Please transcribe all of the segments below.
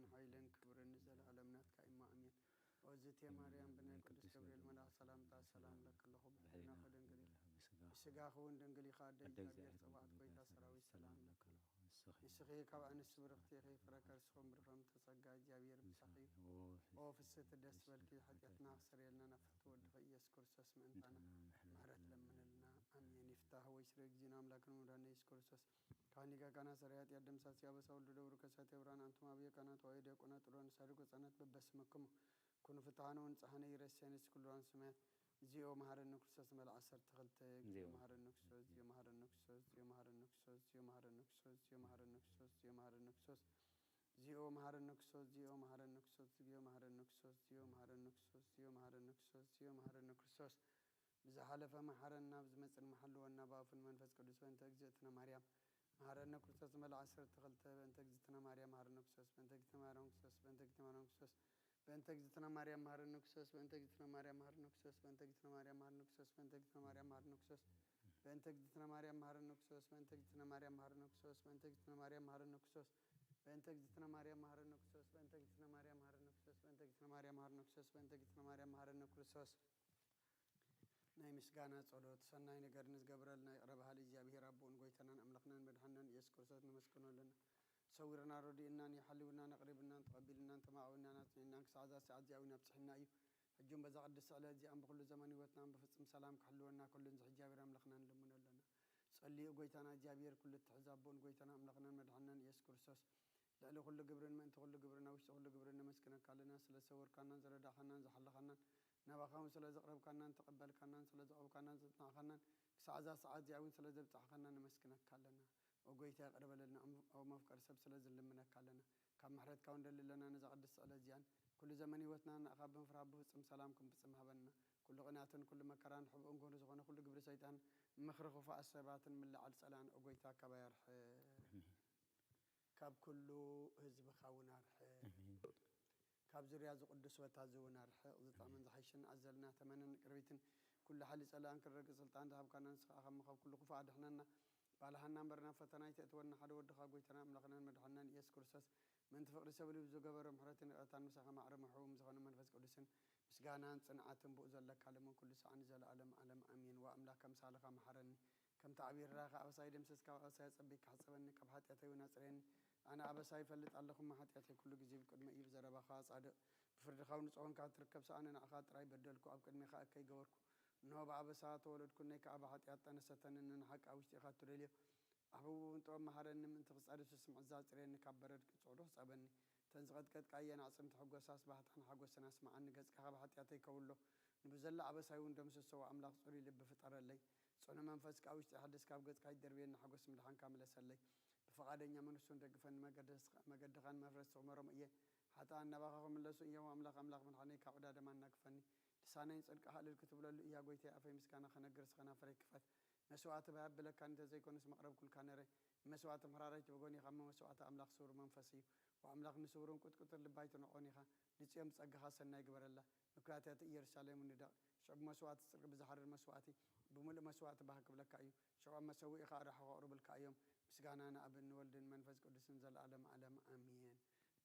قدسن حيلن كبرن نزل علمنات كإما أمين وزتي مريم بن القدس جبريل ملاك سلام تا سلام لك الله بحنا خدن قليل السجاخون دنقلي خاد جابير صباحت كويتا سراوي سلام لك السخي كاب عن السبرختي خي فركر سخم برفم تسجى جابير بسخي أو في الست الدس بالكي حديثنا سريلنا نفت ود فيس كورسس من أنا مهرت لمن لنا أمين يفتح ويسرق جنام لكن وداني كورسس كاني كان سريات يدم ساسيا بس أول دور كسات يبران أنتم أبي كانت وايد كنا ترون سارق سنة ببسمكم كونوا فتحانون صحنا يرسين كلون سمعت زيو مهار النكسوس مال عصر تغلت زيو مهار النكسوس زيو مهار النكسوس زيو مهار النكسوس زيو مهار النكسوس زيو مهار النكسوس زيو مهار النكسوس زيو مهار النكسوس زيو مهار النكسوس زيو مهار النكسوس زيو مهار النكسوس زيو مهار النكسوس زيو مهار النكسوس بزحلف محرنا بزمصر محلو النبا في المنفس قدس وانت اجتنا مريم مهارنا كرسوس مال عصر تغلت بنت اجتنا مريم مهارنا كرسوس بنت اجتنا مريم كرسوس بنت اجتنا مريم كرسوس بنت اجتنا مريم مهارنا كرسوس بنت اجتنا مريم مهارنا كرسوس بنت اجتنا مريم مهارنا كرسوس بنت اجتنا مريم مهارنا كرسوس بنت اجتنا مريم مهارنا كرسوس بنت اجتنا مريم مهارنا كرسوس بنت اجتنا مريم مهارنا كرسوس بنت اجتنا مريم مهارنا كرسوس بنت اجتنا مريم مهارنا كرسوس بنت اجتنا مريم مهارنا كرسوس بنت اجتنا مريم مهارنا كرسوس ناي مسغانا صلوت سناي ነገር ንዝገብረልና ይቅረባሃል እግዚአብሔር አቦን ጎይተናን አምላክናን መድኃኒናን ኢየሱስ ክርስቶስ ንመስክኖልና ሰውርና ሮዲናን ይሐልውና ነቅሪብና ተቀቢልና ተማውና ናትና ከሳዛ ሰዓት ያውና ብጽሕና እዩ ሕጁም በዛ ቅድስ ሰዓት ዚአም በኩሉ ዘመን ይወትና በፍጹም ሰላም ከሐልውና ኩሉን እግዚአብሔር አምላክናን ለምነለና ጸልዩ ጎይተና እግዚአብሔር ኩሉ ተሕዛቦን ጎይተና አምላክናን መድኃኒናን ኢየሱስ ክርስቶስ ለአለ ኩሉ ግብርን ማንተ ኩሉ ግብርና ውስጥ ኩሉ ግብርን መስከነካለና ስለሰወርካናን ዘረዳኻናን ዘሐለኻናን نباخهم سلا زقرب كنان تقبل كنان سلا زقرب كنان زتنا كنان ساعات يعون سلا زبط كنان مسكنك كلنا وقويت يقرب لنا أو مفكر سب سلا زلمنا كلنا كم محرت كون دللنا نزقد السؤال زيان كل زمن يوتنا أخاب فرابه بسم سلامكم بسم هبنا كل غنات كل مكران حب أنكم رزقنا كل قبر سيدان مخرخ فأسبات من العل سلان وقويت كبير كاب كله هزب خونا كاب زريا زقدس وتازونا رح زطامن زحيشن عزلنا ثمنن قربيتن كل حل سلان كرق سلطان ذهب كان خم خب كل خفا دحنا بالحنا برنا فتنايت اتونا حد ودخا قويتنا ملخنا مدحنا يسوع كرسس من تفقر سبلي بزو جبر محرتن اتان مسخه معرم حوم زغن منفس قدسن مسغانان صنعاتن بو زلك على من كل سعن زل عالم عالم امين واملاك مسالخ محرني كم تعبير راخ ابسايد مسسك ابساي صبيك حسبني كبحات يتونا صرين أنا أبساي فلت اللهم حتى كل جزيب كل ما يبزر بخاص عد بفرد خاون صون كاتركب سأنا أخاط راي بدلكو أب كل ما خا كي جوركو نوب أبسات ولد كنا كأب حتى أتنا ستن إن حق أوش تخاط تريلي أبو أنتو مهارن من تفص عرس اسم عزات رين كبرد كتصورو صابني تنزغد كد كأينا عصم تحقق أساس بحت عن حقق سناس مع أن جز كهب حتى أتي كولو نبزل أبساي وندمس السوا أملاق صوري لب فترة اللي صون منفس كأوش تحدث كاب جز كاي دربين حقق اسم الحن كامل سلي بفقادنا من السون دقفن ما قد خان مفرس عمرهم إيه حتى أن نبغاهم من لسون يوم أملاق من حني كعودة ما نقفني لسانين صدق أهل الكتب للو إياه قويتي أفهم مسكنا خنا جرس خنا فريق فات مسوات بهاب لك كان زي كون اسم أقرب كل كانري مسوات مرارة تبغوني خم مسوات أملاق سور منفسي وأملاق نسورون كتر لبيت نقوني خا نسيم سأجها سنة يقبل الله نكاتات يرسالة من الدا شعب مسوات سرق بزحر المسواتي بمل مسوات بهاك بلك أيو شعب مسوي خارح وقرب الكايوم مسكنا أنا ابن ولدن منفس قدس نزل عالم امين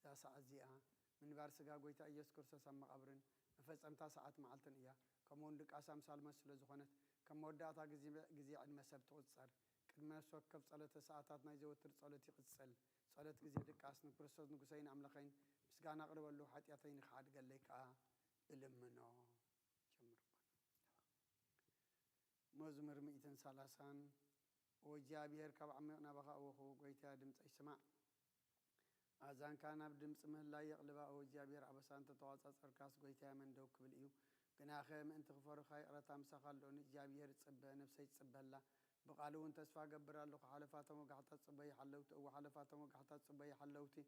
ذا ساعه من بارسغا غويتا ኢየሱስ ክርስቶስ አመቀብርን መፈጸምታ ሰዓት ማዓልተን እያ ከመወንድቅ አሳም ሳልመስ ስለዝኾነት ከመወዳታ ጊዜ ዕድመ ሰብ ትቁፀር ቅድመ ሶከብ ጸሎተ ሰዓታት ናይ ዘወትር ጸሎት ይቅጽል ጸሎት ጊዜ ድቃስ ንክርስቶስ ንጉሰይን አምላኸይን ምስጋና ቅርበሉ ኃጢአተይን ካድ ገለይካ እልምኖ ጀምርባና መዝሙር 130 وجابير كاب عمقنا بقى وخو قويتها دمت يسمع أذان كان بدمت مهلا يقلبا وجابير عبسان تتواصل سركاس قويتها من دوك بالإيو كنا خير من أنت خفر خير رتام سخال لون جابير تصبه نفسي تصبه الله بقالوا أنت سفا قبر له حلفاتهم وقعتها تصبه حلوت أو حلفاتهم وقعتها تصبه حلوتي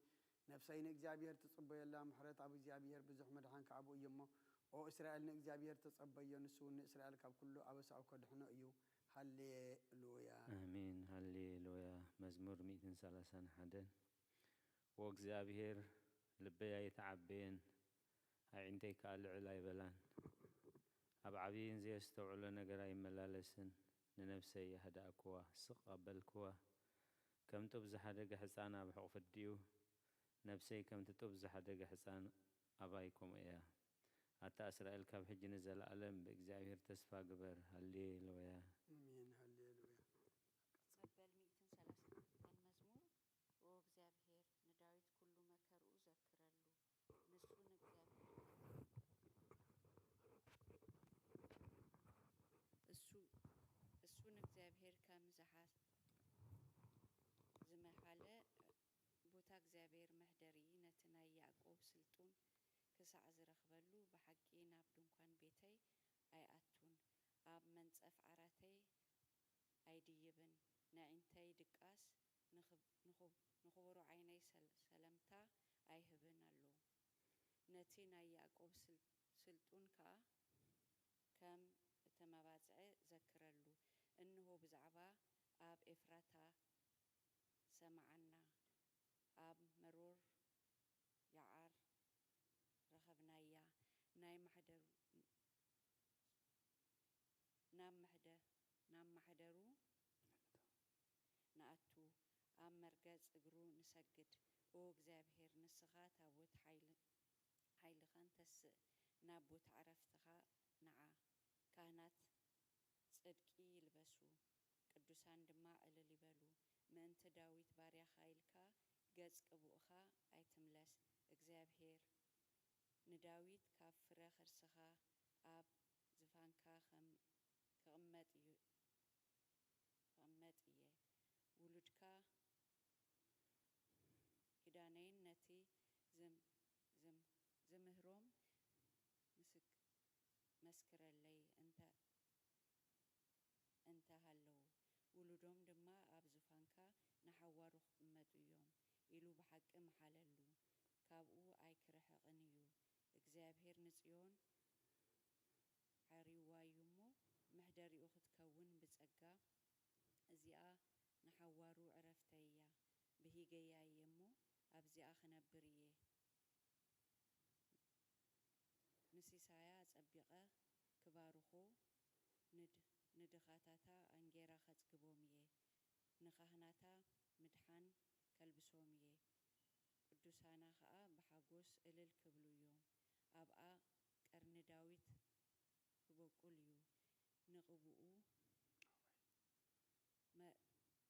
نفسين جابير تصبه الله محرت أبو جابير بزحمة حان كعبو يمه أو إسرائيل جابير تصبه ينسون إسرائيل كاب كله أبس أو كدحنا إيو هاليلويا آمين هاليلويا مزمور 131 وእግዚአብሔር ልበያ ይተዓበየን عندي كالعلا يبلان أبعبين زي استوعلو نقرا يملالسن لنفسي هداكوا سقبلكوا كم تبز حدق حسانا بحق فديو نفسي كم تطب زحدق حسان أبايكم إياه أتا إسرائيل كاب حجن العالم بإግዚአብሔር ተስፋ ግበር ሃሌሉያ አሜን ሃሌሉያ መበል 130 መዝሙር ወእግዚአብሔር ንዳዊት ኩሉ መከርኡ ዘክረሉ ንሱን እግዚአብሔር ከምዝሓት ዝመሓለ ቦታ እግዚአብሔር መሕደሪ ነቲ ናይ ያዕቆብ ስልጡን ክሳዕ ዝረኽበሉ ብሓቂ ናብ ድንኳን ቤተይ ኣይኣቱን ኣብ መንጸፍ ዓራተይ ኣይድይብን ንዕንተይ ድቃስ ንኽብሩ ዓይነይ ሰለምታ ኣይህብን ኣሎ ነቲ ናይ ያዕቆብ ስልጡን ከዓ ከም እተመባጽዐ ዘክረሉ እንሆ ብዛዕባ ኣብ ኤፍራታ ሰማዓና ኣብ መሮር ያዓር ረኸብናያ ናይ ማሕደሩ ናብ ማሕደሩ ንኣቱ ኣብ መርገጽ እግሩ ንሰግድ ኦ እግዚአብሔር ንስኻ ታቦት ሓይልኻን ተስእ ናብ ቦታ ዕረፍትኻ ንዓ ካህናት ጽድቂ ይልበሱ ቅዱሳን ድማ እልል ይበሉ ምእንቲ ዳዊት ባርያኻ ኢልካ ገጽ ቅቡእኻ ኣይትምለስ እግዚአብሔር ንዳዊት ካብ ፍረ ኸርስኻ ኣብ ዝፋንካ ክቕመጥ እየ ውሉድካ ኪዳነይን ነቲ ዝምህሮም መስክረለይ እንተሃለዉ ውሉዶም ድማ ኣብ ዝፋንካ ንሓዋሩ ክቕመጡ እዮም ኢሉ ብሓቂ መሓለሉ ካብኡ ኣይክርሕቕን እዩ እግዚአብሔር ንጽዮን ዓሪዋ እዩ እሞ መሕደሪኡ ክትከውን ብጸጋ እዚኣ ንሓዋሩ ዕረፍተይ እያ ብሂገያ እየ እሞ ኣብዚኣ ክነብር እየ ንሲሳያ ጸቢቐ ክባርኾ ንድኻታታ አንጌራ ኸጽግቦም እየ ንኻህናታ ምድሓን ከልብሶም እየ ቅዱሳና ከዓ ብሓጎስ እልል ክብሉ እዮም ኣብኣ ቀርኒ ዳዊት ክበቁል እዩ ንቕብኡ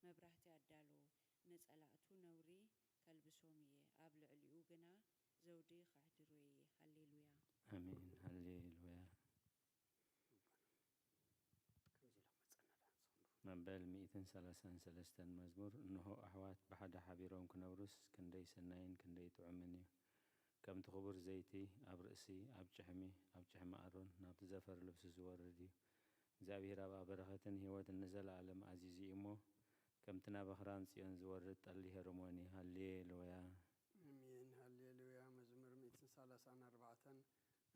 መብራህቲ ኣዳለዎ ንጸላእቱ ነውሪ ከልብሶም እየ ኣብ ልዕሊኡ ግና ዘውዲ ኻሕድሩ እየ ሃሌሉያ አሜን ሃሌሉያ መበል 133 መዝሙር እንሆ ኣሕዋት ብሓደ ሓቢሮም ክነብሩስ ክንደይ ሰናይን ክንደይ ጥዑምን እዩ ከምቲ ክቡር ዘይቲ ኣብ ርእሲ ኣብ ጭሕሚ ኣሮን ናብቲ ዘፈር ልብሲ ዝወርድ እዩ እግዚአብሔር ኣብ በረኸትን ህይወትን ንዘለዓለም ኣዚዙ እሞ ከምቲ ናብ ኣኽራን ጽዮን ዝወርድ ጠሊ ሄርሞኒ ሃሌሉያ አሜን ሃሌሉያ መዝሙር 134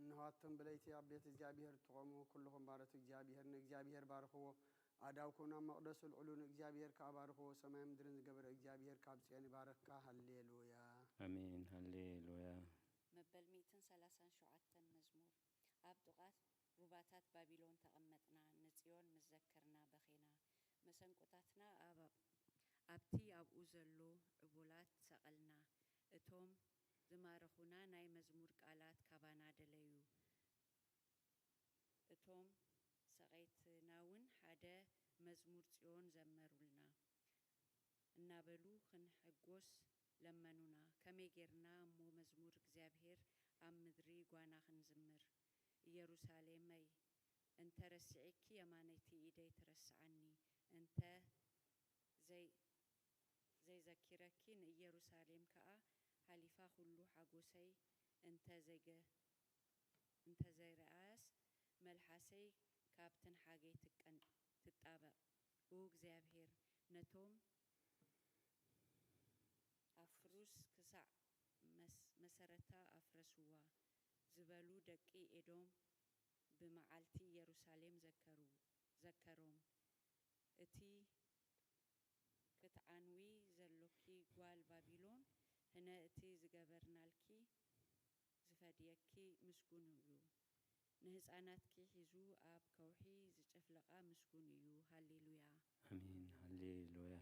እንሆአቶም በለይቲ ኣብ ቤት እግዚአብሔር ትቆሙ ኩልኩም ባረቱ እግዚአብሔር ንእግዚአብሔር ባርኽዎ ኣዳውኩና መቅደሱ ልዑሉን እግዚአብሔር ካባርኽዎ ሰማይ ምድርን ዝገበረ እግዚአብሔር ካብ ጽዮን ይባረክካ ሃሌሉያ አሜን ሃሌሉያ መበል 137 መዝሙር ኣብ ጥቓት ሩባታት ባቢሎን ተቐመጥና ንጽዮን መዘከርና በኺና መሰንቆታትና ኣብቲ ኣብኡ ዘሎ ዕቡላት ሰቐልና እቶም ዝማረኹና ናይ መዝሙር ቃላት ካባና ደለዩ እቶም ሰቐይትናውን ሓደ መዝሙር ጽዮን ዘመሩልና እናበሉ ክንሕጎስ ለመኑና ከመይ ጌርና እሞ መዝሙር እግዚአብሔር ኣብ ምድሪ ጓና ክንዝምር ኢየሩሳሌመይ እንተ ረሲዕኪ የማነይቲ ኢደይ ትረስዓኒ እንተ ዘይዘኪረኪ ንኢየሩሳሌም ከዓ ሓሊፋ ኩሉ ሓጎሰይ እንተ ዘይረኣያስ መልሓሰይ ካብትን ሓገይ ትጣበቕ ኦ እግዚአብሔር ነቶም ኣፍሩስ ክሳዕ መሰረታ ኣፍረስዋ ዝበሉ ደቂ ኤዶም ብመዓልቲ ኢየሩሳሌም ዘከሮም እቲ ክትዓንዊ ዘሎኪ ጓል ባቢሎን ህነ እቲ ዝገበርናልኪ ዝፈድየኪ ምስጉን እዩ ንህፃናትኪ ሒዙ ኣብ ከውሒ ዝጨፍለቓ ምስጉን እዩ ሃሌሉያ አሜን ሃሌሉያ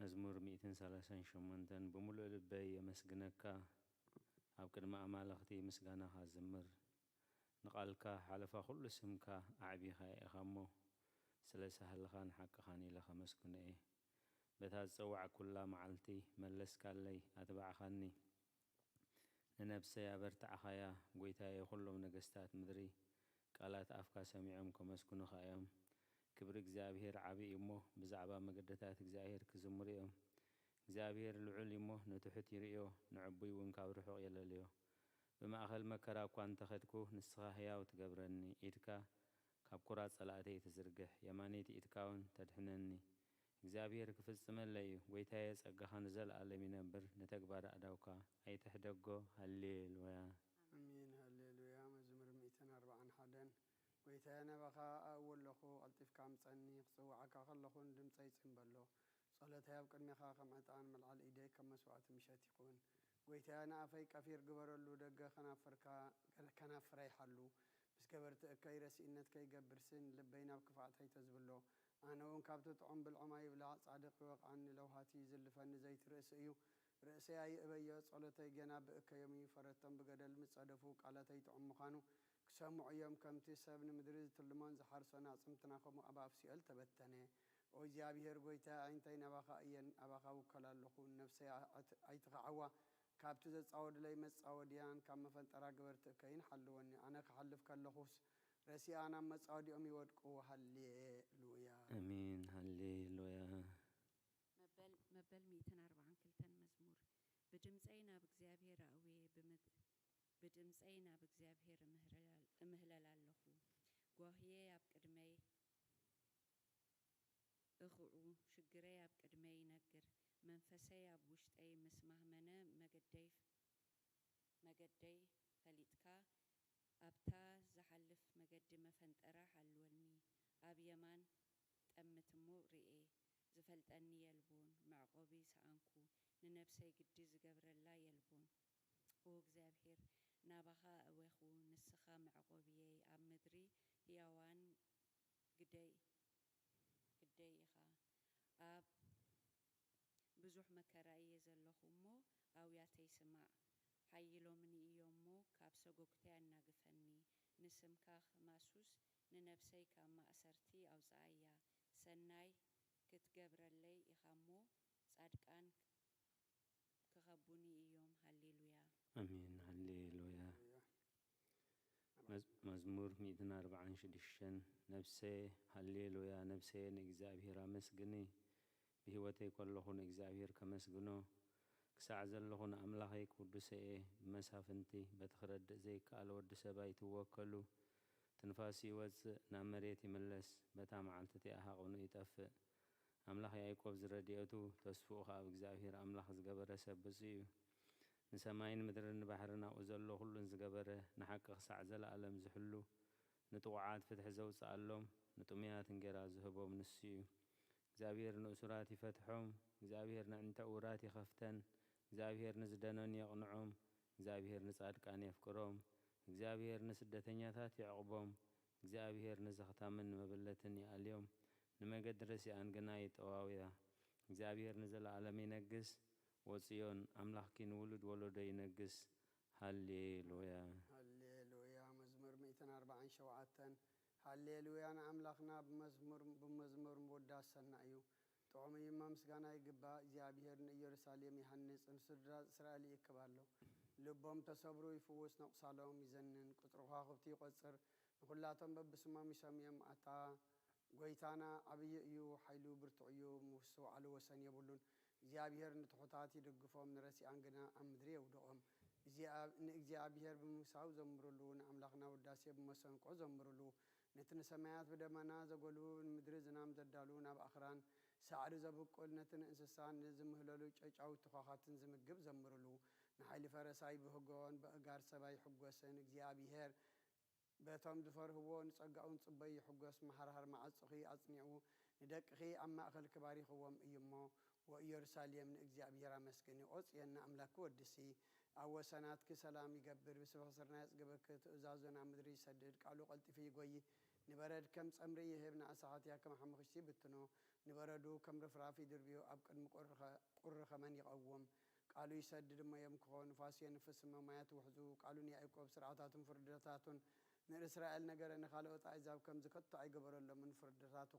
مزمور 138 بملء لبي يمسجنك أو كلمة أمالختي مسجنها زمر نقالك حلفا كل اسمك أعبيها إخامو سلسة هلخان حق خاني لخ مسكن إيه بتهزوع كل معلتي ملسك لي أتبع خاني ننبسي أبرتع خيا قويتاي كلهم نجستات مدري قالت أفكا سميعهم كمسكن خيام كبر እግዚአብሔር ዓብይ እሞ ብዛዕባ መገደታት እግዚአብሔር ክዝምር እዮም እግዚአብሔር ልዑል እሞ ነትሑት ይርዮ ንዕቡይ እውን ካብ ርሑቕ የለልዮ ብማእኸል መከራ እኳ እንተኸድኩ ንስኻ ሕያው ትገብረኒ ኢድካ ካብ ኩራት ጸላእተይ ትዝርግሕ የማነይቲ ኢድካ እውን ተድሕነኒ እግዚአብሔር ክፍጽመለይ እዩ ጐይታየ ጸጋኻ ንዘለኣለም ይነብር ንተግባር ኣእዳውካ ኣይትሕደጎ ሃሌሉያ አሜን ሃሌሉያ መዝሙር 141 ጐይታየ ነባኻ ኣእወለኹ ኣልጢፍካ ምጸኒ ክጽዋዓካ ከለኹን ድምፀይ ይጽንበሎ ጸሎተይ ኣብ ቅድሚኻ ከም ዕጣን መልዓል ኢደይ ከም መስዋዕቲ ምሸት ይኹን ጐይታየ ንኣፈይ ቀፊር ግበረሉ ደገ ከናፍረይ ሓሉ ምስ ገበርቲ እከይ ረሲእነትከይ ገብርስን ልበይ ናብ ክፋእተይ ተዝብሎ ኣነ እውን ካብቲ ጥዑም ብልዖማ ይብላዕ ጻድቕ ይወቕዓኒ ለውሃቲ ዝልፈኒ ዘይቲ ርእሲ እዩ ርእሰይ ኣይእበዮ ጸሎተይ ገና ብእከዮም እዩ ፈረቶም ብገደል ምጸደፉ ቃላተይ ጥዑም ምዃኑ ክሰምዑ እዮም ከምቲ ሰብ ንምድሪ ዝትልሞን ዝሓርሶን ኣጽምትና ከምኡ ኣብ ኣፍሲኦል ተበተነ ኦ እግዚኣብሔር ጐይታየ ዓይንተይ ናባኻ እየን ኣባኻ ውከል ኣለኹ ነፍሰይ ኣይትኸዓዋ ካብቲ ዘጻወድለይ መጻወድያን ካብ መፈንጠራ ገበርቲ እከይን ሓልወኒ ኣነ ክሓልፍ ከለኹስ ረሲኣ ናብ መጻወዲኦም ይወድቁ ሃሌሉያ አሜን ሃሌሉያ መበል 142 መዝሙር ብድምፀይ ናብ እግዚአብሔር ኣእውየ ብድምፀይ ናብ እግዚአብሔር እምህለል ኣለኹ ጓህየ ኣብ ቅድመይ እኽዑ ሽግረይ ኣብ ቅድመይ ይነግር መንፈሰይ ኣብ ውሽጠይ ምስ ማህመነ መገደይ ፈሊጥካ ኣብታ ዝሓልፍ መገዲ መፈንጠራ ሓልወኒ ኣብ የማን ጠምት እሞ ርኤ ዝፈልጠኒ የልቦን መዕቆቢ ሰኣንኩ ንነፍሰይ ግዲ ዝገብረላ የልቦን ኦ እግዚአብሔር ናባኻ ኣእወኹ ንስኻ መዕቆብየይ ኣብ ምድሪ ሕያዋን ግደይ ኢኻ ኣብ ብዙሕ መከራ እየ ዘለኹ እሞ ኣውያተይ ስማዕ ሓይሎምኒ እዮም እሞ ካብ ሰጎግተይ ኣናግፈኒ ንስምካ ክማሱስ ንነፍሰይ ካብ ማእሰርቲ ኣውፅኣያ ሰናይ ክትገብረለይ ኢኻ እሞ ጻድቃን ክኸቡኒ እዮም ሃሌሉያ አሜን ሃሌሉያ መዝሙር 146 ነፍሴ ሃሌሉያ ነፍሴ ንእግዚአብሔር ኣመስግኒ ብህይወተይ ከለኹ ንእግዚአብሔር ከመስግኖ ክሳዕ ዘለኹ ንኣምላኸይ ቅዱሰ እየ ብመሳፍንቲ በቲ ክረድእ ዘይከኣለ ወዲ ሰብ ኣይትወከሉ ትንፋስ ይወፅእ ናብ መሬት ይምለስ በታ መዓልቲ እቲኣ ሓቕኑ ይጠፍእ ኣምላኽ ያዕቆብ ዝረድኤቱ ተስፍኡ ኣብ እግዚአብሔር ኣምላኽ ዝገበረ ሰብ ብፁዕ እዩ ንሰማይን ምድርን ባሕርን ኣብኡ ዘሎ ኩሉን ዝገበረ ንሓቂ ክሳዕ ዘለኣለም ዝሕሉ ንጥቑዓት ፍትሒ ዘውፅኣሎም ንጡምያት እንጌራ ዝህቦም ንሱ እዩ እግዚአብሔር ንእሱራት ይፈትሖም እግዚአብሔር ንዕንተ እውራት ይኸፍተን እግዚአብሔር ንዝደነን የቕንዖም እግዚአብሔር ንጻድቃን የፍቅሮም እግዚአብሔር ንስደተኛታት ይዕቕቦም እግዚአብሔር ንዘኽታምን መበለትን ይኣልዮም ንመገዲ ረሲኣን ግና ይጠዋውያ እግዚአብሔር ንዘለኣለም ይነግስ ወጽዮን ኣምላኽኪ ንውሉድ ወለዶ ይነግስ ሃሌሉያ ሃሌሉያ መዝሙር 147 ሃሌሉያ ንኣምላኽና ብመዝሙር ምውዳሰና እዩ ጥዑም እዩ ምስጋና ይግባእ እግዚአብሔር ንኢየሩሳሌም ይሃንጽ ንስድራ እስራኤል ይእክብ ኣሎ ልቦም ተሰብሩ ይፍውስ ነቑሳሎም ይዘንን ቁጥሪ ከዋኽብቲ ይቖጽር ንኹላቶም በብስሞም ይሰምዮም ኣታ ጐይታና ዓብዪ እዩ ሓይሉ ብርቱዕ እዩ ምውስውዓሉ ወሰን የብሉን እግዚአብሔር ንትሑታት ይድግፎም ንረሲኣን ግና ኣብ ምድሪ የውድቖም ንእግዚአብሔር ብምሳው ዘምሩሉ ንኣምላኽና ውዳሴ ብመሰንቆ ዘምሩሉ ነቲ ንሰማያት ብደመና ዘጐልቡ ንምድሪ ዝናም ዘዳሉ ናብ ኣኽራን ሳዕሪ ዘብቁል ነቲ ንእንስሳን ንዝምህለሉ ጨጫው ትኳኻትን ዝምግብ ዘምሩሉ ንሓይሊ ፈረሳይ ብህጎን በእጋር ሰባይ ይሕጐስን እግዚአብሔር በቶም ዝፈርህዎ ንጸጋኡን ጽበይ ይሕጐስ መሃርሃር መዓጽኺ ኣጽኒዑ ንደቅኺ ኣብ ማእኸል ክባሪኽዎም እዩ እሞ ወኢየሩሳሌም ንእግዚአብሔር ኣመስግኒ ቖጽየና ኣምላክ ወድሲ ኣብ ወሰናትኪ ሰላም ይገብር ብስፍሕ ስርናይ ያጽግበክ ትእዛዙን ኣብ ምድሪ ይሰድድ ቃሉ ቐልጢፉ ይጐይ نبرد كم سمري هبنا أسعات يا كم حمخشي بتنو نبردو كم رفرافي دربيو أبقى قرخ من يقوم قالوا يسدد ما يمكون فاسي نفس ما يتوحزو قالوا يعقوب سرعتاتهم فردتاتهم من إسرائيل نجر إن خالوا تعزاب كم زكتوا أي قبر الله من فردتاتو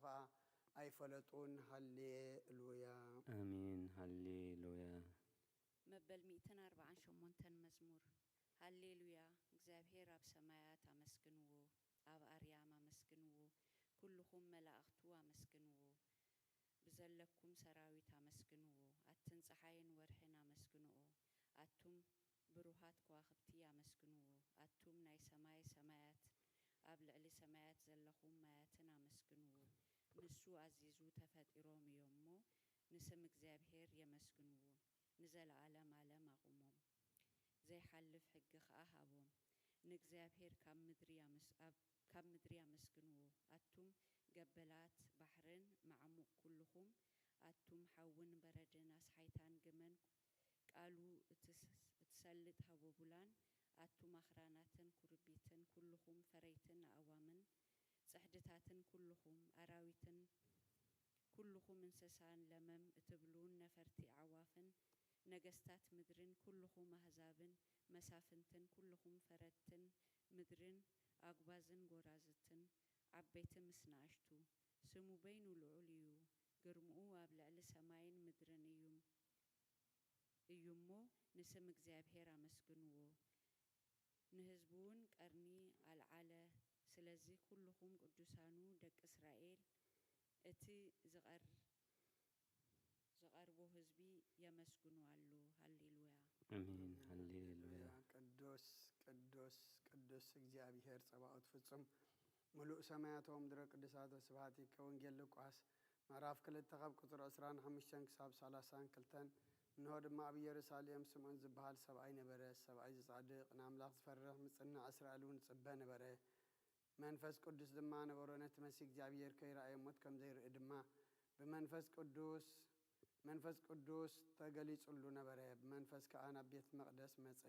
أي فلتون هاليلويا آمين هاليلويا مبل 248 مزمور هاليلويا እግዚአብሔር ኣብ ሰማያት አመስግንዎ ኣብ ኣርያም አመስግንዎ ኩልኹም መላእኽቱ አመስግንዎ ብዘለኩም ሰራዊት አመስግንዎ አትን ፀሐይን ወርሕን አመስግንዎ አቱም ብሩሃት ከዋኽብቲ አመስግንዎ አቱም ናይ ሰማይ ሰማያት ኣብ ልዕሊ ሰማያት ዘለኹም ማያትን አመስግንዎ ንሱ አዚዙ ተፈጢሮም እዮሞ ንስም እግዚአብሔር የመስግንዎ ንዘለዓለም ዓለም አቁሞም ዘይሐልፍ ሕግ ኸዓ ሃቦም ንእግዚአብሔር ካብ ምድሪ አመስግንዎ አቱም ገበላት ባሕርን ማዕሙቅ ኩልኹም አቱም ሓውን በረድን ኣስሓይታን ግመን ቃሉ እትሰልጥ ሃቦቡላን አቱም ኣኽራናትን ኩርቢትን ኩልኹም ፈረይትን ኣእዋምን ጽሕድታትን ኩልኹም ኣራዊትን ኩልኹም እንስሳን ለመም እትብሉን ነፈርቲ ኣዕዋፍን ነገስታት ምድርን ኩልኹም ኣህዛብን መሳፍንትን ኩልኹም ፈረትን ምድርን ኣጓዝን ጎራዝትን ዓበይቲ ምስ ንኣሽቱ ስሙ በይኑ ልዑል እዩ ግርምኡ ኣብ ልዕሊ ሰማይን ምድርን እዩሞ ንስም እግዚአብሔር አመስግንዎ ንህዝቡን ቀርኒ አልዓለ ስለዚ ኩልኹም ቅዱሳኑ ደቂ እስራኤል እቲ زقربو حزبي يمسكنو علو هاليلويا آمين هاليلويا قدوس قدوس قدوس እግዚአብሔር ጸባኦት ፍጹም ሙሉእ ሰማያቶም ድረ ቅዱሳት ወስብሐት ከወንጌል ሉቃስ ምዕራፍ 2 ቁጥር 15 ክሳብ 32 እንሆ ድማ ኣብ ኢየሩሳሌም ስምዖን ዝበሃል ሰብኣይ ነበረ ሰብኣይ ዝጻድቕ ንኣምላኽ ዝፈርህ ምጽናዕ እስራኤልን ጽበ ነበረ መንፈስ ቅዱስ ድማ ነበሮ ነቲ መሲሕ እግዚአብሔር ከይራእየ ሞት ከም ዘይርኢ ድማ መንፈስ ቅዱስ ተገሊጹሉ ነበረ መንፈስ ከአና ቤት መቅደስ መጽ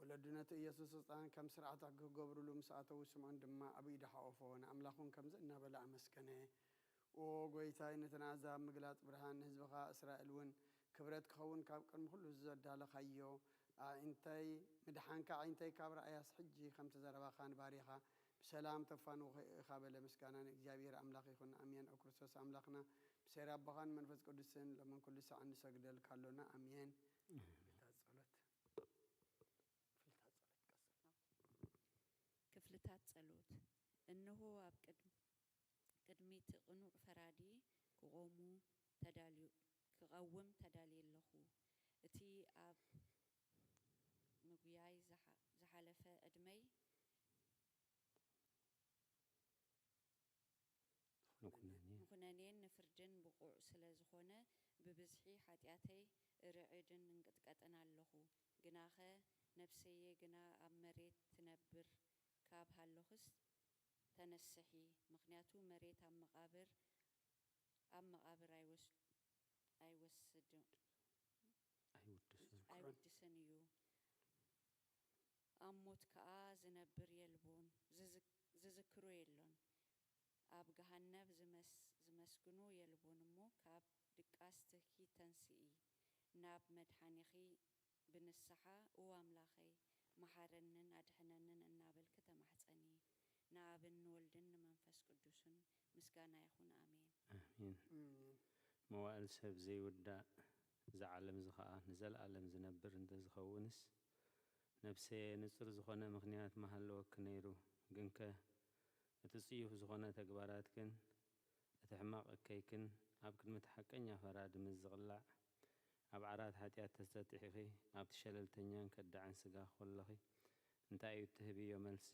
ወለድነቱ ኢየሱስ ሕፃን ከም ስርዓት ክገብሩሉ ምስኣተው ስምዖን ድማ ኣብ ኢዱ ሓቆፎ ንኣምላኹን ከምዚ እናበለ ኣመስገነ ኦ ጎይታይ ነተናዛብ ምግላጽ ብርሃን ህዝብኻ እስራኤል እውን ክብረት ክኸውን ካብ ቅድሚ ኩሉ ዘዳለኻዮ እንታይ ምድሓንካ ዓይንተይ ካብ ረኣያስ ሕጂ ከም ተዘረባኻን ባሪኻ بسلام تفانو خابل مسكانا እግዚአብሔር አምላክ ይሁን አሜን ኦ ክርስቶስ አምላክና በሰራ አባኻን መንፈስ ቅዱስን ለምን ኩሉ ሰዓት እንሰግደል ካሎና አሜን ክፍልታት ጸሎት እነሆ ኣብ ቅድሚት ቅኑዕ ፈራዲ ክቆሙ ተዳልየለኹ እቲ ኣብ ምግያይ ዝሓለፈ ዕድመይ ንኩነኔን ንፍርድን ብቁዕ ስለ ዝኾነ ብብዝሒ ሓጢኣተይ ርዕድን እንቅጥቀጥን ኣለኹ ግናኸ ነፍሰየ ግና ኣብ መሬት ትነብር ካብ ሃለኹስ ተነስሒ ምክንያቱ መሬት ኣብ መቃብር ኣይወድስን እዩ ኣብ ሞት ከዓ ዝነብር የልቦን ዝዝክሮ የሎን ኣብ ገሃነብ ዝመስግኖ የልቦን እሞ ካብ ድቃስ ትኪ ተንስኢ ናብ መድሓኒኺ ብንስሓ ኦ ኣምላኸይ መሓረንን ኣድሕነንን እናበልክ ተማሕፀኒ ንኣብን ንወልድን ንመንፈስ ቅዱስን ምስጋና ይኹን ኣሜን ኣሜን መዋእል ሰብ ዘይውዳእ ዝዓለም ዝኸዓ ንዘለዓለም ዝነብር እንተዝኸውንስ ነፍሰየ ንጹር ዝኾነ ምክንያት መሃለወክ ነይሩ ግንከ እቲ ጽዩፍ ዝኾነ ተግባራት ግን እቲ ሕማቕ እከይክን ኣብ ቅድሚ ሓቀኛ ፈራድ ምዝቕላዕ ኣብ ዓራት ሓጢኣት ተስተጥሒኺ ኣብ ተሸለልተኛን ከዳዕን ስጋ ኮለኺ እንታይ እዩ ትህብዮ መልሲ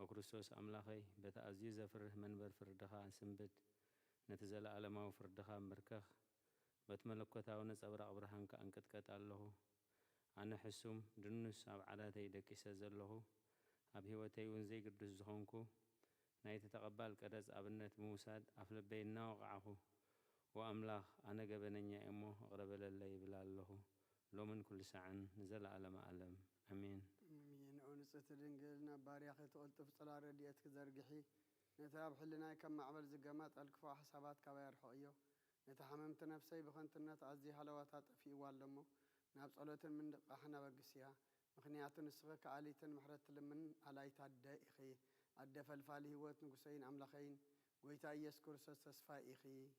ኦ ክርስቶስ ኣምላኸይ በቲ ኣዝዩ ዘፍርህ መንበር ፍርድኻ ስንብድ ነቲ ዘለኣለማዊ ፍርድኻ ምርከኽ በቲ መለኮታዊ ነጸብራቕ ብርሃንካ እንቅጥቀጥ ኣለኹ ኣነ ሕሱም ድኑስ ኣብ ዓዳተይ ደቂሰ ዘለኹ ኣብ ህይወተይ እውን ዘይግዱስ ዝኾንኩ ናይቲ ተቐባል ቀረጽ ኣብነት ብምውሳድ ኣፍ ልበይ እናወቕዓኹ ወኣምላኽ ኣነ ገበነኛ እሞ ኣቕረበለለ ይብል ኣለኹ ሎምን ኩሉ ሰዓን ንዘለዓለመ ዓለም ኣሜን ንኦ ንጽሕቲ ድንግል ናብ ባርያኺ ትቕልጥፍ ጽላል ረድኤት ክዘርግሒ نتاب حلنا كم معبل زجمات الكفاح حسابات كبير حقيو نتحممت نفسي بخنتنات عزي حلواتات في والمو نابس علوتن من قحنا بقسيا مخنياتن الصغك عاليتن محرت لمن علايت عدى إخي عدى فالفالي هوت نقصين عملخين قويتا يسكر سستسفا إخي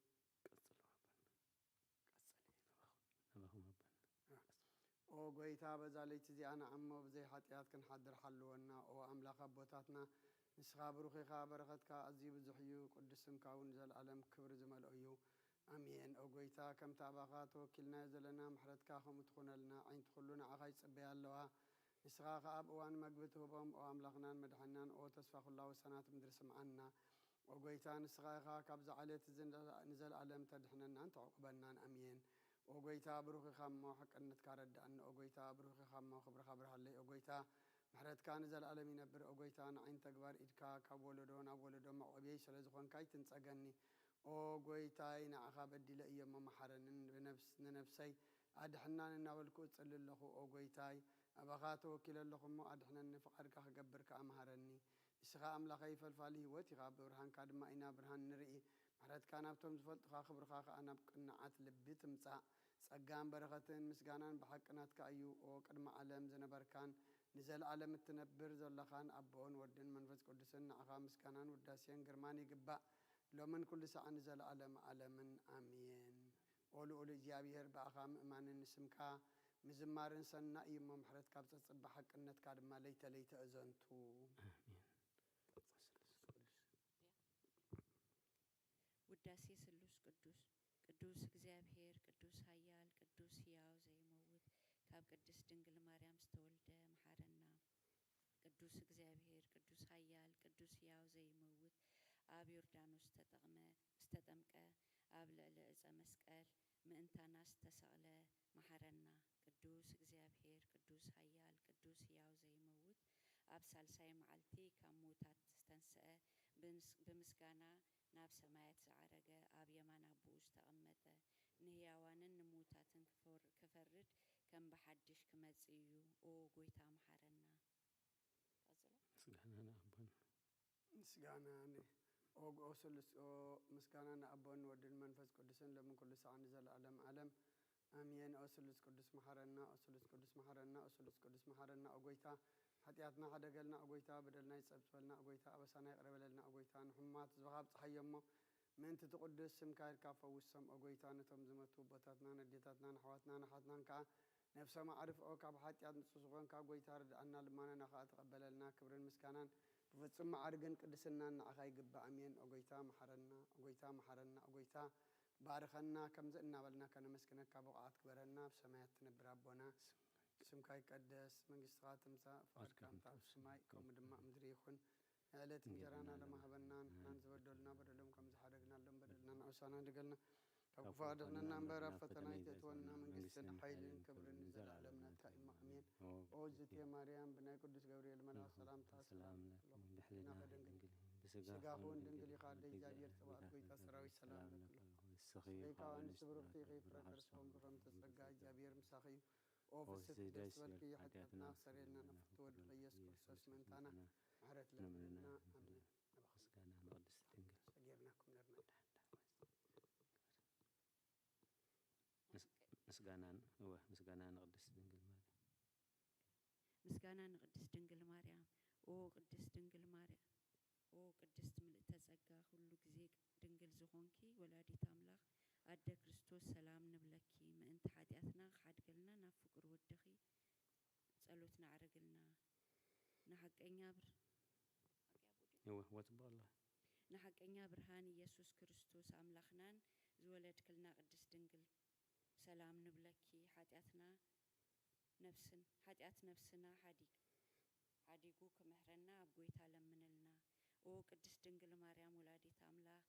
او قويتا بزالي تزي أنا عمو بزي حاتيات كن حدر حلونا او أملاخ بوتاتنا نسخا بروخي خابرغت كا عزي بزحيو قدسم كاون زال علم كبر زمال أيو أمين او قويتا كم تاباقات وكلنا زلنا محرت كاخم تخونا لنا عين تخلونا عخاي صبيا اللوها نسخا خاب وان مقبته بهم او أملاخنان مدحنان او تسفاق الله وسنات مدرس معنا او قويتا نسخا خا كابز عليت نزل علم تدحننا انت عقبنان أمين أوجيتا بروخي خامو حق أنت كارد أن أوجيتا بروخي خامو خبر هاللي أوجيتا محرت كان زال عالمي نبر أوجيتا أنا عين تكبر إدكا كابولدون أبولدون مع أبي سلزخون كاي تنسجني أوجيتا إن عقاب الدلاء يوم محرن نفسي أدحنا نناول كوت صل الله أوجيتاي أبغاتو كلا الله مو أدحنا نفقر كهجبر كأمهرني إسقى أملا خيف الفالي وتيغا برهان كاد ما إنا برهان نرئي محرت كان أبتم زفلت خبر أنا بقناعات لبيت مسا سجان برغتين مسجانان بحقنات كأيو أو كرم علم زنبركان نزل علم التنبر زلخان أبون ودن منفس قدسن عقا مسكانان وداسين جرماني قبا لو من كل ساعة نزل علم آمين أولو جابير بأخام إمان نسمكا مزمارن سنة يمو محرت كابت بحق النت كاد ما ليت أزنتو ውዳሴ ስሉስ ቅዱስ ቅዱስ እግዚአብሔር ቅዱስ ኃያል ቅዱስ ሕያው ዘይመውት ካብ ቅድስት ድንግል ማርያም ዝተወልደ መሐረና ቅዱስ እግዚአብሔር ቅዱስ ኃያል ቅዱስ ሕያው ዘይመውት ኣብ ዮርዳኖስ ዝተጠምቀ ኣብ ልዕሊ ዕፀ መስቀል ምእንታና ዝተሰቕለ መሐረና ቅዱስ እግዚአብሔር ቅዱስ ኃያል ቅዱስ ሕያው ዘይመውት ኣብ ሳልሳይ መዓልቲ ካብ ሞታት ዝተንስአ ብምስጋና ናብ ሰማያት ዝዓረገ ኣብ የማን አቡኡ ዝተቐመጠ ንህያዋንን ንሙታትን ክፈርድ ከም በሓድሽ ክመጽእ እዩ ኦ ጎይታ መሐረና مسجانا أو أوسلس أو مسجانا أبون ودين منفس قدسن لمن كل ساعة نزل علم أمين أوسلس قدس محرنا أوسلس قدس محرنا أوسلس قدس محرنا أوجيتا حتياتنا حدا قلنا أوجيتا بدلنا يسبسلنا أوجيتا أبسنا يقرب لنا أوجيتا نحمات زغاب صحيمه من تتقدس سمكاير كافة وسم أوجيتا نتم زمتو بتاتنا نديتاتنا نحواتنا نحاتنا كا نفس ما أعرف أو كاب حتيات نصوصون كأوجيتا أن لما نخاط قبل لنا كبر المسكانان فتصم عرقن قدسنا نعخاي قبا أمين أوجيتا محرنا أوجيتا بارخنا كم زئنا بلنا كان مسكنا كابوقات كبرنا بسمايات نبرابونا سمكاي قدس من قصات مسا فارك كام تعب سماي كم دماء مدري يخون علت جرانا لما هبنا نحن زبدلنا بدلهم كم زحرقنا لهم بدلنا نعسانا دقلنا كفادنا نمبر فتنا يتتونا من قصنا حيل كبر نزل علمنا تائم أمين أوزت يا مريم بنا قدس جبريل ملا سلام تسلام لحلنا خدنجل سجاهون دنجلي خادي جابير سواء قويت سراوي سلام لكم سخيف عن سبرو في غيف ركرسهم بغم تسجع جابير مسخي أوفيس تسولكي حتى ناصرنا نفتود ريس كرسوس من تانا عرت لنا أمين مسكانا نقدس دنجل سجيرناكم لرنا مسكانا نقدس دنجل ماريا مسكانا نقدس دنجل ماريا او قدس دنجل ماريا او قدست ملئت ጸጋ ሁሉ ጊዜ ድንግል ዝኾንኪ ወላዲት አምላኽ አደ ክርስቶስ ሰላም ንብለኪ ምእንቲ ኃጢአትና ሓድገልና ናብ ፍቅር ወድኺ ጸሎትና አረግልና ንሐቀኛ ንሐቀኛ ብርሃን ኢየሱስ ክርስቶስ አምላኽናን ዝወለድክልና ቅድስት ድንግል ሰላም ንብለኪ ኃጢአት ነፍስና ሓዲጉ ክምህረና ኣብ ጎይታ ለምንልና ኦ ቅድስት ድንግል ማርያም ወላዲት አምላኽ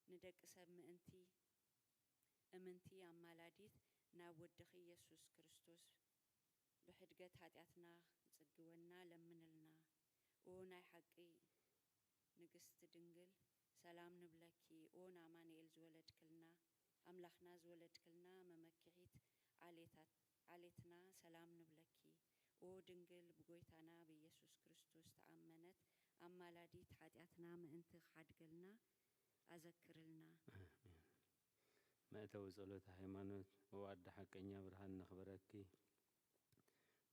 ንደቂ ሰብ እምንቲ አማላዲት ናብ ወድኺ ኢየሱስ ክርስቶስ ብሕድገት ኃጢአትና ጽግወና ለምንልና ኦ ናይ ሐቂ ንግስት ድንግል ሰላም ንብለኪ ኦ ናማንኤል ዝወለድክልና አምላኽና ዝወለድክልና መመክሒት ዓሌትና ሰላም ንብለኪ ኦ ድንግል ብጎይታና ብኢየሱስ ክርስቶስ ተአመነት أمالاديت حاتياتنا مأنت خادقلنا أذكرلنا ما توصلت هيمانوت وعد حقنيا برهان نخبركي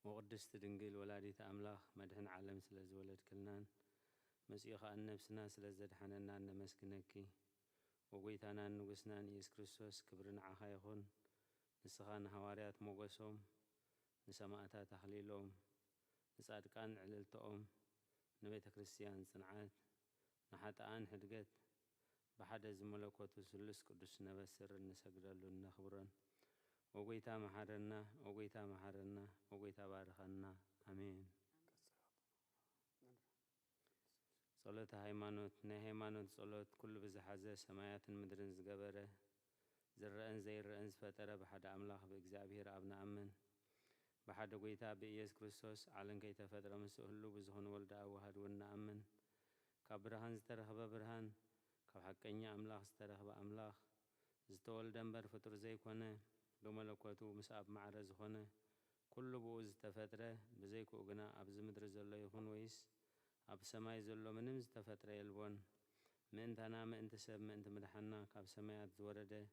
وقدست دنجل ولاديت أملاخ مدحن عالم سلاز ولد كلنان مسيخ أن نفسنا سلاز دحننا نمسكنكي وقيتانا نقسنا يس كريستوس كبرنا عخايخون نسخان حواريات موغسوم نسماءتا تحليلهم نصادقان عللتهم نبيت كريستيان صنعات نحتان حدقت بحد زملكوت سلس قدس نبسر نسجدلو نخبرن وقيتا محرنا وقيتا محرنا وقيتا بارخنا امين صلوت هيمانوت نهيمانوت صلوت كل بزحازة سمايات مدرن زقبره زرقن زيرقن زفتره بحد أملاخ بإجزابير أبنا أمن بحد قيتا بإيس كريستوس علن كيتا فترة مسؤولو بزهون ولد أوهد ون أمن كبرهان زترخب برهان كحقني أملاخ زترخب أملاخ زتول دنبر فتر زي كونه بملكوتو مساب معرز خونه كل بوز تفترة بزيكو أغنى أبز مدرز الله يخون ويس أب سماي زلو منمز تفترة يلبون من تنا من تسب من تمدحنا كاب سمايات زورده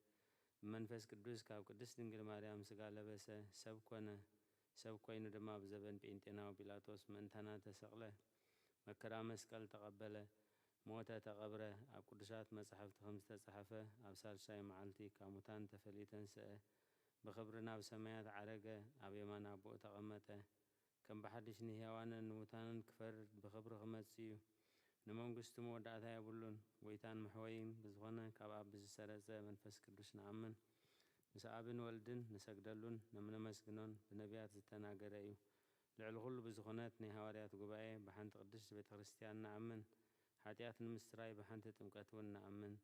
منفس قدوس كاب قدس دنجل مريم سقال لبسه سب كوينو دما بزبن بإنتنا وبيلاطوس من تنا تسقله مكرا مسكال تقبله موتا تقبره أب قدسات مصحف خمس تصحفه أب سالشاي معلتي كاموتان تفليتن سأه بخبرنا بسمايات عرقه أب يمان أبو تقمته كم بحدش نهيوانا نموتان كفر بخبر خمسيو نمون قستمو ودعتها يبولون ويتان محوين بزغنا كاباب بزسرزة منفس كدوش نعمن مسابن والدن نسجدلون نمنا مسكنون بنبيات زتنا قرأيو لعلغل بزغنات نهاوريات قبائي بحانت قدش بيت خريستيان نعمن حاتيات المستراي بحانت تمكتون نعمن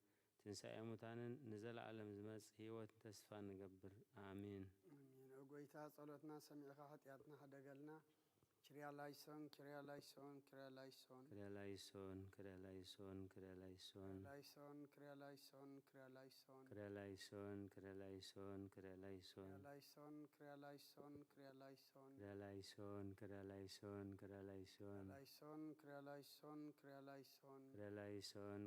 تنسى موتان نزل عالم زمز هيوت تسفى نقبر آمين وقويتا صلوتنا سميعك حاتياتنا حدقلنا كريا لايسون كريا لايسون كريا لايسون كريا لايسون كريا لايسون كريا لايسون لايسون كريا لايسون كريا لايسون كريا لايسون كريا لايسون كريا لايسون لايسون كريا لايسون كريا لايسون كريا لايسون كريا لايسون كريا لايسون لايسون كريا لايسون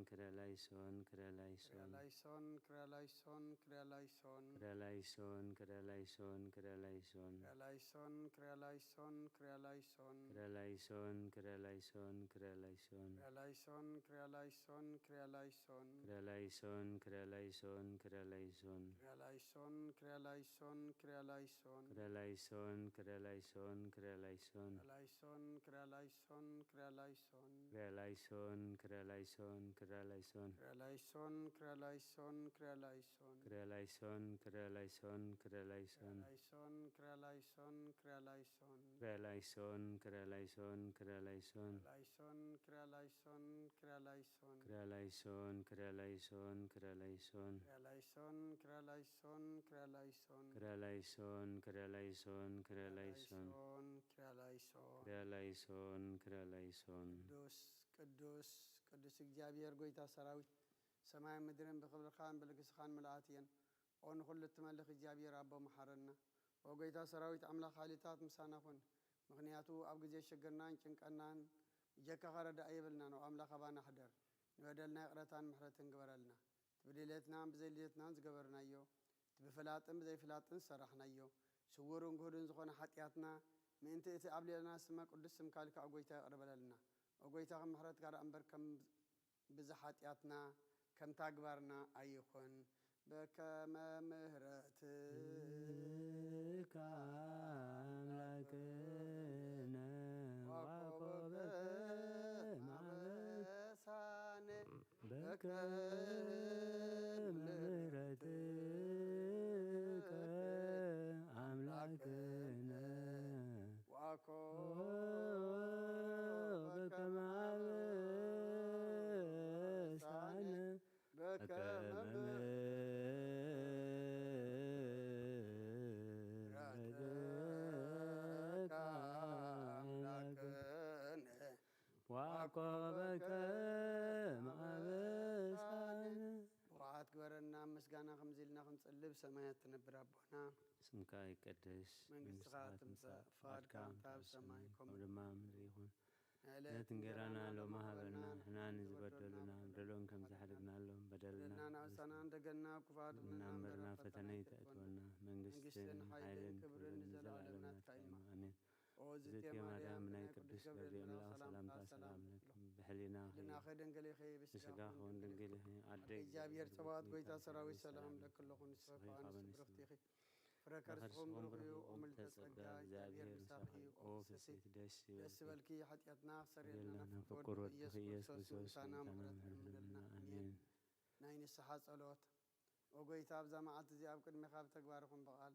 كريا لايسون كريا لايسون كريا لايسون كريا لايسون لايسون كريا لايسون كريا لايسون كريا لايسون كريا لايسون كريا لايسون لايسون كريا لايسون كريا لايسون كريا لايسون كريا لايسون كريا لايسون لايسون كريا لايسون كريا لايسون كريا لايسون كريا لايسون كريا لايسون لايسون كريا لايسون كريا لايسون كريا لايسون كريا لايسون كريا لايسون لايسون كريا لايسون كريا لايسون كريا لايسون كريا لايسون كريا لايسون لايسون كريا لايسون كريا لايسون كريا لايسون كريا لايسون كريا لايسون لايسون كريا لايسون كريا لايسون كريا لايسون كريا لايسون كريا لايسون لايسون كريا لايسون كريا لايسون كريا لايسون كريا لايسون كريا لايسون لايسون كريا لايسون كريا لايسون كريا لايسون كريا لايسون كريا لايسون كريا لايسون كريا لايسون كريا لايسون قدوس قدوس قدوس እግዚአብሔር ጎይታ ሰራዊት ሰማይ ምድርን በክብር ኻን በልግስ ኻን መላእክትን ኦን ሁሉ ተመልክ እግዚአብሔር አቦ መሐረና ወጎይታ ሰራዊት አምላክ ኃይልታት ምሳና ሆን ምክንያቱ አብ ጊዜ ሸገርናን ጭንቀናን እየከኸረደ አይብልና ነው አምላክ አባና ሐደር ወደልና ይቅረታን ምሕረትን ግበረልና ትብሊለትናን በዘይለትናን ዝገበርናዮ ትብፍላጥን በዘይፍላጥን ሰራሕናዮ ስውሩን ጉህድን ዝኾነ ኃጢአትና ምእንቲ እቲ አብሌልና ስመ ቅዱስ ስም ካልካ ጎይታ ይቅርበለልና ወጎይታ ምሕረት ጋር አንበር ከም ብዝኃጢአትና ከም ታግባርና አይኾን በከመ ምሕረትከ አምላክነ ወቆበ ማበሳነ በከመ ምሕረትከ አምላክነ ወቆበ በከመ ማበሳነ በከመ ዋቆበከ ማበሳነ ወዓት ግበረና ምስጋና ከምዚልና ክንጽልብ ሰማያት ትነብር አቦና ስምካ ይቀደስ መንግሥትኻ ትምጻእ ፈቃድካ ኣብ ሰማይ ከምኡ ድማ ምድሪ ይኹን ዕለት እንጀራና ሎማ ሀበና ንሕና ንዝበደሉና በደሎን ከም ዝሓደግናሎም በደልና ናእሳና እንደገና ኩፋት እናንበርና ፈተነ ይተእትወና መንግስትን ኃይልን ክብርን ዘለዓለም ናትካ ኢማ አሜን። እግዝእትየ ማርያም ናይ ቅዱስ ገብርኤል መልአክ ሰላምታ ሰላም ለኪ ብሕሊና ድንግሊኺ ብስጋ ኹን ድንግሊኺ አደይ እግዚአብሔር ጸባኦት ጎይታ ሰራዊት ሰላም ለክለኹን ስፋን ስብርክቲኺ ፍረ ከርስኹም ብሩኽዩ ኦምልተ ጸጋ እግዚአብሔር ምሳኺ ኦ ፍስሕት ደስ በልኪ ኃጢአትና ክሰረየልና ፍቁር ወድኺ ኢየሱስ ክርስቶስ ሳና ምሕረት እምልልና አሜን። ናይ ንስሓ ጸሎት ኦ ጎይታ ኣብዛ መዓልቲ እዚ ኣብ ቅድሚኻ ብተግባርኹም በቓል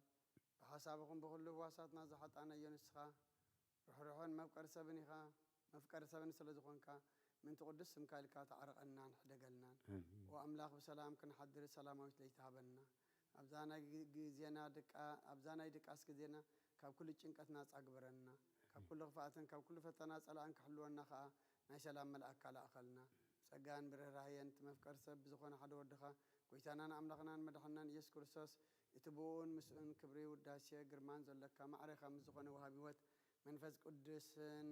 ብሓሳብኹም ብኩሉ ህዋሳትና ዝሓጣናዮ ንስኻ ርሕርሖን መፍቀሪ ሰብን ኢኻ መፍቀሪ ሰብን ስለ ዝኾንካ ምንቲ ቅዱስ ስምካ ኢልካ ተዓርቐናን ሕደገልናን ወኣምላኽ ብሰላም ክንሓድር ሰላማዊት ለይቲ ሃበና ኣብዛ ናይ ድቃስ ግዜና ካብ ኩሉ ጭንቀት ናፃ ግበረና ካብ ኩሉ ክፍኣትን ካብ ኩሉ ፈተና ጸላእን ክሕልወና ከዓ ናይ ሰላም መልኣክ ካላእኸልና ጸጋን ብርህራህየን እቲ መፍቀሪ ሰብ ብዝኾነ ሓደ ወድኻ ጎይታናን ኣምላኽናን መድሓናን ኢየሱስ ክርስቶስ እቲ ብኡን ምስኡን ክብሪ ውዳሴ ግርማን ዘለካ ማዕረኻ ምስ ዝኾነ ወሃብ ህይወት መንፈስ ቅዱስን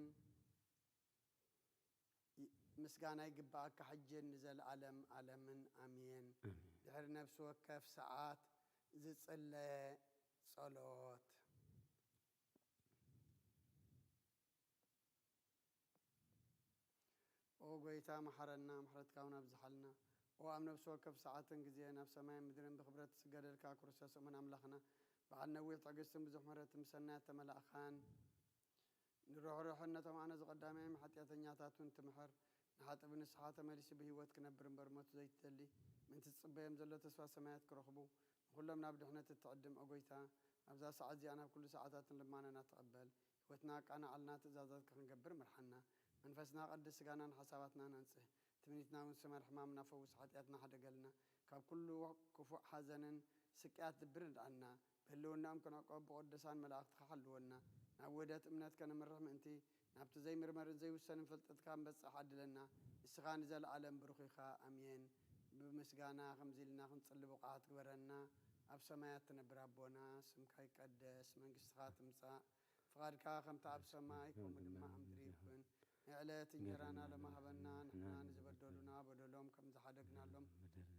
ምስጋና ይግባአካ ሕጅን ንዘለዓለም ዓለምን አሜን። ድሕሪ ነፍሲ ወከፍ ሰዓት ዝጽለየ ጸሎት ኦ ጎይታ መሐረና ምሕረትካ እውን ኣብዝሓልና ኦ ኣብ ነፍሲ ወከፍ ሰዓትን ግዜ ናብ ሰማይን ምድርን ብክብረት ዝገደልካ ክርስቶስ እሙን ኣምላኽና በዓል ነዊሕ ትዕግስትን ብዙሕ ምሕረት ምሰናያት ተመላእኻን ንርሕርሕነቶም ኣነ ዝቐዳማዮም ሓጢአተኛታት እውን ትምሕር ንሓጥብ ንስሓ ተመሊሱ ብህይወት ክነብር እምበር ሞቱ ዘይትደሊ ምንቲ ዝጽበዮም ዘሎ ተስፋ ሰማያት ክረኽቡ ንኩሎም ናብ ድሕነት እትዕድም ኦ ጎይታ ኣብዛ ሰዓት እዚኣ ናብ ኩሉ ሰዓታትን ልማነና ትቐበል ህይወትና ቃናዓልና ትእዛዛትካ ክንገብር ምርሓና መንፈስና ቀድስ ስጋናን ሓሳባትና ነንጽህ ትምኒትና እውን ስመር ሕማምና ፈውስ ሓጢአትና ሓደገልና ካብ ኩሉ ክፉዕ ሓዘንን ስቅያት ድብር ንድኣና ብህልውናኦም ክነዕቆብ ብቅዱሳን መላእኽትካ ሓልወና ናብ ውህደት እምነት ከነምርሕ ምእንቲ ናብቲ ዘይምርመርን ዘይውሰንን ፍልጠትካ ንበፅሕ ዓድለና ንስኻ ንዘለዓለም ብሩኽ ኢኻ አሜን። ብምስጋና ከምዚ ኢልና ክንጽሊ ብቕዓት ግበረና ኣብ ሰማያት ትነብር ኣቦና ስምካ ይቀደስ መንግስትኻ ትምጻእ ፍቓድካ ከምቲ ኣብ ሰማይ ከምኡ ድማ ኣብ ምድሪ ይኩን ንዕለት እንጀራና ሎማ ሃበና ንሕና ንዝበደሉና በደሎም ከም ዝሓደግናሎም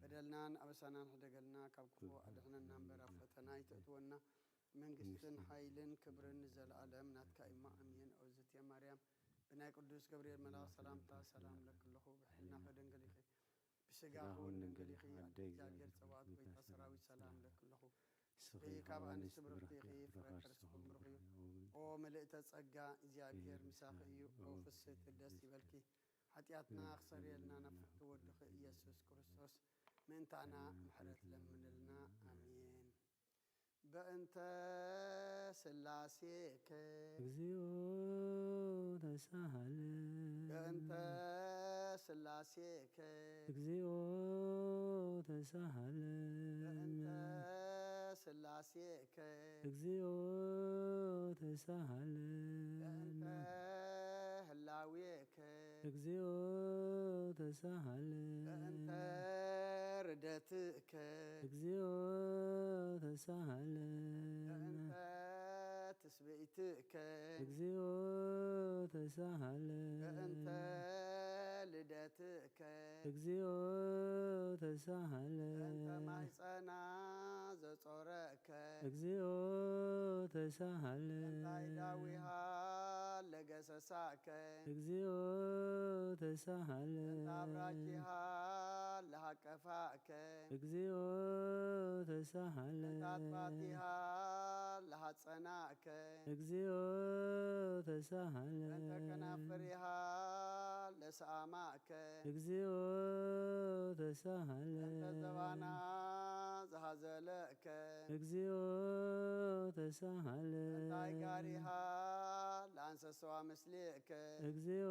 በደልናን ኣበሳናን ሕደገልና ካብ ክፉ ኣድሕነና እምበር ኣብ ፈተና ይተእትወና መንግስትን ኃይልን ክብርን ዘለዓለም ናትካ ኢማ አሜን። እግዝእትየ ማርያም ብናይ ቅዱስ ገብርኤል መልአክ ሰላምታ ሰላም ለክለኹ ብሕሊናኸ ድንግሊኺ ብስጋኹ ድንግሊኺ አደይ እግዚአብሔር ጸባኦት ጎይታ ሰራዊት ሰላም ለክለኹ ስኺ ካብ ኣንስቲ ብርክቲኺ ፍረ ከርስኹም ብሩኽ እዩ ኦ ምልእተ ጸጋ እግዚአብሔር ምሳኺ እዩ ኦ ፍስሕት ደስ ይበልኪ ኃጢአትና ክሰረየልና ናብ ፍቅቲ ወድኺ ኢየሱስ ክርስቶስ ምእንታና ምሕረት ለምንልና አሜን። በእንተ ስላሴከ እግዚኦ ተሳሃለ በእንተ ስላሴከ እግዚኦ ተሳሃለ በእንተ ስላሴከ እግዚኦ ተሳሃለ በእንተ ህላዌከ እግዚኦ ተሳሃለ በእንተ ርደትከ እግዚኦ ተሳሃለ በእንተ ትስብእትከ እግዚኦ ተሳሃለ በእንተ ልደትከ እግዚኦ ተሳሃለ በእንተ ማሕፀና ዘጾረከ እግዚኦ ተሳሃለ በእንታይ ዳዊሃ ለገሰሳከ እግዚኦ ተሳሃለ በእንተ አብራኪሃ ለሃቀፋከ እግዚኦ ተሳሃለ በእንተ አጥባቲሃ ለሃጸናከ እግዚኦ ተሳሃለ በእንተ ከናፍሪሃ ለሰአማከ እግዚኦ ተሳሃለ በእንተ ዘባና ዘሃዘለከ እግዚኦ ተሳሃለ በእንተ አይጋሪሃ ለአንሰሰዋ ምስሌከ እግዚኦ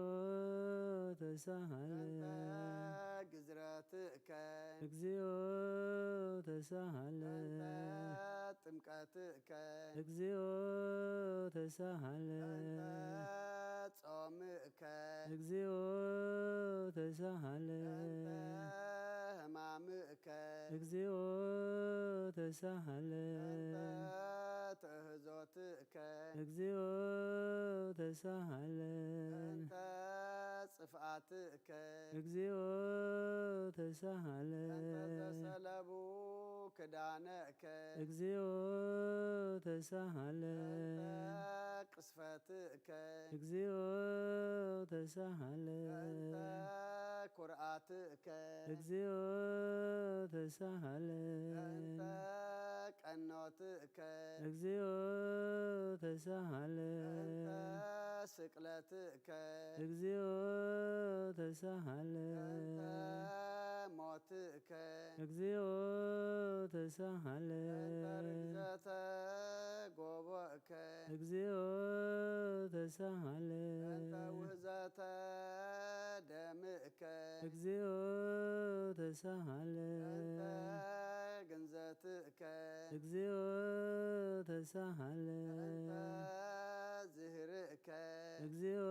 ተሳሃለ በእንተ ግዝረትከ እግዚኦ ተሳሃለ በእንተ ጥምቀትከ እግዚኦ ተሳሃለ በእንተ ጾምከ እግዚኦ ተሳሃለ በእንተ ሕማምከ እግዚኦ ተሳሃለ በእንተ ትእህዞትከ እግዚኦ ተሳሃለ በእንተ ጽፍአትከ እግዚኦ ተሳሃለን እንተዘሰለቡ ክዳነከ እግዚኦ ተሳሃለን ቅስፈትከ እግዚኦ ተሳሃለን ኩርአትከ እግዚኦ ተሳሃለን ቀኖትከ እግዚኦ ተሳሃለን ስቅለትከ እግዚኦ ተሳሃለን ሞትከ እግዚኦ ተሳሃለን ርግዘተ ጎቦእከ እግዚኦ ተሳሃለን ውህዘተ ደምእከ እግዚኦ ተሳሃለን ግንዘትከ እግዚኦ ተሳሃለን ዝህርእከ እግዚኦ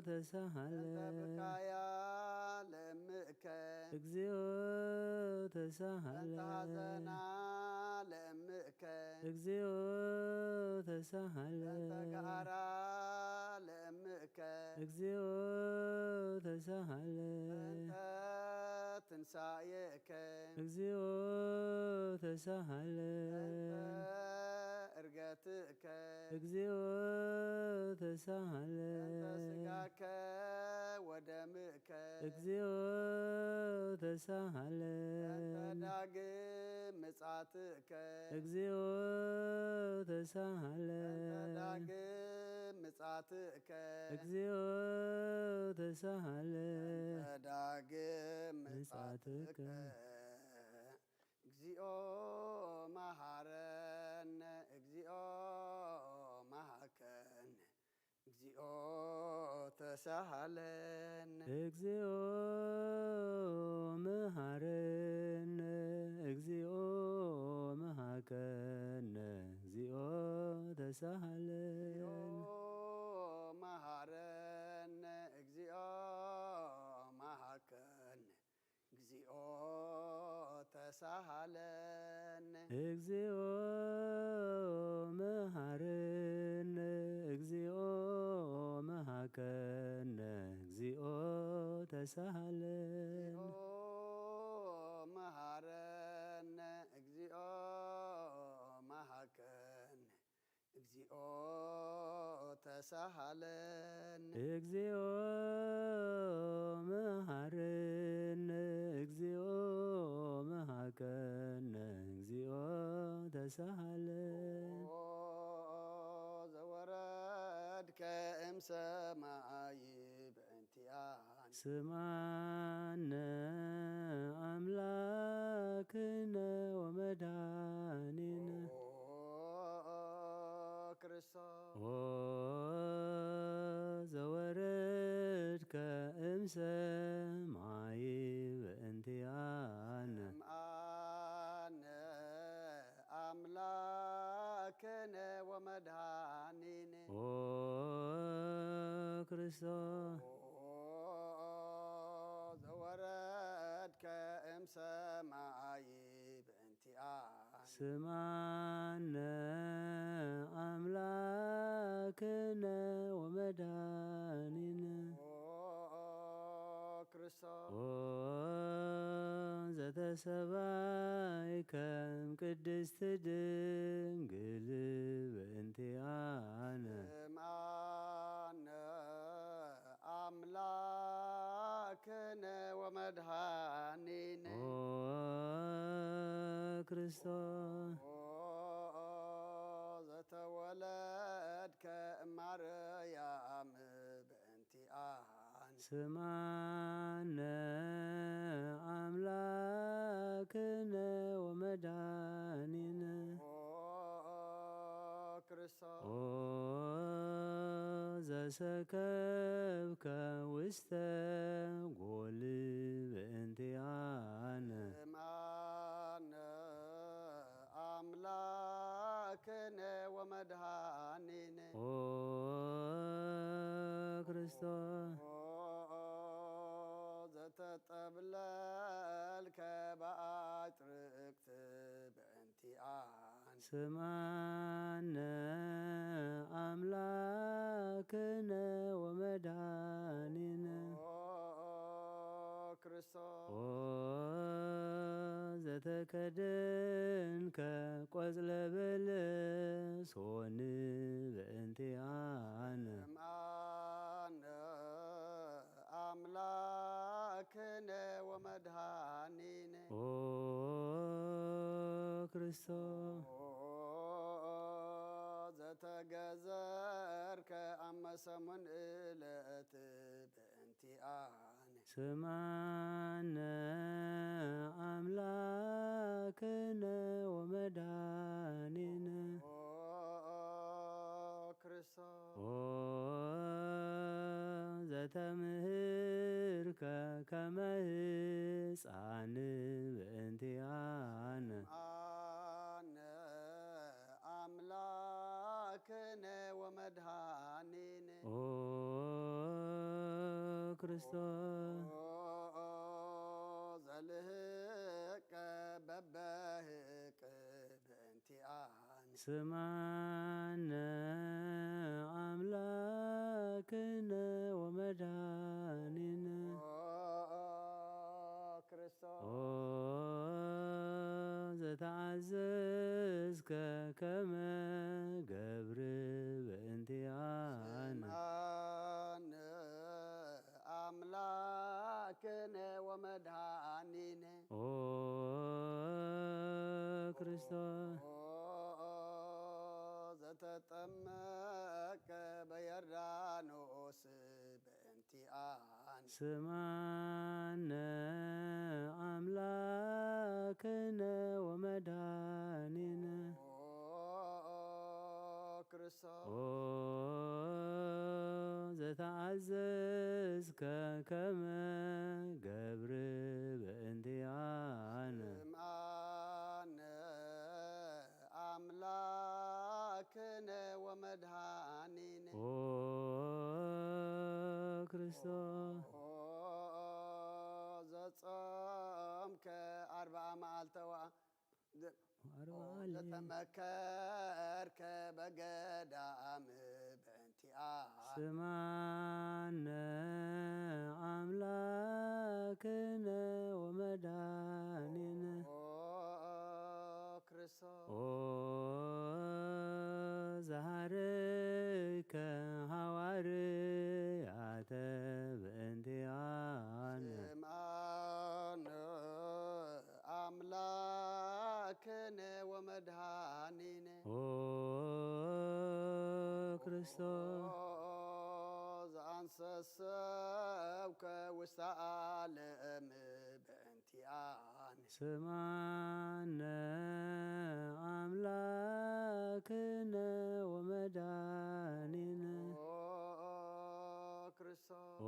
ተሳሃለን ብካያ ለእምእከ እግዚኦ ተሳሃለን ሐዘና ለእምእከ እግዚኦ ተሳሃለን ተጋራ ለእምእከ እግዚኦ ተሳሃለን ትንሣኤከ እግዚኦ ተሳሃለን እርገትከ እግዚኦ ተሳሃለን ስጋከ ወደምእከ እግዚኦ ተሳሃለን ዳግም ምጻትከ እግዚኦ ተሳሃለን ዳግም ምጻትከ እግዚኦ ተሳሃለን ዳግም ምጻትከ ምጻትከ እግዚኦ መሐረነ እግዚኦ መሐከነ እግዚኦ ተሳሃለነ እግዚኦ መሐረነ እግዚኦ መሐከነ እግዚኦ ተሳሃለነ መሐረነ እግዚኦ መሐከነ እግዚኦ ተሳሃለነ እግዚኦ መሐረነ እግዚኦ መሐከነ እግዚኦ ተሳሃለነ መሐረነ እግዚኦ መሐከነ እግዚኦ ተሳሃለነ እግዚኦ መሐረነ እግዚኦ መሐከነ እግዚኦ ተሳሃለነ ዘወረድከ እምሰማይ በእንቲአነ ስማነ አምላክነ ወመድኃኒነ ክርስቶስ ኦ ዘወረድከ እምሰማይ በእንቲአነ አነ አምላክነ ወመድኃኒነ ኦ ክርስቶስ ዘወረድከ እምሰማይ በእንቲአነ ስማነ አምላክነ ወመድኃኒነ ክርስቶስ ኦ ዘተሰባይከ እምቅድስት ድንግል በእንቲአነ ስምዐነ አምላክነ ወመድኃኒነ ኦ ክርስቶስ ዘተወለድከ እማርያም በእንቲአነ ስምዐነ አምላክነ ወመድኃኒነ ክርስቶስ ኦ ዘሰከብከ ውስተ ጎል በእንቲአነ ስምዐነ አምላክነ ወመድኃኒነ ኦ ክርስቶስ ዘተጠብለልከ በአጥርቅት በእንቲአነ ስምዐነ አምላክነ ወመድኃኒነ ዘተከደንከ ቆጽለ በለስ ሆን በእንቲአነ ስምዓነ አምላክነ ወመድኃኒነ ኦ ክርስቶስ ዘተገዘርከ አመሰሙን እለት በእንቲአነ ስምዓነ አምላክነ ወመድኃኒነ ክርስቶስ ኦ ዘተምህርከ ከመ ሕፃን በእንቲአነ ስምዓነ አምላክነ ወመድኃኒነ ኦ ክርስቶስ ዘልህቀ በበህቅ በእንቲአነ ስምዓነ አምላክነ ወመድኃኒነ ክርስቶስ ኦ ዘተዓዘዝከ ከመ ገብር በእንቲአነ ስምዓነ አምላክነ ወመድኃኒነ ኦ ክርስቶስ ዘተጠመቀ በዮርዳኖስ በእንቲአነ ስምዓነ አምላክነ ወመድኃኒነ ክርስቶስ ኦ ዘተዓዘዝከ ከመ ገብር በእንቲአነ ስምዓነ አምላክነ ወመድኃኒነ ኦ ክርስቶስ ዘጾምከ 40 መዓልተ ዘተመከርከ በገዳም በእንቲአነ ስምዓነ አምላክነ ወመድኃኒነ ክርስቶስ ኦ ዘሃረይከ ሐዋርያተ በእንቲአነ ስምዓነ አምላክነ ወመድኃኒነ ኦ ክርስቶስ ዘአንሰሰብከ ውስተ ዓለም በእንቲአነ ስምዓነ አምላክነ ወመድኃኒነ ክርስቶስ ኦ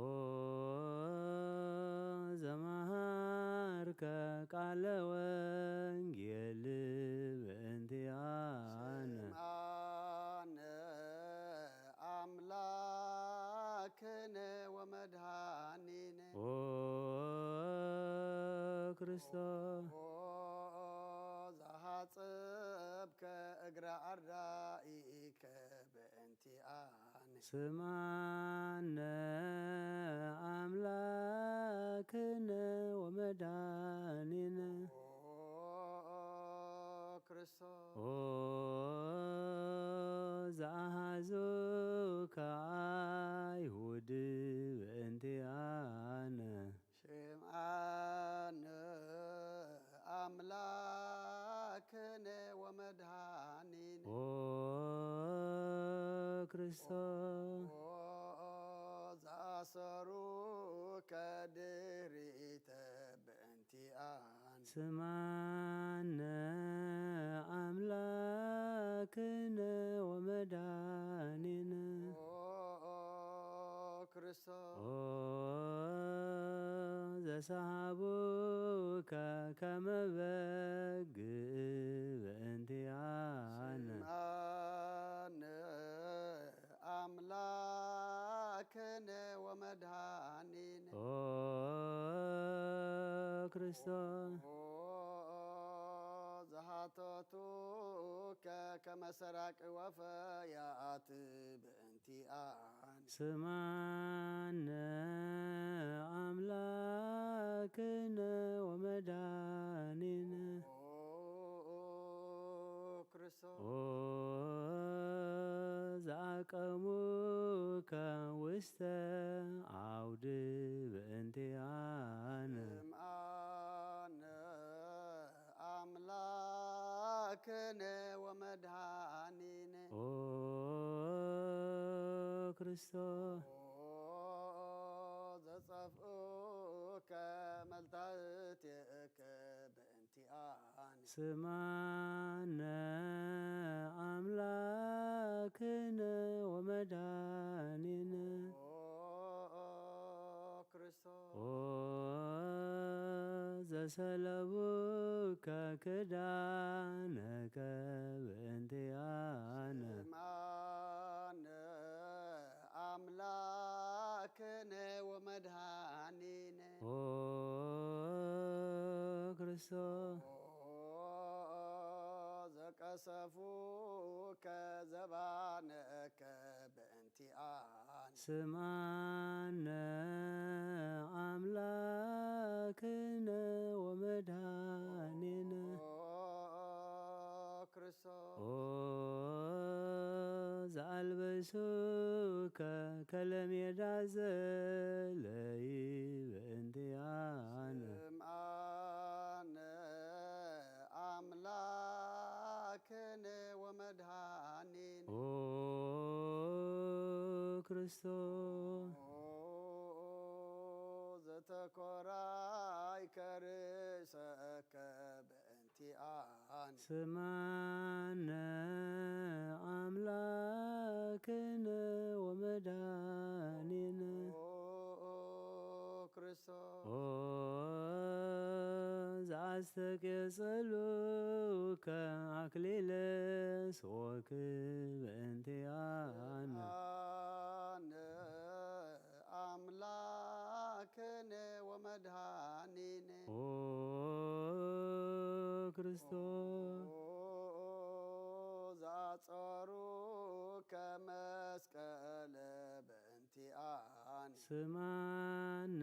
ዘመሃርከ ቃለ ወንጌል በእንቲአነ ስምዓነ አምላክነ ወመድኃኒነ ኦ ክርስቶስ ዘሐጽብከ እግረ አርዳኢከ በእንቲአነ ስምዓነ አምላክነ ወመድኃኒነ ክርስቶስ ኦ ዘአሐዙከ አይሁድ በእንቲአነ ስምዓነ አምላክነ ወመድኃኒነ ኦ ክርስቶስ ዘአሰሩከ ድኅሪተ በእንቲአነ ስምዓነ አምላክነ ወመድኃኒነ ክርስቶስ ኦ ዘሰሃቡከ ከመ በግዕ በእንቲአነ ስምዓነ አምላክነ ወመድኃኒነ ኦ ክርስቶስ ዘሃተቱከ ከመ ሰራቅ ወፈያት በእንቲአነ ስምዓነ አምላክነ ወመድኃኒነ ክርስቶስ ዘአቀሙከ ውስተ አውድ በእንቲአነ ስምዓነ አምላክነ ወመድኃኒነ ክርስቶስ ዘጸፍኡከ መልታእትከ በእንቲአነ ስምዓነ አምላክነ ወመድኃኒነ ክርስቶስ ዘሰለቡከ ክዳነከ በእንቲአነ ስምዓነ አምላክነ ወመድኃኒነ ክርስቶስ ዘቀሰፉከ ዘባነከ በእንቲአነ ስምዓነ አምላክነ ወመድኃኒነ ክርስቶስ ዘአልበሱከ ከለሜዳ ዘለይ በእንቲአነ ስምዓነ አምላክነ ወመድኃኒነ ክርስቶስ ዘተኮራይከ ርእሰከ በእንቲአነ ስምዓነ አምላክነ ወመድኃኒነ ክርስቶስ ዘአስተቄጸሉከ አክሊለ ሦክ በእንቲአነ ስምዓነ አምላክነ ወመድኃኒነ ክርስቶስ ዘአጸሩከ መስቀለ በእንቲአነ ስምዓነ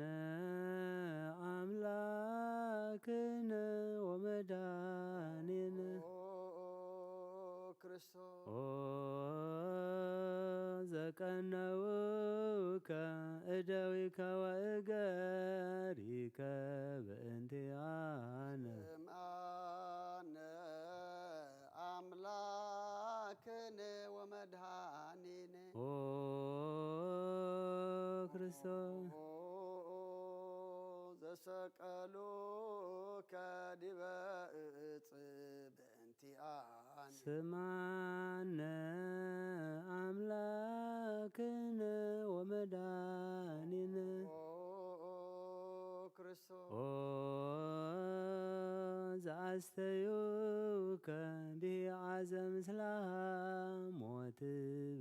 አምላክነ ወመድኃኒነ ክርስቶስ ዘቀነውከ እደዊከ ወእገሪከ በእንቲአነ ስምዓነ አምላክነ ወመድኃኒነ ክርስቶስ ዘሰቀሉከ ዲበ ዕፅ በእንቲአነ ስምዓነ አምላክነ ወመድኃኒነ ክርስቶስ ዘአስተዩከ ቢዓዘ ምስላሃ ሞት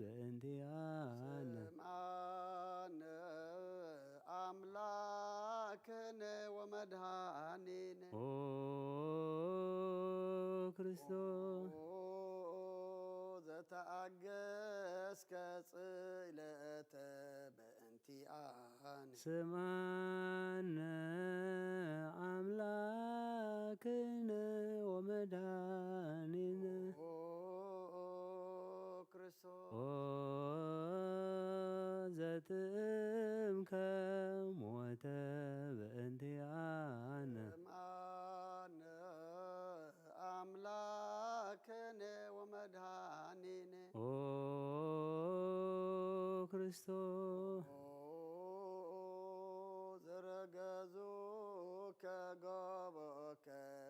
በእንቲአነ ስምዓነ አምላክነ ወመድኃኒነ ክርስቶስ ዘተአገስከ ጽእለተ በእንቲአነ ስምዓነ አምላክነ ወመድኃኒነ ክርስቶስ ዘጥእምከ ሞተ በእንቲአነ ስምዓነ አምላክነ ወመድኃኒነ ክርስቶስ ዘረገዙከ ገቦከ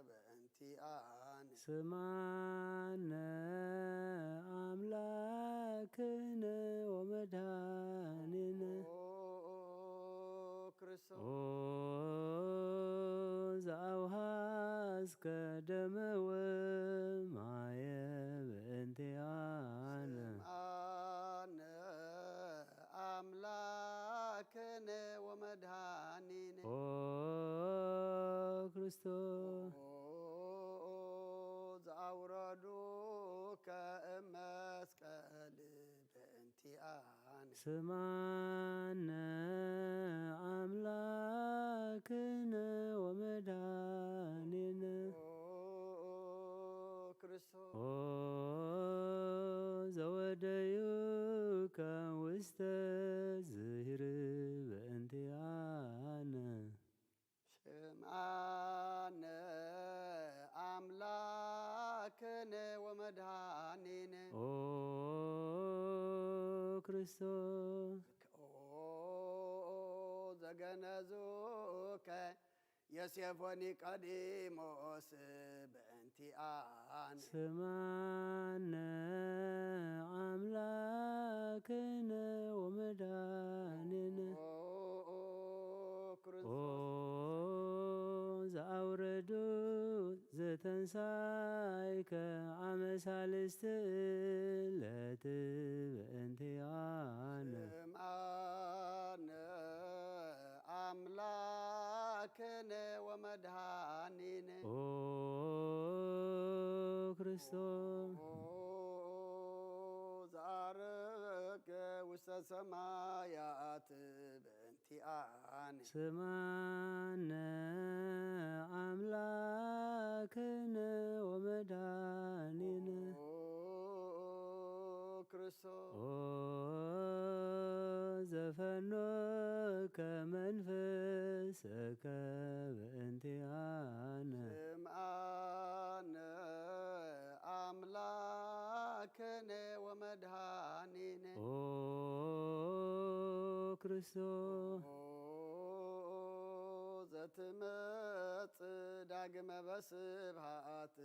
በእንቲአነ ስምዓነ አምላክነ ወመድኃኒነ ክርስቶስ ዘአውሃዝከ ደመ ወማየ በእንቲአነ ስምዓነ አምላክነ ወመድኃኒነ ክርስቶስ ዘአውረዱከ እመስቀል በእንቲአነ ስምዓነ አምላክነ ወመድኃኒነ ክርስቶስ ዘወደዩከ ውስተ ዝሂር በእንቲአነ ስምዓነ አምላክነ ወመድኃኒነ ኦ ክርስቶስ ዘገነዙከ ዮሴፍ ወኒቆዲሞስ በእንቲአነ ስምዓነ አምላክነ ወመድኃኒነ ኦ ዘአውረዱ ዘተንሳይከ አመ ሣልስት ዕለት በእንቲአነ ስምዓነ አምላክነ ወመድኃኒነ ኦ ክርስቶስ ዘዐረገ ውስተ ሰማያት በእንቲአነ ስምዓነ አምላክነ ወመድኃኒነ ክርስቶስ ኦ ዘፈኖከ መንፈሰከ በእንቲአነ ስምዓነ አምላክነ ወመድኃኒነ ኦ ክርስቶስ ዘትመጽእ ዳግመ በስብሐት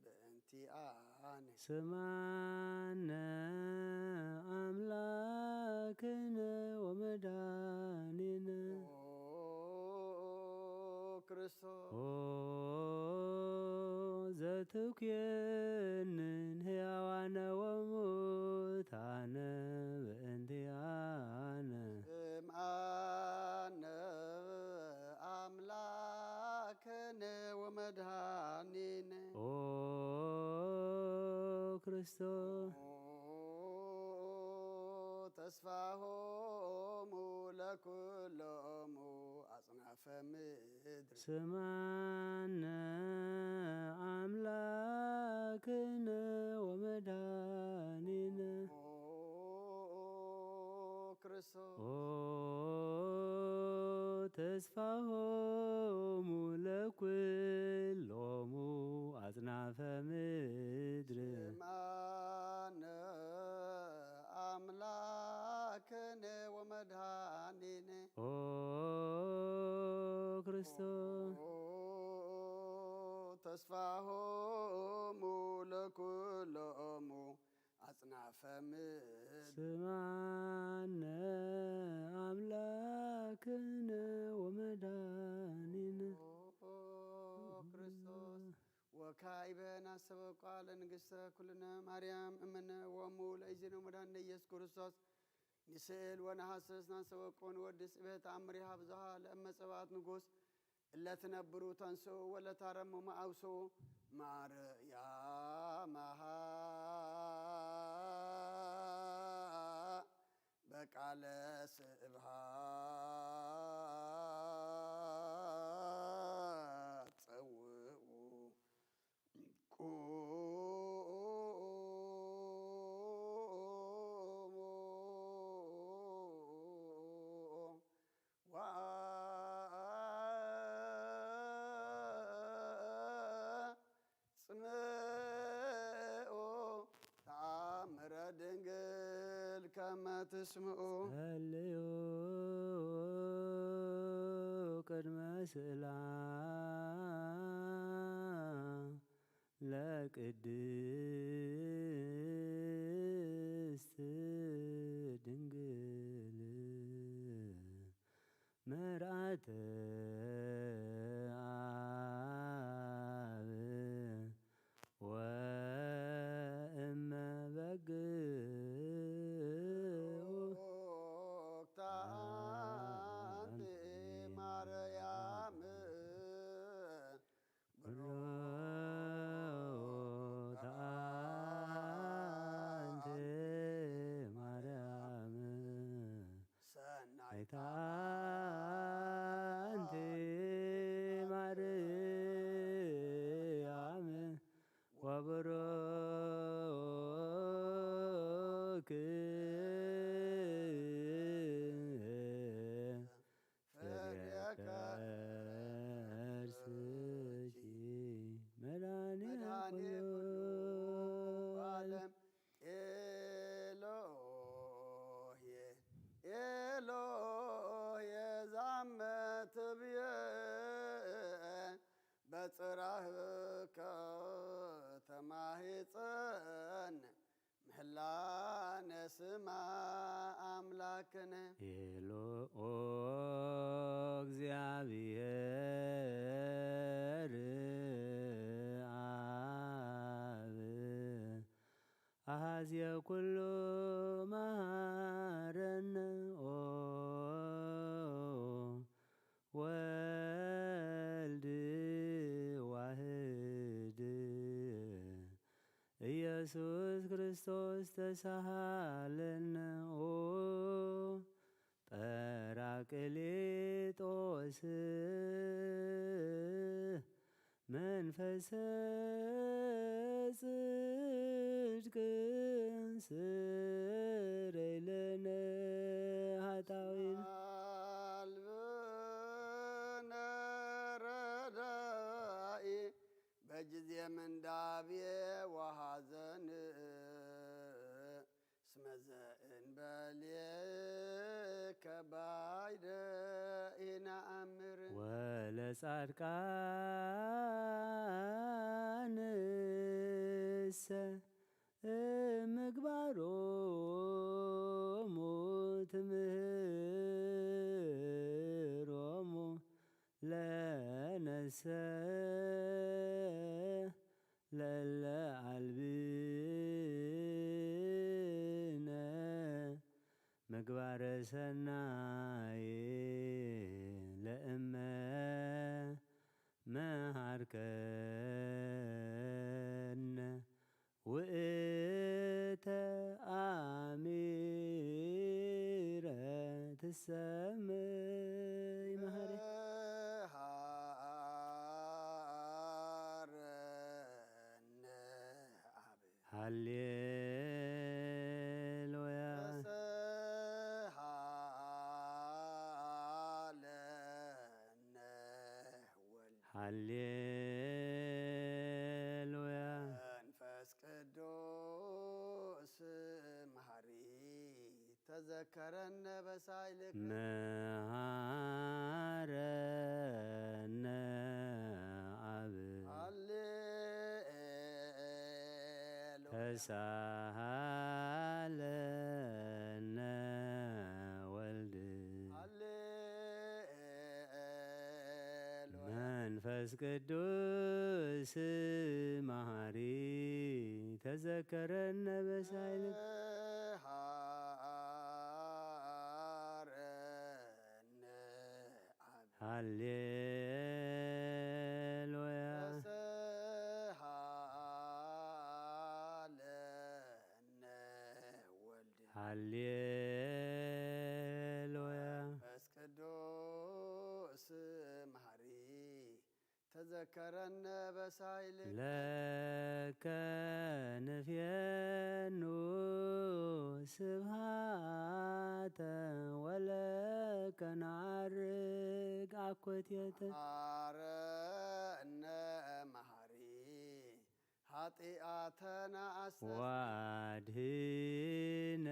በእንቲአነ ስምዓነ አምላክነ ወመድኃኒነ ክርስቶስ ኦ ዘትኩየንን ሕያዋነ ወሙታነ በእንቲአነ ስምዓነ አምላክነ ወመድኃኒነ ኦ ክርስቶስ ተስፋሆሙ ለኵሎሙ አጽናፈ ምድር ስምዓነ አምላክነ ወመድኃኒነ ክርስቶስ ኦ ተስፋሆሙ ለኵሎሙ አጽናፈ ምድር ስምዓነ አምላክነ ወመድኃኒነ ኦ ክርስቶስ ተስፋሆሙ ለኵሎሙ አጽናፈ ምድር ስምዓነ አምላክነ ወመድኃኒነ ክርስቶስ ወካዕበ ናሰበኳ ለንግሥተ ኩልነ ማርያም እምነ ወሙ ለእግዚእነ ወመድኃኒነ ኢየሱስ ክርስቶስ ንስእል ወነሐስስ ናሰበኮ ንወድስ በተአምሪሃ ብዝሃ ለእመ ጸባኦት ንጉሥ እለ ትነብሩ ተንሥኡ ወለታረሙ መአውሱ ማርያምሃ በቃለ ስብሐት ጸውዑ ቁሙ ወአጽምዑ ተአምረ ድንግል ከመ ትስምዑ ጸልዩ ቅድመ ስእላ ለቅድስት ድንግል መርዓተ አብ ወእመ በግዑ ታንቲ ማርያም ብሮታ አንቲ ማርያም ሰናይታ አይታ አንቲ በጽራህከ ተማህፀን ምህላነ ስማ አምላክነ ኤሎኦ እግዚአብሔር አብ አኀዝየ ኩሉ መሐረነ ኦ ወልድ ዋህድ ኢየሱስ ክርስቶስ ተሳሃለነ ኦ ጰራቅሊጦስ መንፈሰ ጽድቅ ስረይ ለነ ኃጣውኢነ አልብነ ረዳኢ በጊዜ ምንዳቤ ወሐዘን እስመ ዘእንበሌከ ባይደ ኢነአምር ወለጻድቃንሰ ምግባሮሙ ትምህሮሙ ለነሰ ለለ አልብነ ምግባረ ሰናይ ለእመ መሃርከነ ውእተ አሚረ ትሰመይ መሃሪ ሃሌሉያ ሃሌሉያ መንፈስ ቅዱስ መሐሪ ተዘከረነ በሳይልከ መሐረነ አብ ተሳሃለነ ወልድ መንፈስ ቅዱስ መሐሪ ተዘከረነ በሳይልከ ሃሌሉያ ሃሌሉያ መንፈስ ቅዱስ መሐሪ ተዘከረነ በሳይልከ ለከ ንፍየኑ ስብሃተ ወለከ ነዐርግ አኮቴተ አረነ መሐሪ ኃጢአተነ ዋድህነ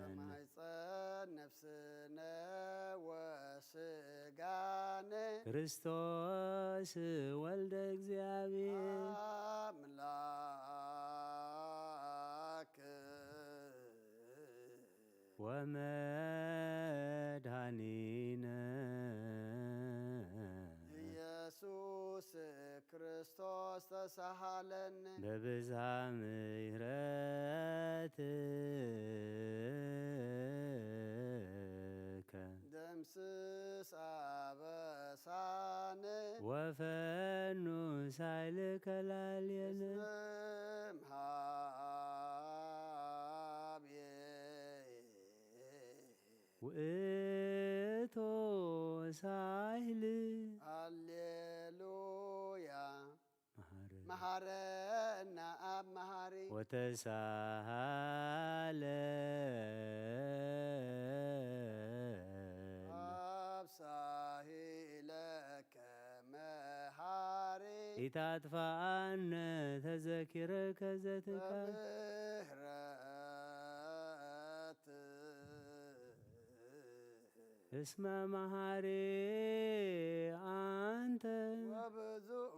በማኅፀን ነፍስነ ወስጋነ ክርስቶስ ወልደ እግዚአብሔር አምላክ ወመድኃኒነ ኢየሱስ ክርስቶስ ተሳሃለነ በብዝኃ ምሕረትከ ደምስስ አበሳነ ወፈኑ ሳይልከ ላዕሌነ እምኀቤ ውእቶ ሳህል ሃሌሉያ መሐረነ መሐረነ መሃረና አብ መሃሪ ወተሳሃለን አብሳሂለከ መሃሪ ኢታጥፋአነ ተዘኪረከ ዘትካል በምህረት እስመ መሃሪ አንተ ወብዙሕ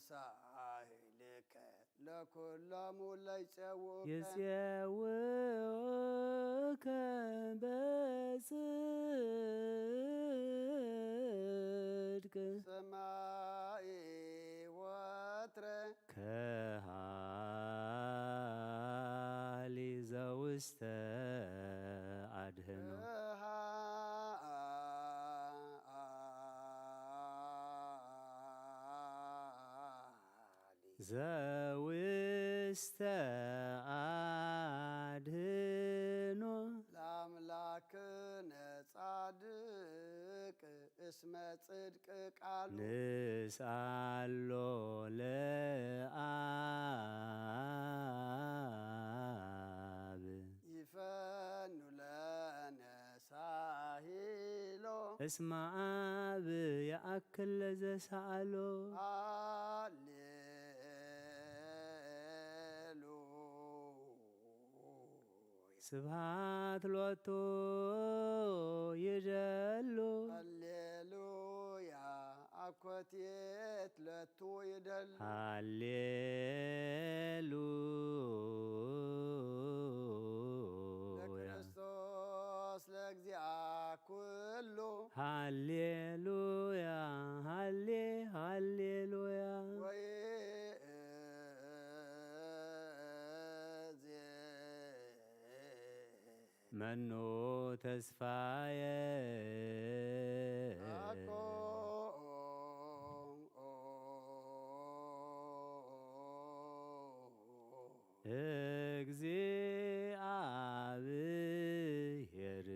ሳሂልከ ለኩሎሙ ለይፄውኡከ ይፄውኡከ በጽድቅ ሰማይ ወትረ ከሃሊ ዘውስተ አድህኖ ዘውስተ አድህኖ ለአምላክነ ጻድቅ እስመ ጽድቅ ቃሉ ንስአሎ ለአብ ይፈኑ ለነ ሳሂሎ እስመ አብ ያአክል ለዘሰአሎ ስብሐት ሎቱ ይደሉ ሃሌሉያ አኮቴት ለቱ ይደሉ ሃሌሉያ ለክርስቶስ ለእግዚአ ኩሉ ሃሌሉያ ሃሌሉያ መኖ ተስፋየ እግዚአብሔር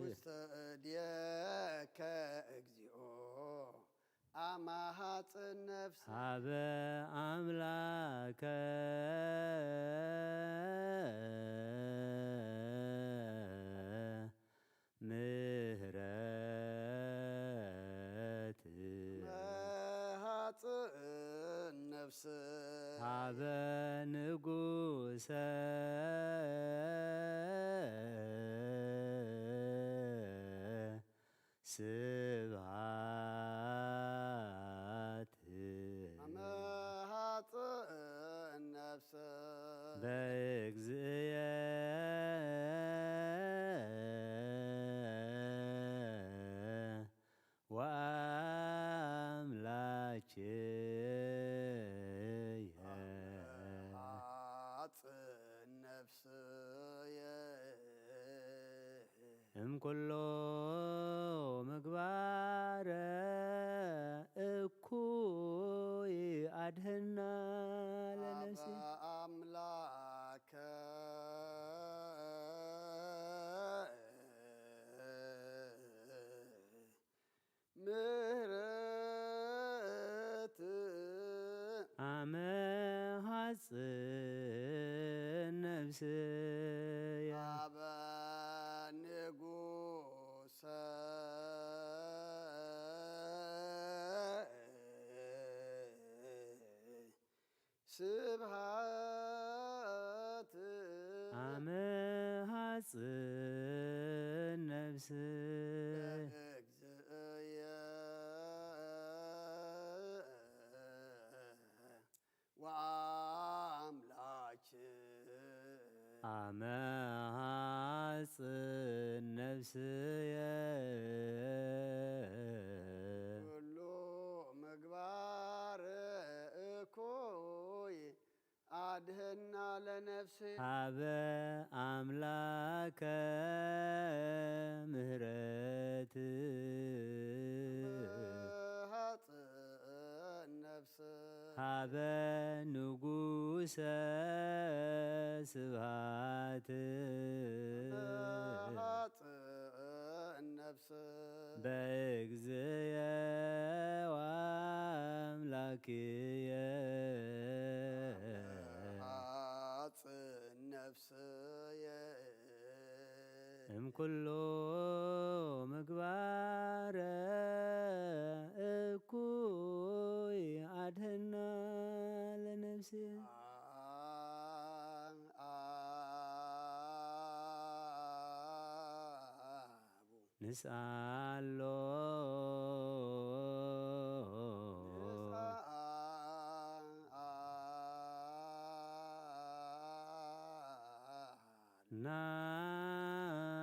ውስተ እዴከ እግዚኦ አማሃጽን ነፍስ ሀበ አምላከ ምህረት መሃጽን ነፍስ ሀበ ንጉሰ ስብሐት መሃጽን ነፍስ በእግዚእየ ወአምላክየ መሃጽን ነፍስየ እምኩሎ ምግባረ እኩይ አድህና ለነፍሴ አምላከ ምህረት አመ ሐጽን ነፍስየ አበ ንጉሰ ስብሐት አመ ሐጽን ነፍስየ እግዚእየ ወአምላክየ አመ ሐጽን ነፍስየ ሁሉ ምግባር እኩይ አድህና ለነፍሴ ሀበ አምላከ ምህረት መሃጽን ነፍስ ሀበ ንጉሰ ስብሐት መሃጽን ነፍስ በእግዚእየ ወአምላክየ አምላክየ ነፍስየ እምኩሎ ምግባረ እኩይ አድህና ለነፍስየ ንስአሎ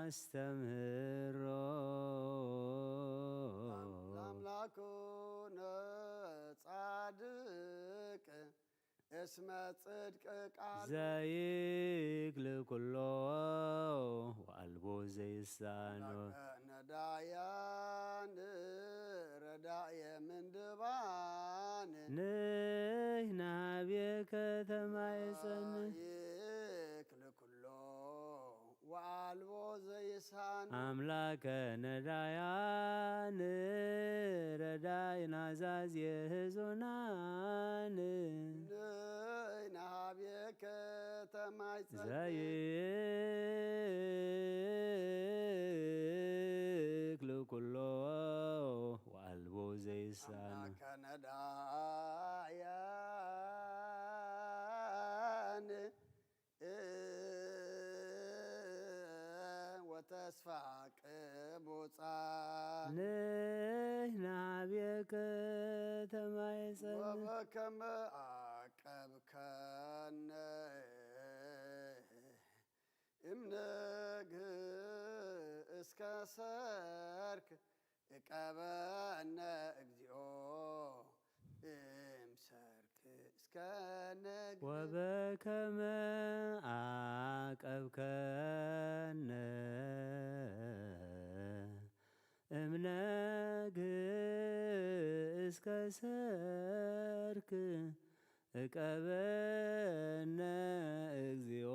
ናስተምህሮ ለአምላኩነ ጻድቅ እስመ ጽድቅ ቃል ዘይክል ኩሎ ወአልቦ ዘይሳኖ ነዳያን ረዳየ ምንድባን ንሕና ቤከ ተማይፀን ይክል ኩሎ ወአልቦ ዘይሳን አምላከ ነዳያን ረዳይ ናዛዝየ ህዞናን ንሕና ቤከ ተማይፀን ዘይክል ኩሎ ወአልቦ ዘይሳኖ አምላከ ነዳያን ወተስፋ ቅቡፃን ንሕና ቤከ ተማይፀን ወበከመ አቀብከነ እምነግህ እስከ ሰርክ እቀበነ እግዚኦ እምሰርክ እስከ ነግህ ወበከመ አቀብከነ እምነግህ እስከ ሰርክ እቀበነ እግዚኦ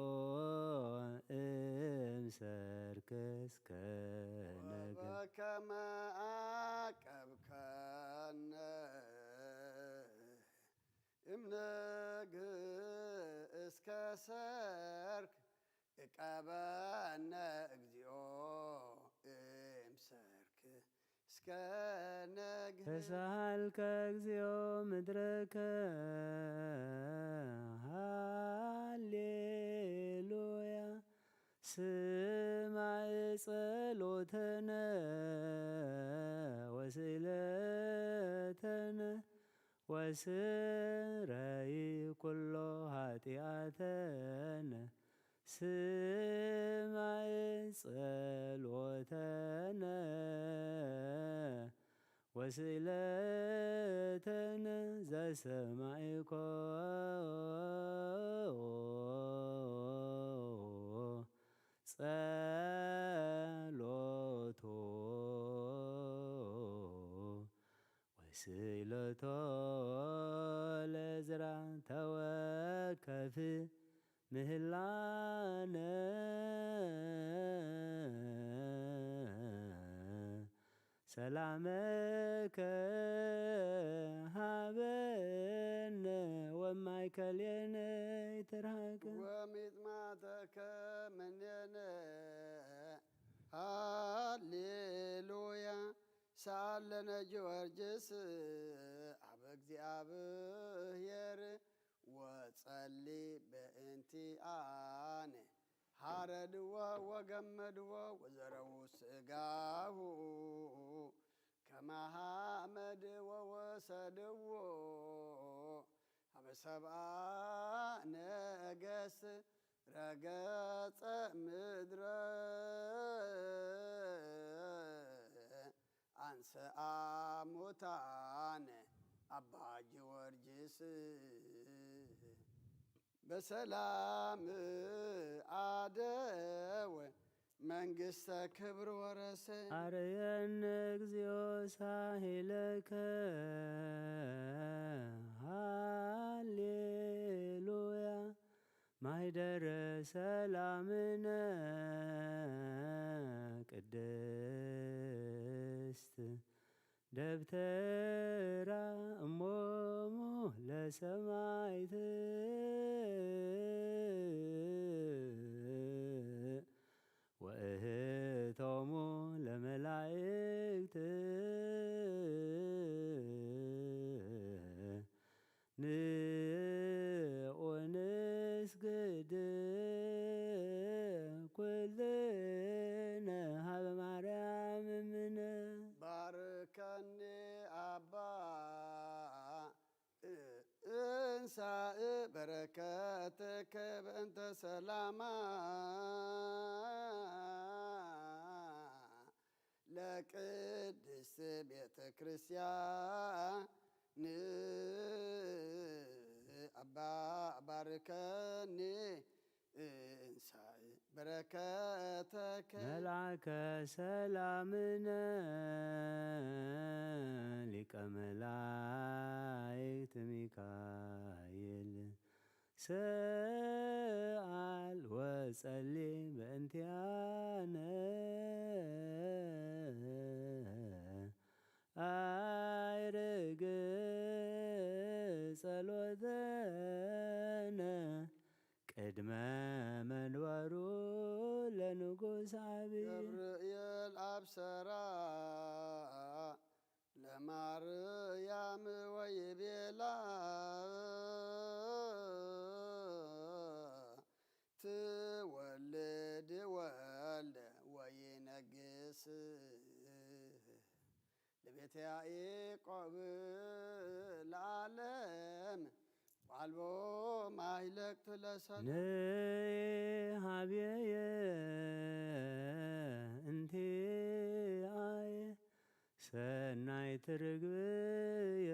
እምሰርክ እስከ ነግህ ወበከመ አቀብከነ እምነግህ እስከ ሰርክ እቀበነ እግዚኦ እምሰርክ እስከ ነግህ ተሳሃልከ እግዚኦ ምድረከ ሃሌሉያ ስማዕ ጸሎተነ ወስእለተነ ወስረይ ኩሎ ኃጢአተነ ስማዕ ጸሎተነ ወስእለተነ ዘሰማዕኮ ጸሎቶ ወስእለቶ ለዕዝራ ተወከፍ ምህላነ ሰላመከ ሀበነ ወማእከሌነ ይትርሐቅ ወሚጥማተከ ምኔነ ሃሌሉያ ሳለነ ጊዮርጊስ አበ እግዚአብሔር ወጸሊ በእንቲአነ ሐረድዎ ወገመድዎ ወዘረው ስጋሁ ከመሐመድ ወወሰድዎ አበ ሰብአ ነገሥት ረገጸ ምድረ አንሰአ ሙታነ አባ ጊዮርጊስ በሰላም አደወ መንግሥተ ክብር ወረሰ አርየነ እግዚኦ ሳሂለከ ሃሌሉያ ማኅደረ ሰላምነ ቅድስት ደብተራ እሞሙ ለሰማዕት ወእህቶሙ ለመላእክት ንስግድ ኩልነ ሀበ ማርያም እምነ ባርከኒ አባ እንሳእ በረከትከ በእንተ ሰላማ ለቅድስት ቤተ ክርስቲያን አባ ባርከኒ እንሳእ በረከተከ መልአከ ሰላምነ ሊቀ መላእክት ሚካኤል ሰአል ወጸሊ በእንቲአነ አይርግ ጸሎተነ ቅድመ መንበሩ ለንጉሥ አብይ ገብርኤል አብሰራ ለማርያም ወይቤላ ትወልድ ወልደ ወይነግስ ለቤተ ያዕቆብ ለዓለም ባልቦ ማይለክት ለሰላም ንሃብየ እንቲአየ ሰናይት ርግብየ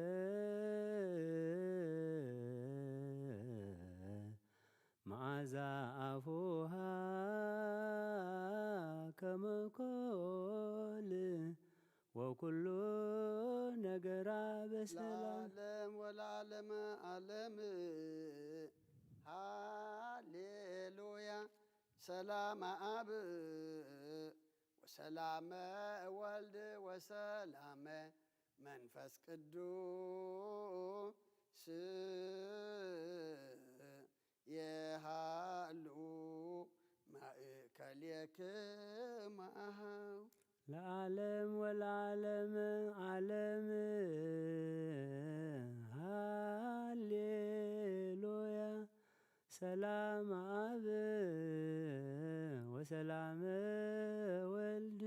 መዓዛ አፉሃ ከመ ኮል ወኩሉ ነገራ በሰላም ለዓለም ወለዓለመ ዓለም ሃሌሉያ ሰላመ አብ ወሰላመ ወልድ ወሰላመ መንፈስ ቅዱስ የሃሉ ማእከልክሙ አኀው ለዓለም ወለዓለመ ዓለም ሃሌሉያ ሰላም አብ ወሰላመ ወልድ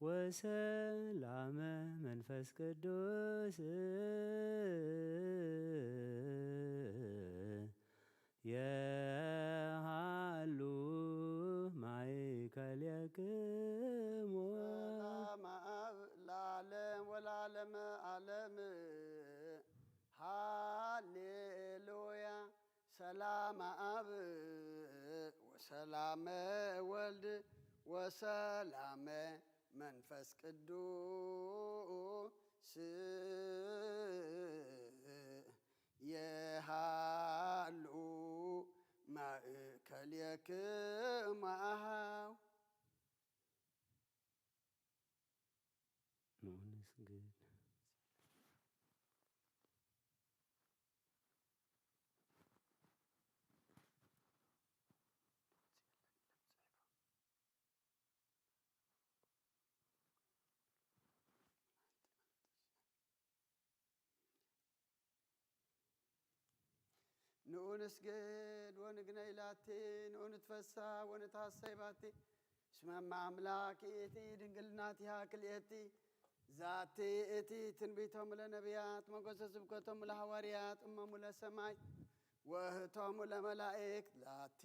ወሰላመ መንፈስ ቅዱስ የሃሉ ማእከልክሙ ለዓለም ወለዓለመ ዓለም ሃሌሉያ ሰላመ አብ ወሰላመ ወልድ ወሰላመ መንፈስ ቅዱስ የሃሉ ማእከልክሙ አኀው ንስግድ ንዑ ንስግድ ወንግነይ ላቲ ንዑ ንትፈሳ ወንታሰይ ባቲ እስመ አምላክ እቲ ድንግልናቲሃ ክልኤቲ ዛቲ እቲ ትንቢቶሙ ለነቢያት ሞገሰ ስብከቶሙ ለሐዋርያት እመሙ ለሰማይ ወእህቶሙ ለመላእክት ላቲ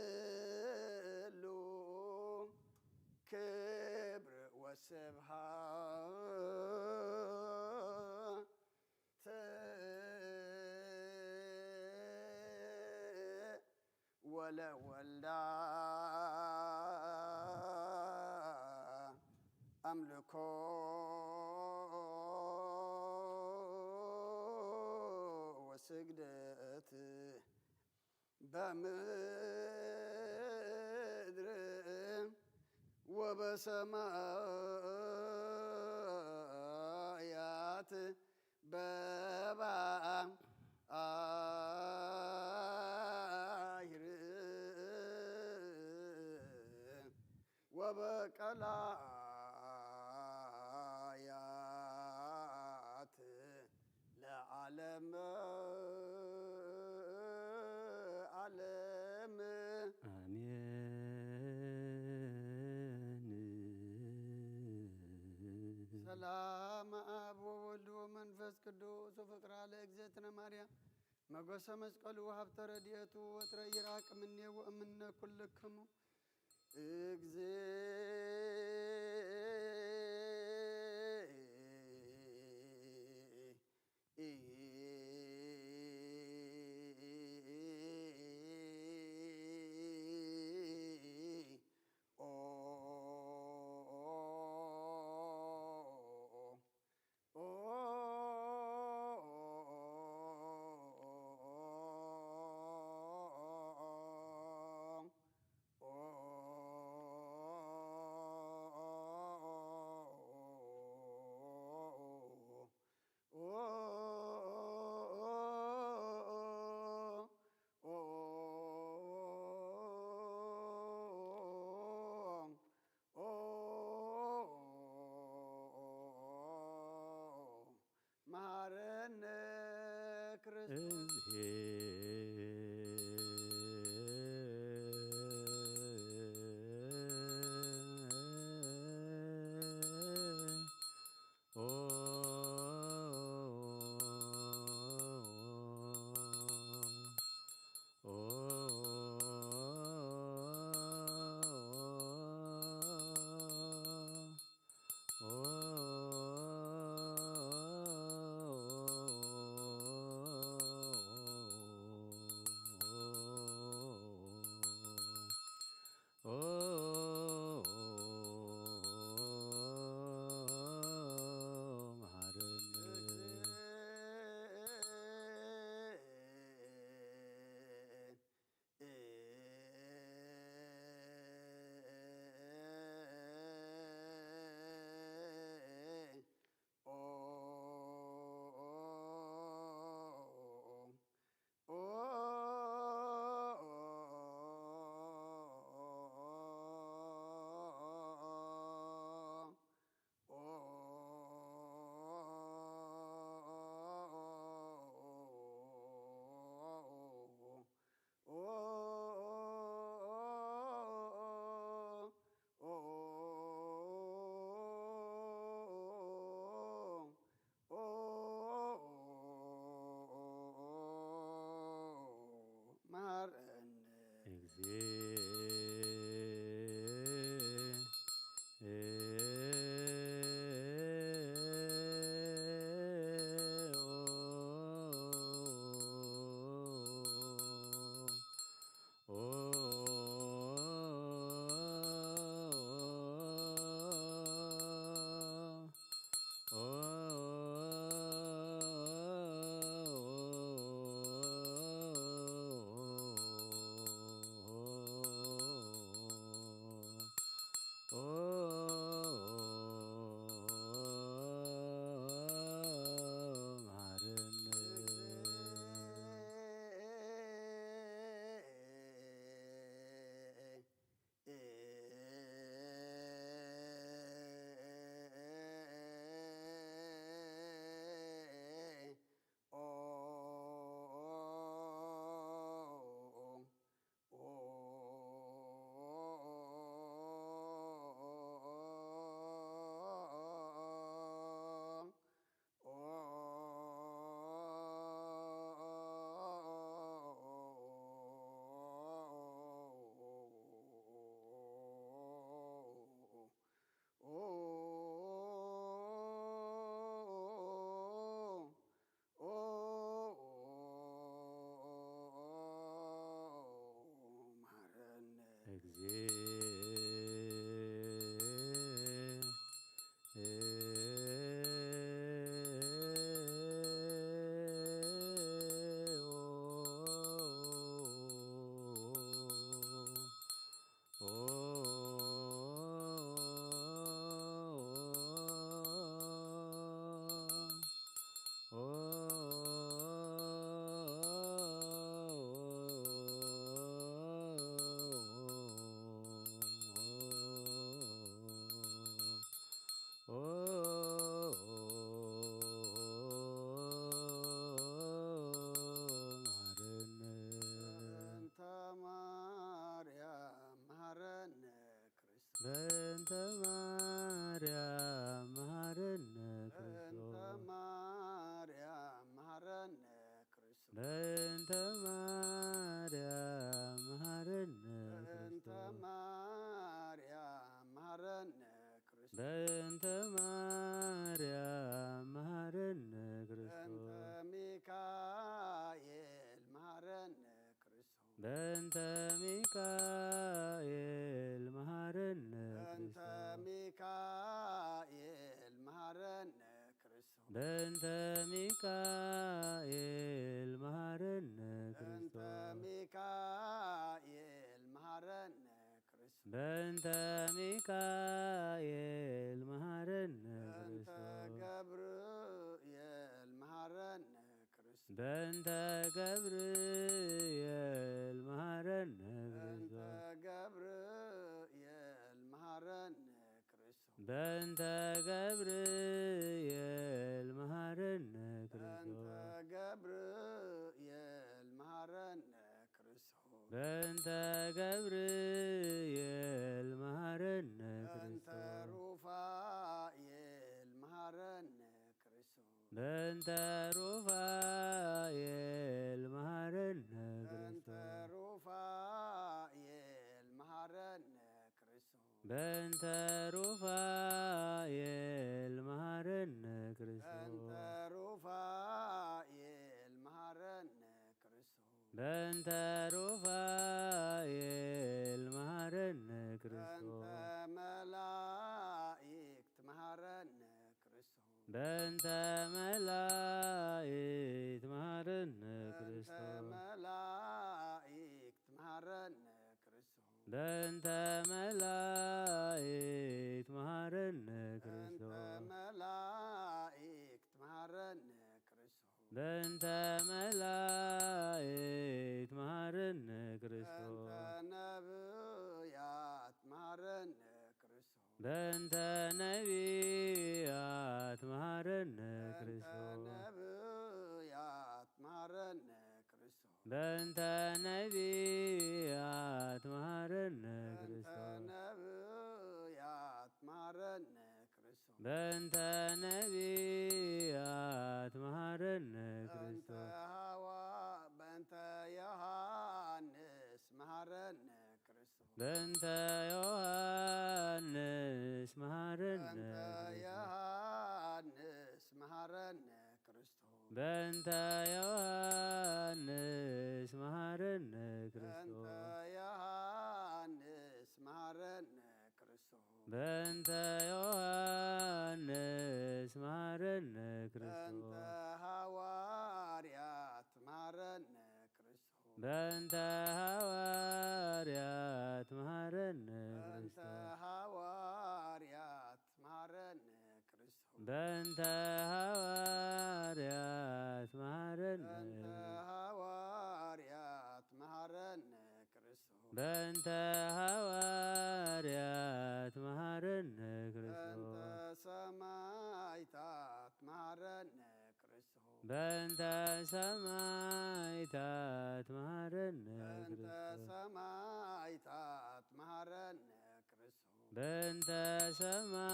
ይደሉ ክብር ወስብሐት ወለወልዳ አምልኮ ወስግደት በምድር ወበሰማያት በባሕር ወበቀላያት ለዓለም ዓለም ሰላም አብ ወወልድ ወመንፈስ ቅዱስ ወፍቅራ ለእግዝእትነ ማርያም መጎሰ መስቀሉ ሀብተ ረድኤቱ ወትረ ይራቅ እምኔ ወእምነ ኩልክሙ መሐረነ ክርስቶስ በእንተ ማርያም መሐረነ በእንተ ክርስቶስ ማርያም መሐረነ ክርስቶስ በእንተ ማርያም መሐረነ በእንተ ክርስቶስ ማርያም መሐረነ ክርስቶስ በእንተ ማርያም መሐረነ ክርስቶስ በእንተ ሚካኤል መሐረነ ክርስቶስ በእንተ ሚካኤል መሐረነ በእንተ ክርስቶስ ሚካኤል መሐረነ ክርስቶስ በእንተ ሚካኤል መሐረነ በእንተ ክርስቶስ ሚካኤል መሐረነ ክርስቶስ በእንተ ሚካኤል መሐረነ በእንተ ክርስቶስ ገብርኤል መሐረነ ክርስቶስ በእንተ ገብርኤል መሐረነ በእንተ ክርስቶስ ገብርኤል መሐረነ ክርስቶስ በእንተ ገብርኤል መሐረነ በእንተ ክርስቶስ ገብርኤል መሐረነ ክርስቶስ በእንተ ገብርኤል መሐረነ በእንተ ክርስቶስ ሩፋኤል መሐረነ ክርስቶስ በእንተ ሩፋኤል መሐረነ በእንተ ክርስቶስ ሩፋኤል መሐረነ ክርስቶስ በእንተ ሩፋኤል መሐረነ ክርስቶስ በእንተ ሩፋኤል መሐረነ ክርስቶስ በእንተ ሩፋኤል መሐረነ ክርስቶስ በእንተ መላእክት መሐረነ ክርስቶስ በእንተ መላእክት መሐረነ በእንተ ክርስቶስ መላእክት መሐረነ ክርስቶስ በእንተ መላእክት መሐረነ በእንተ ክርስቶስ መላእክት መሐረነ ክርስቶስ በእንተ መላእክት መሐረነ ክርስቶስ በእንተ ነብያት መሐረነ ክርስቶስ በእንተ ነቢያት መሐረነ በእንተ ክርስቶስ ነብያት መሐረነ ክርስቶስ በእንተ ነቢያት መሐረነ በእንተ ክርስቶስ ነብያት መሐረነ ክርስቶስ በእንተ ነቢያት መሐረነ በእንተ ክርስቶስ በእንተ ዮሐንስ መሐረነ ክርስቶስ በእንተ ዮሐንስ መሐረነ በእንተ ክርስቶስ ዮሐንስ መሐረነ ክርስቶስ በእንተ ዮሐንስ መሐረነ በእንተ ክርስቶስ ዮሐንስ መሐረነ ክርስቶስ በእንተ ዮሐንስ መሐረነ በእንተ ክርስቶስ ሐዋርያት መሐረነ ክርስቶስ በእንተ ሐዋርያት መሐረነ በእንተ ክርስቶስ ሐዋርያት መሐረነ ክርስቶስ በእንተ ሐዋርያት መሐረነ በእንተ ሐዋርያት መሐረነ ክርስቶስ በእንተ ሐዋርያት መሐረነ በእንተ ክርስቶስ ሰማዕታት መሐረነ ክርስቶስ በእንተ ሰማዕታት መሐረነ በእንተ ክርስቶስ ሰማዕታት መሐረነ ክርስቶስ በእንተ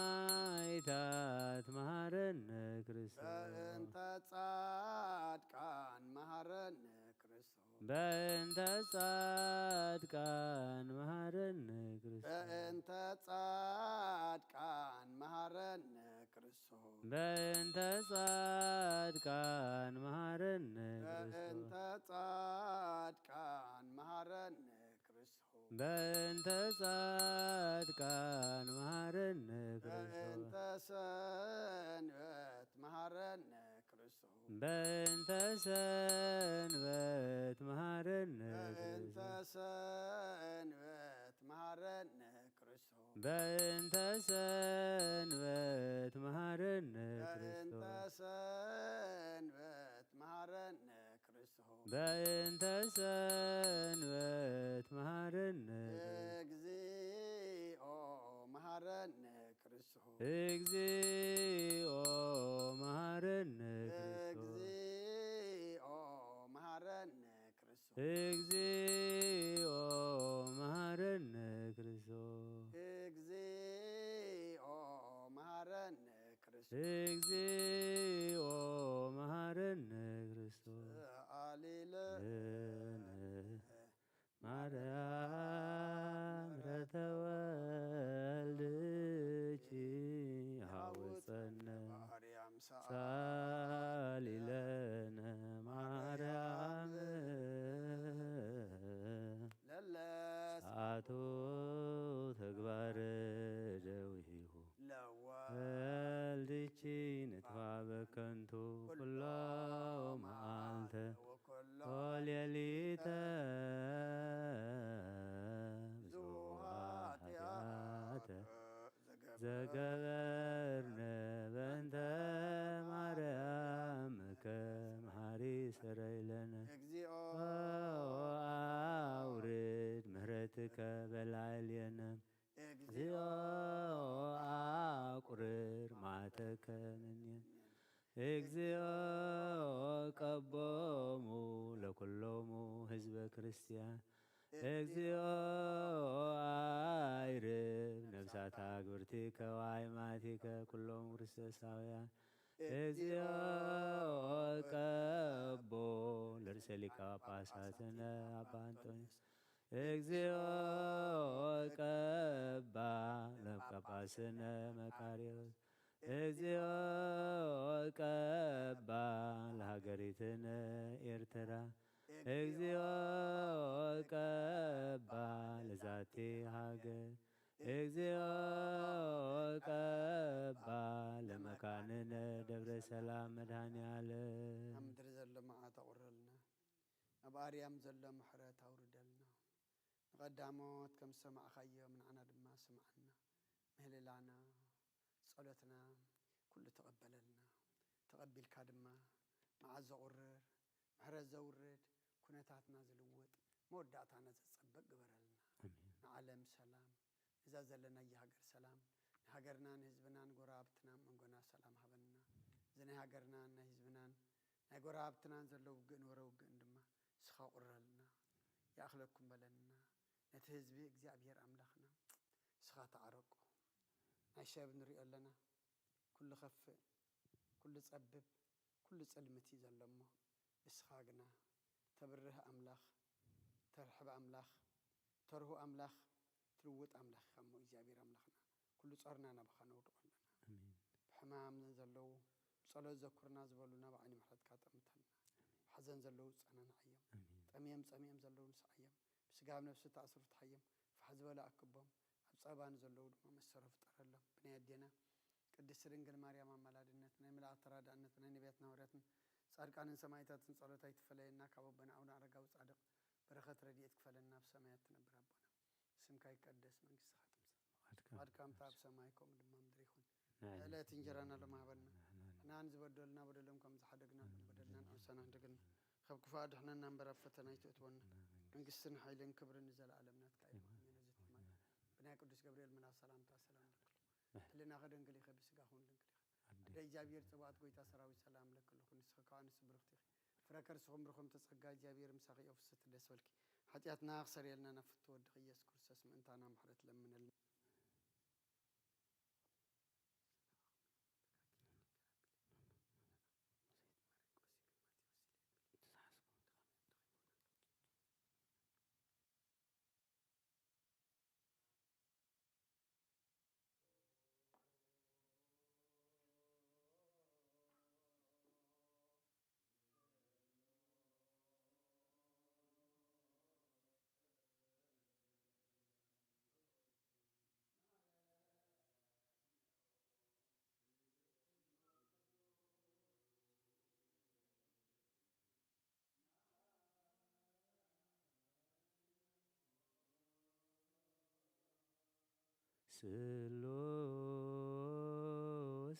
ሰማዕታት መሐረነ ክርስቶስ በእንተ ጻድቃን መሐረነ ክርስቶስ በእንተ ጻድቃን መሐረነ ክርስቶስ በእንተ ጻድቃን መሐረነ ክርስቶስ በእንተ ጻድቃን መሐረነ በእንተ ክርስቶስ ጻድቃን መሐረነ ክርስቶስ በእንተ ጻድቃን መሐረነ በእንተ ክርስቶስ ሰንበት መሐረነ ክርስቶስ በእንተ ሰንበት መሐረነ በእንተ ክርስቶስ ሰንበት መሐረነ ክርስቶስ በእንተ ሰንበት መሐረነ በእንተ ክርስቶስ ሰንበት መሐረነ ክርስቶስ በእንተ ሰንበት መሐረነ እግዚኦ መሐረነ ክርስቶስ እግዚኦ መሐረነ ክርስቶስ እግዚኦ መሐረነ ክርስቶስ እግዚኦ መሐረነ ክርስቶስ እግዚኦ زجبرنا بنت مريم كمحري سري لنا أورد مهرتك بالعلينا أقرر معتك منين اجزيو قبومو لكلومو حزب كريستيان اجزيو ايرب نفسات اغبرتك وعيماتك كلهم كريستوساويان اجزيو قبو لرسلك واباساتنا ابا انطونيوس اجزيو قبا لبقباسنا مكاريوس اجزيو قبا لهاجريتنا إرترا اجزيو قبا لذاتي هاجر اجزيو قبا لمكاننا دبر سلام مدهاني على أمدر زل معا تورلنا أباريام زل محرة توردلنا قدامات كم سمع خيا من عنا دما سمعنا مهللانا صلاتنا كل تقبل لنا تقبل كادما مع زورر محرز زورد كنتاتنا زلوت مودعتنا تتصبق قبرلنا عالم سلام إذا زلنا يهاجر سلام هاجرنا نهزبنا نقرابتنا من قنا سلام هبنا زين هاجرنا نهزبنا نقرابتنا زلوا وقن وروقن دما سخا قرلنا يأخلكم بلنا نتهزبي እግዚአብሔር أملاخنا سخا تعرقوا عشاب نريق لنا كل خف كل تصبب كل صلمتي زلمه اسخاقنا تبره أملاخ ترحب أملاخ ترهو أملاخ تروت أملاخ خمو إجابير أملاخنا كل صارنا نبخنا ودقلنا بحمام نزلو صلو ذكرنا زبلونا بعيني محرد كاتمتنا حزن زلو صنان عيم طميم زلو نسعيم بسقام نفس تأثر تحيم فحزب لا أكبهم أبصابان زلو دما مسرف طرلهم بنيادينا قدس رنجل مريم ملادنتنا ملا ترادانتنا نبيتنا وراتنا صادقان سمايتاتن صلوتاي تفلينا كابوبنا أونا أرجاو صادق بركة رديت كفلنا بسمايات نبر ربنا اسمك يقدس منك سخاتم أدكام تاب سمايكم دما مدريخون لا تنجرنا لما هبنا نان زبدلنا بدلهم كم زحدقنا بدلنا أنسان عندنا خب كفاد إحنا نمبر فتنا يتوتون منك السن حيلين كبر نزل عالمنا تكايم بنا قدس جبريل من السلام تسلام لنا غدن قلي خبس قاهون لنقلي ده جابير تبعت قوي تسراوي سلام لك كلكم نسخان سبرختي فركر سخم برخم تسقى جابير مساقي أوفست دسولك حتياتنا أخسر يلنا نفط ودقيس كرسس من أنتنا محرت لمن سلوس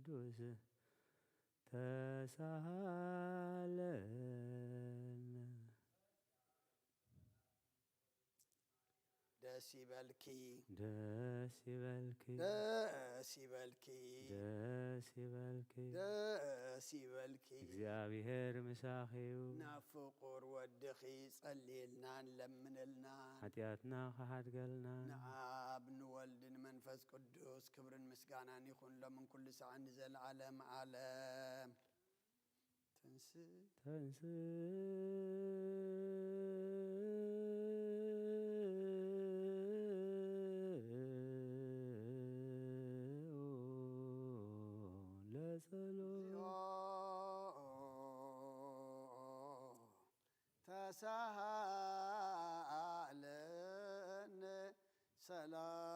قدوس تسهلنا داسي بالكي داسي بالكي داسي بالكي داسي بالكي داسي بالكي እግዚአብሔር مساخيو نافقور ودخي صليلنا لمنلنا حتياتنا خحدقلنا نعاب نولدن منفس قدوس كبر مسقانا يكون لمن كل ساعة نزل عالم عالم تنسي تسهلن سلام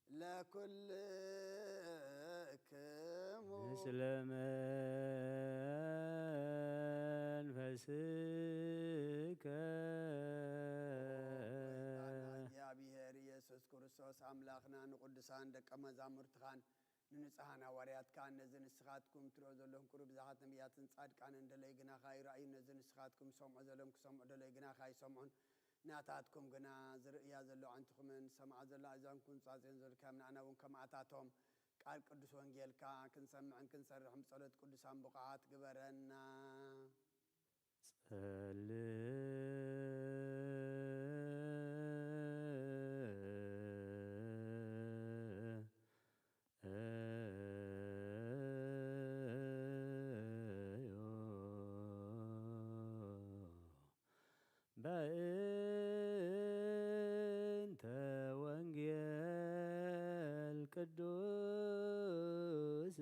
لكل ምስለ መንፈስከ እግዚአብሔር ኢየሱስ ክርስቶስ አምላኽና ንቅዱሳን ደቀ መዛሙርትኻን ንንጹሓን ሐዋርያትካ ነዚ ንስኻትኩም ትሪኦ ዘለኹም ቁሩብ ብዙሓት ነቢያትን ጻድቃንን ደለይ ግናኻ ይረኣዩ ነዚ ንስኻትኩም ሰምዖ ዘለኹም ክሰምዑ ደለይ ግናኻ ይሰምዑን ናታትኩም ግና ዝርእያ ዘለዋ አንትኹምን ሰምዓ ዘላ እዛንኩም ጻጽዮን ዘልካም ንዓና እውን ከማዕታቶም ቃል ቅዱስ ወንጌልካ ክንሰምዕን ክንሰርሕም ጸሎት ቅዱሳን ብቕዓት ግበረና በእንተ ወንጌል ቅዱስ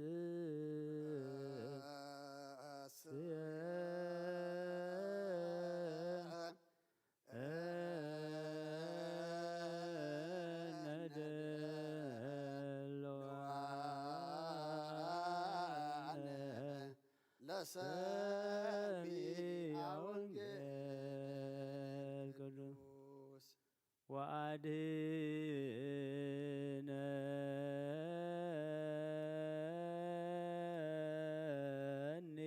ለሰሚዐ ወንጌል ቅዱስ ወአድኅነኒ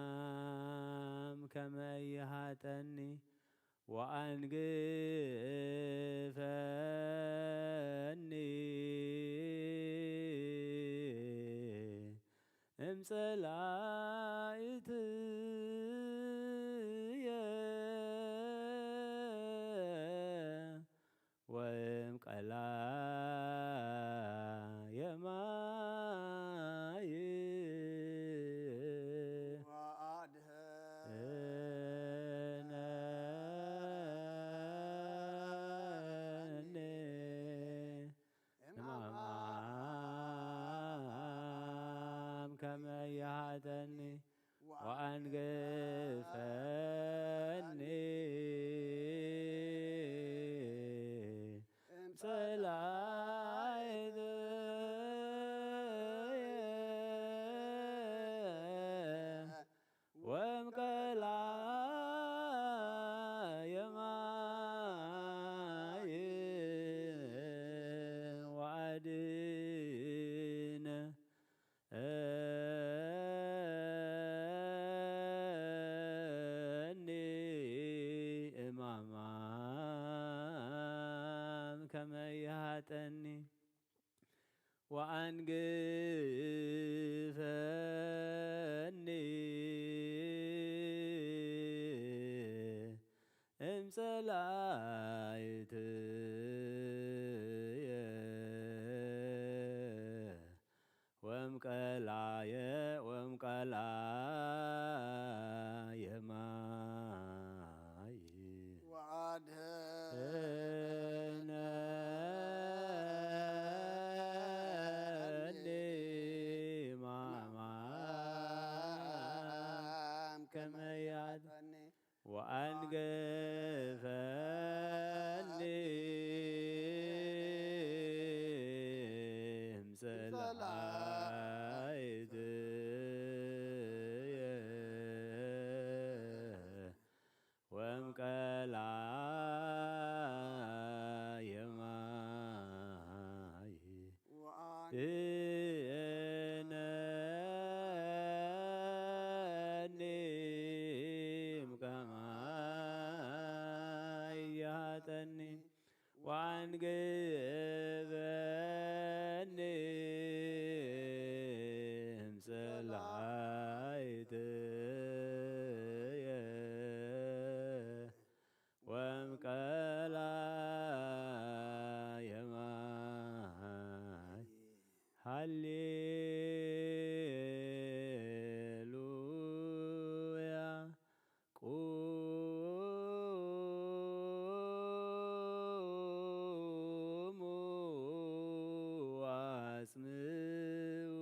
እምአማም ከመ ይሃጠኒ ወአንግፈኒ እምጸላእትየ ወእምቀላየ ማይ ወአድኅነኒ እምአማም ከመ ይሃጠኒ ወአንግፈኒ እምጸላእትየ ወእምቀላየ ማይ ወአድኅነኒ እምአማም ከመ ይሃጠኒ ወአንግፈኒ እምጸላእትየ ወእምቀላየ ማይ ወአድኅነኒ እምአማም ከመ ይሃጠኒ ወአንግፈኒ እምጸላእትየ ወእምቀላየ ማይ እነኒ እምከማይ ይሃጠኒ ወአንግፈኒ እምጸላእትየ ወእምቀላየ ማይ ሃሌሉያ ቁሙ ወአጽምዑ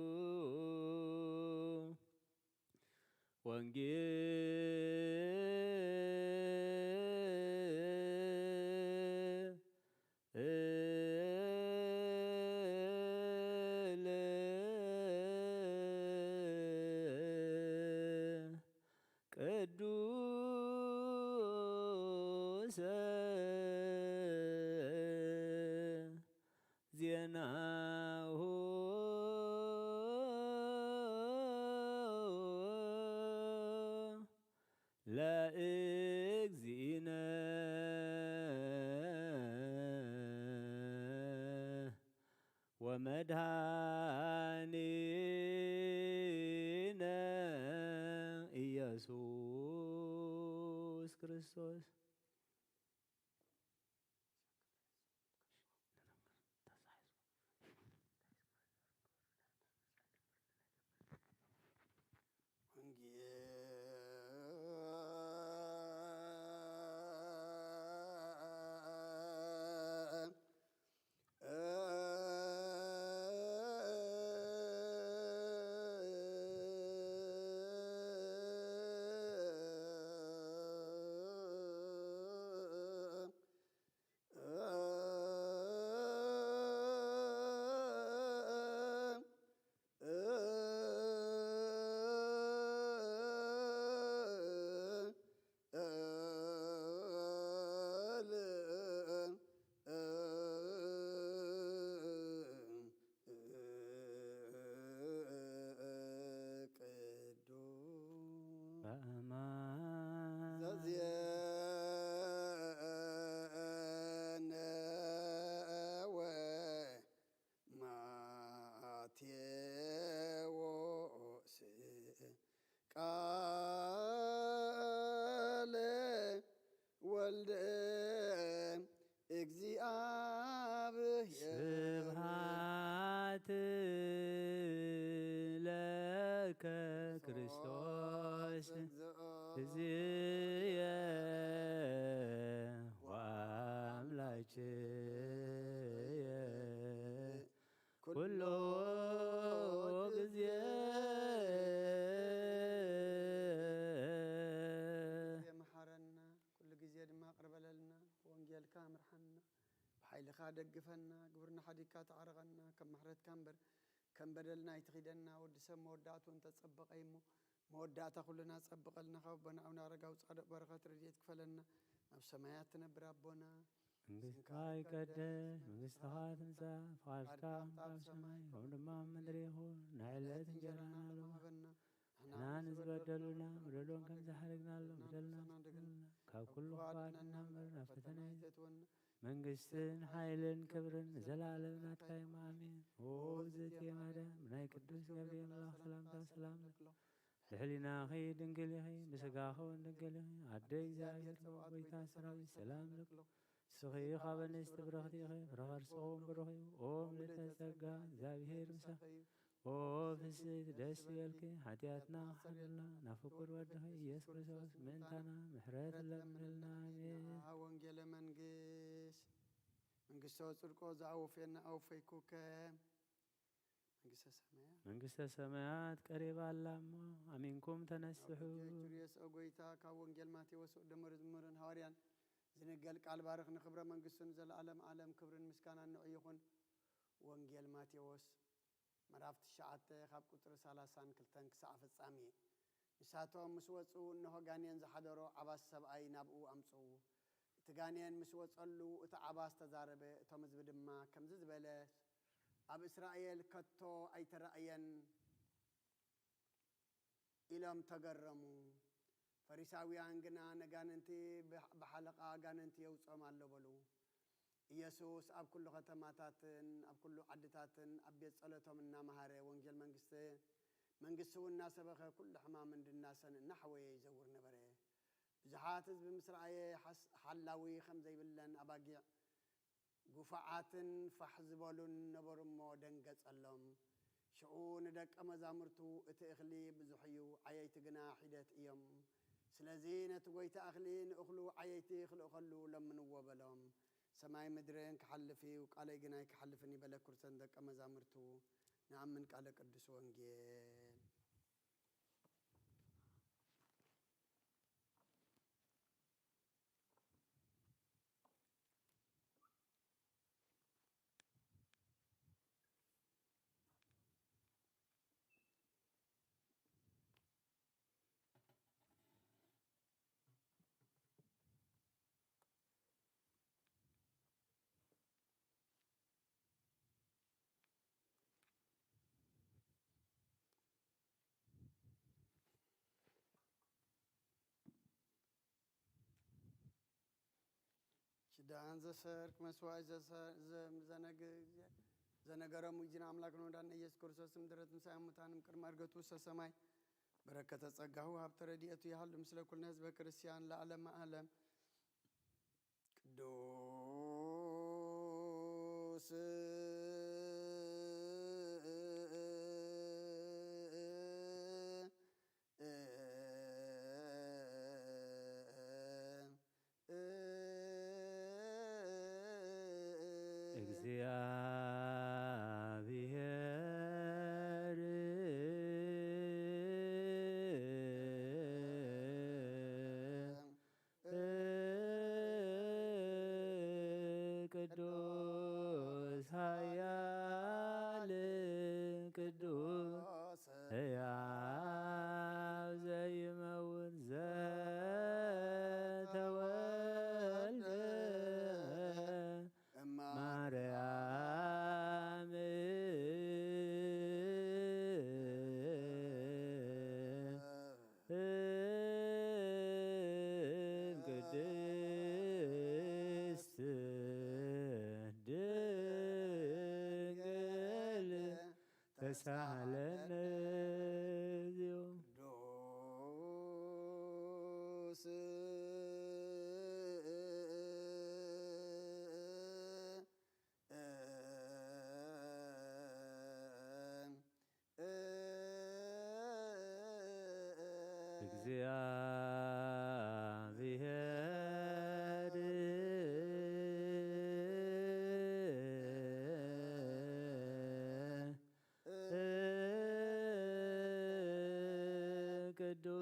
ወንጌል ዜናሁ ለእግዚእነ ወመድኃኒነ ኢየሱስ ክርስቶስ ቃለ ወልደ እግዚአብሔር ስብሐት ለከ ክርስቶስ እግዚእየ ወአምላክየ ኩሎ ጊዜ የመሐረና ኩሉ ጊዜ ድማ ቅርበለልና ወንጌልካ ምርሐና በኃይልካ ደግፈና ግብርና ሓዲካ ተዓረቐና ከም ምሕረትካ እምበር ከም በደልና ይትኺደና ወዲ ሰብ መወዳእቱን ተጸበቀይሞ መወዳእታ ኩልና ጸብቀልና ካብ አቦና አቡነ አረጋዊ ጻድቅ በረኸት ረድኤት ክፈለና ናብ ሰማያት ትነብር አቦና መንግሥትካ ይቀደስ መንግሥትኻ ትምጻእ ፈቃድካ ኣብ ሰማይ ከምኡ ድማ ኣብ ምድሪ ይኹን ንዕለት እንጀራና ሃበና ንሕና ንዝበደሉና በደሎን ከም ዝሓረግናሎ በደልና ካብ ኩሉ ክፋትና እምበር ናብ ፈተና ኣይተእትወና መንግሥትን ሓይልን ክብርን ንዘላለም ናትካ እዩ ኣሜን። ኦ እግዝእትየ ማርያም ብናይ ቅዱስ ገብርኤል መልአክ ሰላምታ ሰላም ልዕሊናኺ ድንግል ኢኺ ብስጋኺ እውን ድንግል ኢኺ ኣደ እግዚአብሔር ጎይታ ሰራዊት ሰላም ለክሎ ንስኺ ካብ ኣንስቲ ብርኽቲ ኢኺ ፍረኸርስኹም ብሩኽ እዩ ኦ ምልዕተ ጸጋ እግዚአብሔር ምሳኺ ኦ ፍስሕት ደስ ይበልኪ ሓጢኣትና ክሓልልና ናብ ፍቁር ወድኺ ኢየሱስ ክርስቶስ ምእንታና ምሕረት ለምንልና ኣሜን። ወንጌለ መንግሥተ ወጽድቆ ዘአውፌና አውፌኩከ መንግሥተ ሰማያት ቀሪባ አላሞ አሚንኩም ተነስሑ ቱርየስ ጎይታ ካብ ወንጌል ማቴዎስ ደመር ዝምርን ሐዋርያን ዝንገል ቃል ባርኽ ንኽብረ መንግሥቱን ዘለዓለም ዓለም ክብርን ምስጋና ንዑ ይኹን። ወንጌል ማቴዎስ ምዕራፍ 9 ካብ ቁጥሪ 32 ክሳብ ፍጻሜ ንሳቶም ምስ ወፁ እነሆ ጋኔን ዝሓደሮ ዓባስ ሰብኣይ ናብኡ ኣምፅኡ እቲ ጋኔን ምስ ወፀሉ እቲ ዓባስ ተዛረበ እቶም ህዝቢ ድማ ከምዚ ዝበለ ኣብ እስራኤል ከቶ ኣይተረእየን ኢሎም ተገረሙ። ፈሪሳውያን ግና ነጋነንቲ ብሓለቃ ጋነንቲ የውፆም ኣሎ በሉ። ኢየሱስ ኣብ ኩሉ ከተማታትን ኣብ ኩሉ ዓድታትን ኣብ ቤት ጸሎቶም እናመሃረ ወንጌል መንግሥቲ እውን እናሰበኸ ኩሉ ሕማም እንድናሰን እናሕወየ ይዘውር ነበረ። ብዙሓት ህዝቢ ምስ ረአየ ሓላዊ ከም ዘይብለን ኣባጊዕ ጉፋዓትን ፋሕ ዝበሉን ነበሩ እሞ ደንገጸሎም። ሽዑ ንደቀ መዛሙርቱ እቲ እኽሊ ብዙሕ እዩ ዓየይቲ ግና ሒደት እዮም። ስለዚ ነቲ ጎይታ እኽሊ ንእኽሉ ዓየይቲ ክልእኸሉ ለምንዎ በሎም። ሰማይ ምድርን ክሓልፍ እዩ ቃለይ ግና ኣይክሓልፍን ይበለ ኩርተን ደቀ መዛሙርቱ ንኣምን ቃለ ቅዱስ ወንጌል شدان زسرك مسواي زنقرم ويجينا أملاكنا ودانا يسوع كرسوس مدرت مساهم متانم كرم أرجتو سسماي بركة تصقعه هبترديئة يحل مثل كل ناس بكريستيان لعلم أعلم قدوس ቅዱስ ኃያል ቅዱስ ሕያው ዘይመውት ዘተወልደ ማርያም ቅድስት ድንግል ተሳሃለነ ቅዱስ እግዚአብሔር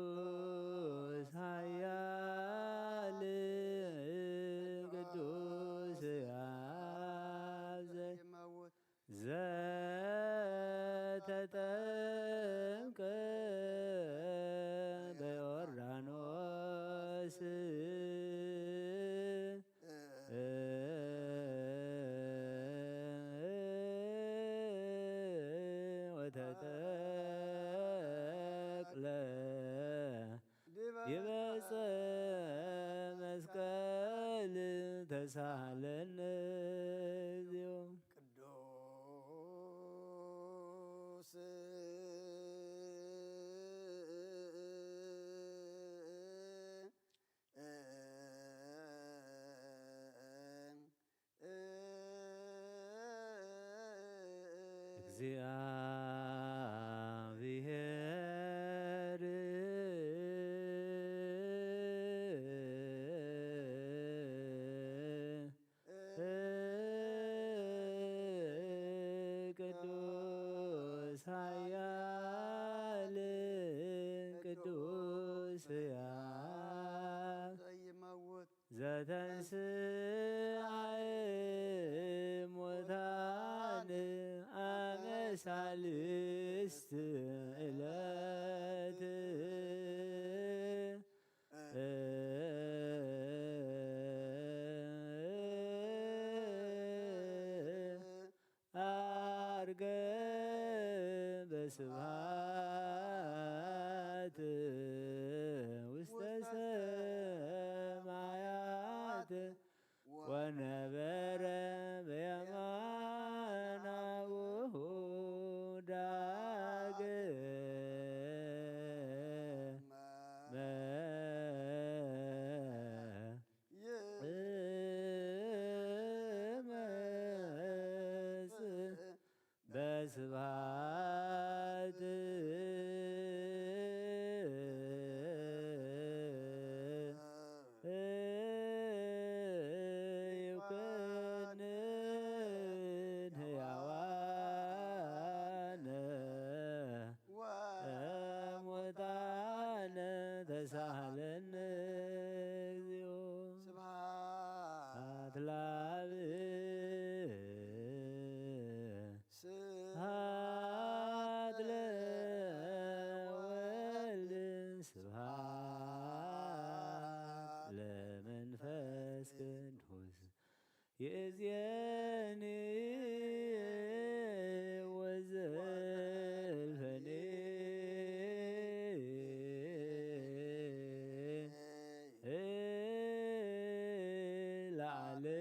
ቅዱስ ኃያል ቅዱስ ሕያው ዘተጠምቀ በዮርዳኖስ ወተጠቅለ ይበጽ መስቀል ተሳሃለነ ቅዱስ እግዚአብሔር ቅዱስ ኃያል ቅዱስ ሕያው ዘተንሥአ እሙታን አመ ሣልስት ዕለት አርገ በስብሐት ውስተ ሰማያት ወነበረ በየማናሁ ዳግመ ይመጽእ በስብሐት ይኩንን ሕያዋነ እሙታነ ተሳሃለነ እግዚኦ ስብሐት ለአብ ስብሐት ለወልድ ስብሐት ለመንፈስ ቅዱስ ይእዜኒ ወዘልፈኒ ለዓለም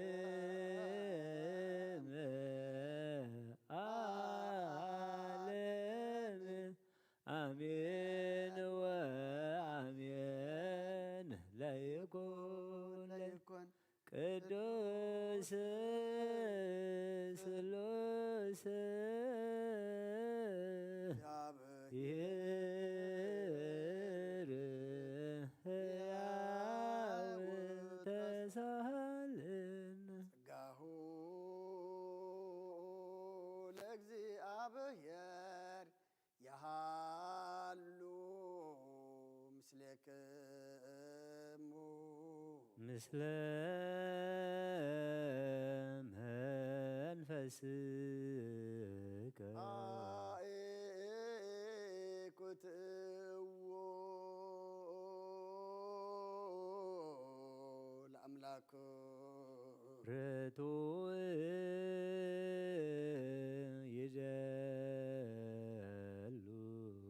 ስሉስ ይር ሕያው ተሳሃልን ጸጋሁ ለእግዚአብሔር ያሃሉ ምስሌክሙ ምስለ መንፈስከ አእኩትዎ ለአምላክ ርቱዕ ይደሉ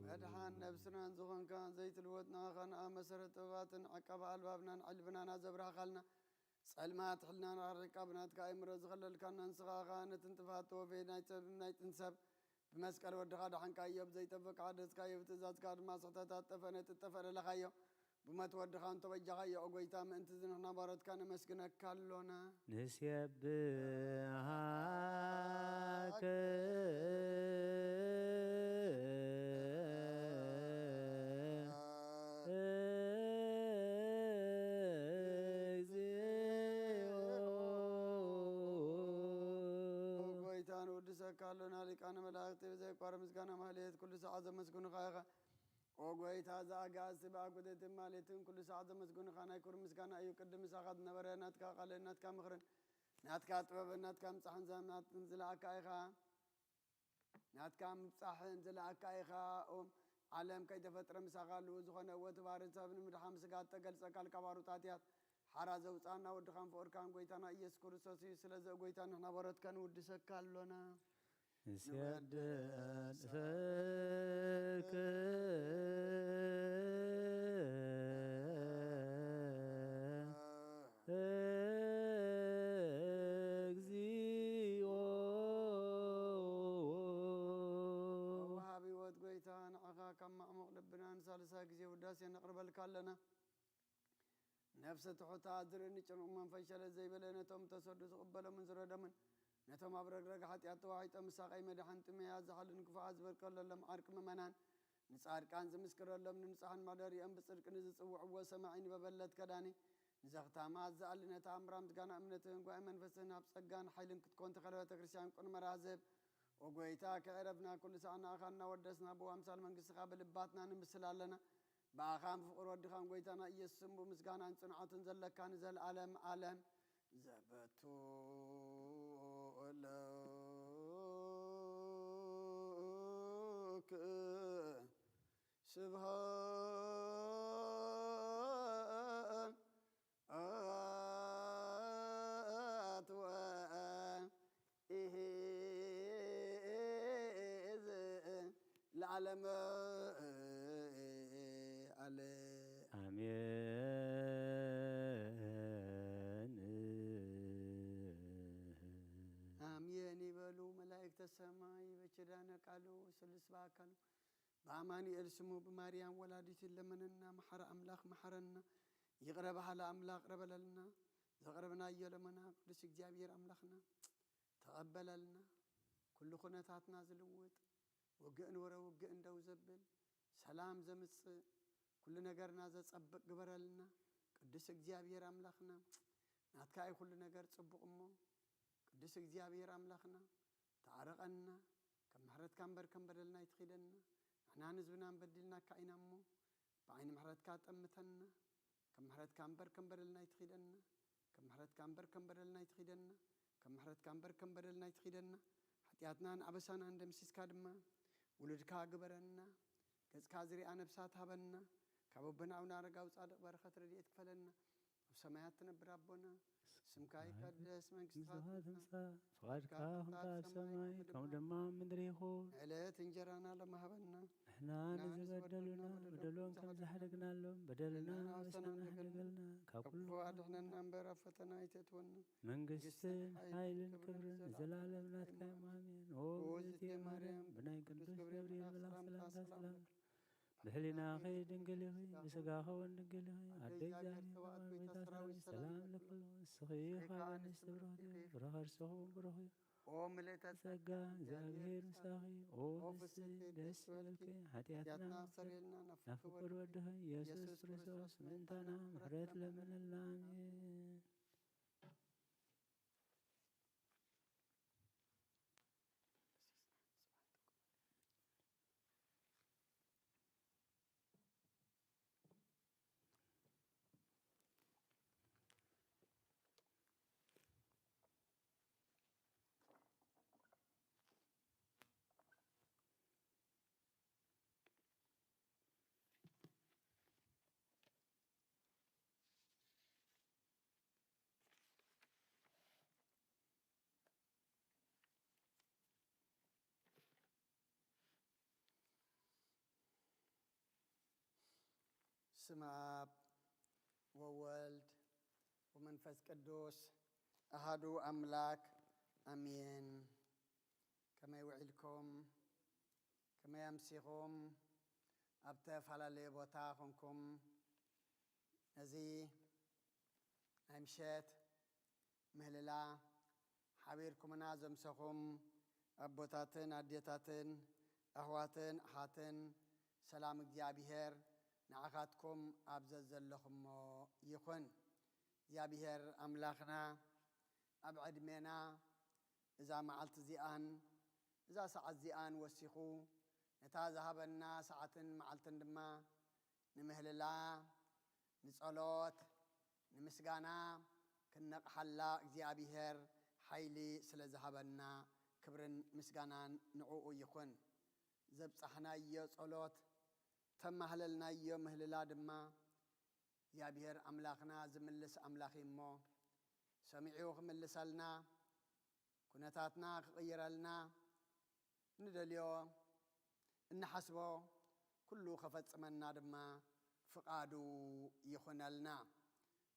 መድሓን ነብስናን ዝኾንካ ዘይትልወጥና ኸንኣ መሰረት ጥበባትን ዓቀባ ኣልባብናን ዕልብናና ዘብራኻልና ጸልማት ሕልናን ሪቃብናትካ ኣእምሮ ዝኸለልካና ንስኻኻ ነትን ጥፋት ተወፌ ናይ ጥንሰብ ብመስቀል ወድኻ ዳሓንካዮ ብዘይጠበቅካ ደስካዮ ብትእዛዝካ ድማ ስሕተታት ጠፈነ ትጠፈለለኻዮ ብመት ወድኻ እንተበጃኻዮ ኦጎይታ ምእንቲ ዝንኽና ባሮትካ ነመስግነካ ኣሎና ንስየብሃከ ኦጎይታ ንውድሰካ ኣሎና ሊቃነ መላእክቲ ብዘይቋረ ምስጋና ማህሌት ኩሉ ሰዓት ዘመስግኑኻ ኢኻ ኦጎይታ ዝኣጋእዝቲ ብኣጉደትን ማሌትን ኩሉ ሰዓት ዘመስግኑኻ ናይ ኩር ምስጋና እዩ ቅድም ምሳኻ ዝነበረ ናትካ ቃልን ናትካ ምኽርን ናትካ ጥበብን ናትካ ምብፃሕን ዘምናትን ዝለኣካ ኢኻ ናትካ ምብፃሕን ዝለኣካ ኢኻ ዓለም ከይተፈጥረ ምሳኻ ኣለዎ ዝኾነ ወትባርን ሰብ ንምድሓም ስጋ ተገልፀካ ልካባሩታት እያት ሓራ ዘውፃና ወድኻን ፍቅርካን ጎይታና ኢየሱስ ክርስቶስ እዩ ስለዚ ጎይታ ንሕና ባሮትካ ንውድሰካ ኣሎና ንስየድሰከ እግዚኦ ወሃቢ ህይወት ጎይታ ንዓኻ ካብ ማዕሙቕ ልብና ንሳልሳ ግዜ ውዳሴ ነቕርበልካ ኣለና ነፍሲ ትሑታት ዝርእኒ ጭኑቕ መንፈስ ሸለት ዘይበለ ነቶም ተሰዱ ዝቕበሎምን ዝረደምን ነቶም ኣብ ረግረግ ሓጢኣት ተዋሒጦም ምሳቐይ መድሓንቲ መያዝ ዝሓልን ክፉዓት ዝበልቀለሎም ዓርቂ ምእመናን ንጻድቃን ዝምስክረሎም ንንጹሓን ማደሪኦም ብጽድቂ ንዝጽውዕዎ ሰማዒን በበለት ከዳኒ ንዘኽታማት ዝኣልነታ ኣምራ ምስጋና እምነትን ጓኢ መንፈስን ኣብ ጸጋን ሓይልን ክትኮን ተኸለበተ ክርስቲያን ቁን መራዝብ ወጎይታ ከዕረፍና ኩሉ ሰዓት ንኣኻ እናወደስና ብኣምሳል መንግሥትኻ ብልባትና ንምስል ኣለና ብኣኻን ፍቕር ወድኻን ጎይታና ኢየሱስ እምቡ ምስጋናን ጽንዓትን ዘለካ ንዘለዓለም ዓለም ዘበቱ ለክ ስብሃት ወኢዝ ለዓለመ ዓለ አሜን አሜን ይበሉ መላእክተ ሰማይ በችዳነ ቃሉ ስልስ በአካሉ በአማኑኤል ስሙ በማርያም ወላዲት ለመነና መሐረ አምላክ መሐረና ይቅረበሃላ አምላክ ረበለልና ዘቅረብና የለመና ቅዱስ እግዚአብሔር አምላክና ተቀበለልና ኩሉ ኩነታትና ዝልውጥ ወግእን ወረ ወግእ እንደው ዘብል ሰላም ዘምጽ ኩሉ ነገርና ዘጸብቅ ግበረልና ቅዱስ እግዚአብሔር አምላክና ናትካይ ኩሉ ነገር ጽቡቅሞ ቅዱስ እግዚአብሔር አምላክና ታረቀና ከመህረት ካንበር ከንበደልና ይትኺደና አናን ህዝብና በድልና ካይናሞ በአይን መህረት ካጠምተና ከመህረት ካንበር ከንበደልና ይትኺደና ከመህረት ካንበር ከንበደልና ይትኺደና ከመህረት ካንበር ከንበደልና ይትኺደና ኃጢአትናን አበሳና እንደምሲስካ ድማ ውልድካ ግበረና ገጽካ ዝሪአ ነፍሳት ሃበና ካበበናውና ረጋው ጻድቅ በረኸት ረድኤት ክፈለና ኣብ ሰማያት ትነብር አቦና ስምካ ይቀደስ መንግሥትካ ትምጻእ ፈቃድካ ከምታ ኣብ ሰማይ ከምኡ ድማ ምድሪ ይኹን ዕለት እንጀራና ለማህበና ንሕና ንዝበደሉና በደሎን ከም ዝሓደግናሎም በደልና ኣበስናና ሓደገልና ካብ ኩሉ አድሕነና እምበር ኣብ ፈተና ኣይተእትወና መንግስትን ሓይልን ክብርን ንዘላለም ናትካ እዩ ኣሜን ኦ እግዝእትየ ማርያም ብናይ ቅዱስ ገብርኤል መልኣክ ሰላምታ ሰላም بهلنا خي دنقلي بسقاخو دنقلي عدي زاني بيتاسراوي سلام لكل سخي خان استبرهدي برهر سخو برهي وملئت سقا زابير مساخي ونسي دس بالكي حتياتنا نفكر ودها يسوس كريستوس منتنا محرت لمن اللامين بسم آب وولد ومنفس قدوس أحدو أملاك أمين كما يوعدكم كما يمسيكم أبتف على ليبوتاكم نزي أمشيت مهللا حبيركم نازم سخم أبوتاتن أديتاتن أهواتن أحاتن سلام እግዚአብሔር نعخاتكم أبزز لكم يخن يا بهر أملاخنا أبعد منا إذا معلت زيان إذا ساعة زيان وسيخو نتازهب الناس ساعة معلت دما نمهل الله نصلوت نمسقانا كنق حلا يا بهر حيلي سلزهبنا كبرن مسقانا نعوء يخن زبصحنا يصلوت تم هللنا يوم هللا دما يا بهر أملاخنا زملس أملاخي مو سمعيوخ ملسلنا كنتاتنا غير لنا ندليو نحسبو كله خفت منا دما فقادو يخون لنا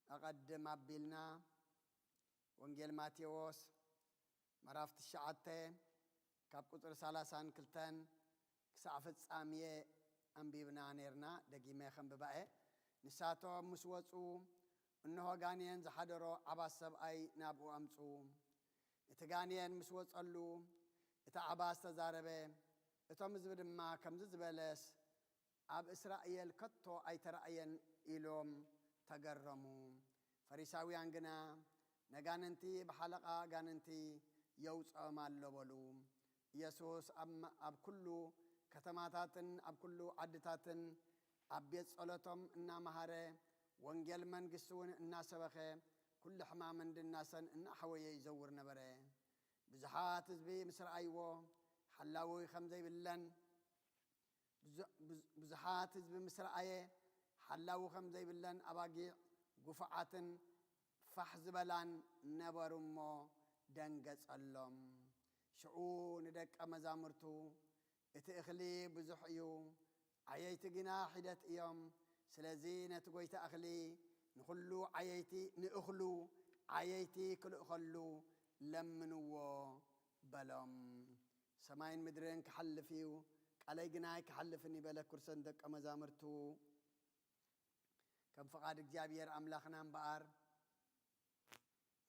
أقدم أبيلنا وانجيل ماتيوس مرافت الشعاتة كاب قطر سالسان كلتان كسعفت سامية أنبيبنا نيرنا دقي ميخن ببقى نساتو مسوصو إنه غانيان زحدرو عباس سبأي نابو أمسو إتغانيان مسوص اللو إتا عباس تزاربه إتا مزبد ما كمزز بلس أب إسرائيل كتو أي ترأيان إلوم تقرمو فريساوي عنقنا نغاننتي بحلقة غاننتي يوص أمال لولو يسوس أب كلو كتماتاتن أب كلو عدتاتن أبيت صلاتهم إنا مهارة وانجيل من قسون إنا سبخة كل حمام من الناسن إنا حويه يزور نبره بزحات زبي مصر أيوه حلاوي خمزي باللن بزحات زبي مصر أيه حلاوي خمزي باللن أباقي قفعات فحز بلان نبرمو دنقص اللهم شعون دك أمزامرتو اتأخلي بزحيو عييت جنا حدت يوم سلازينة تقويت أخلي نخلو عييتي نأخلو عييتي كل أخلو لمنو بلام سماين مدرين كحل فيو علي جناي كحل فيني بلا كرسندك أما زامرتو كم فقادك جابير أملاخنا بقار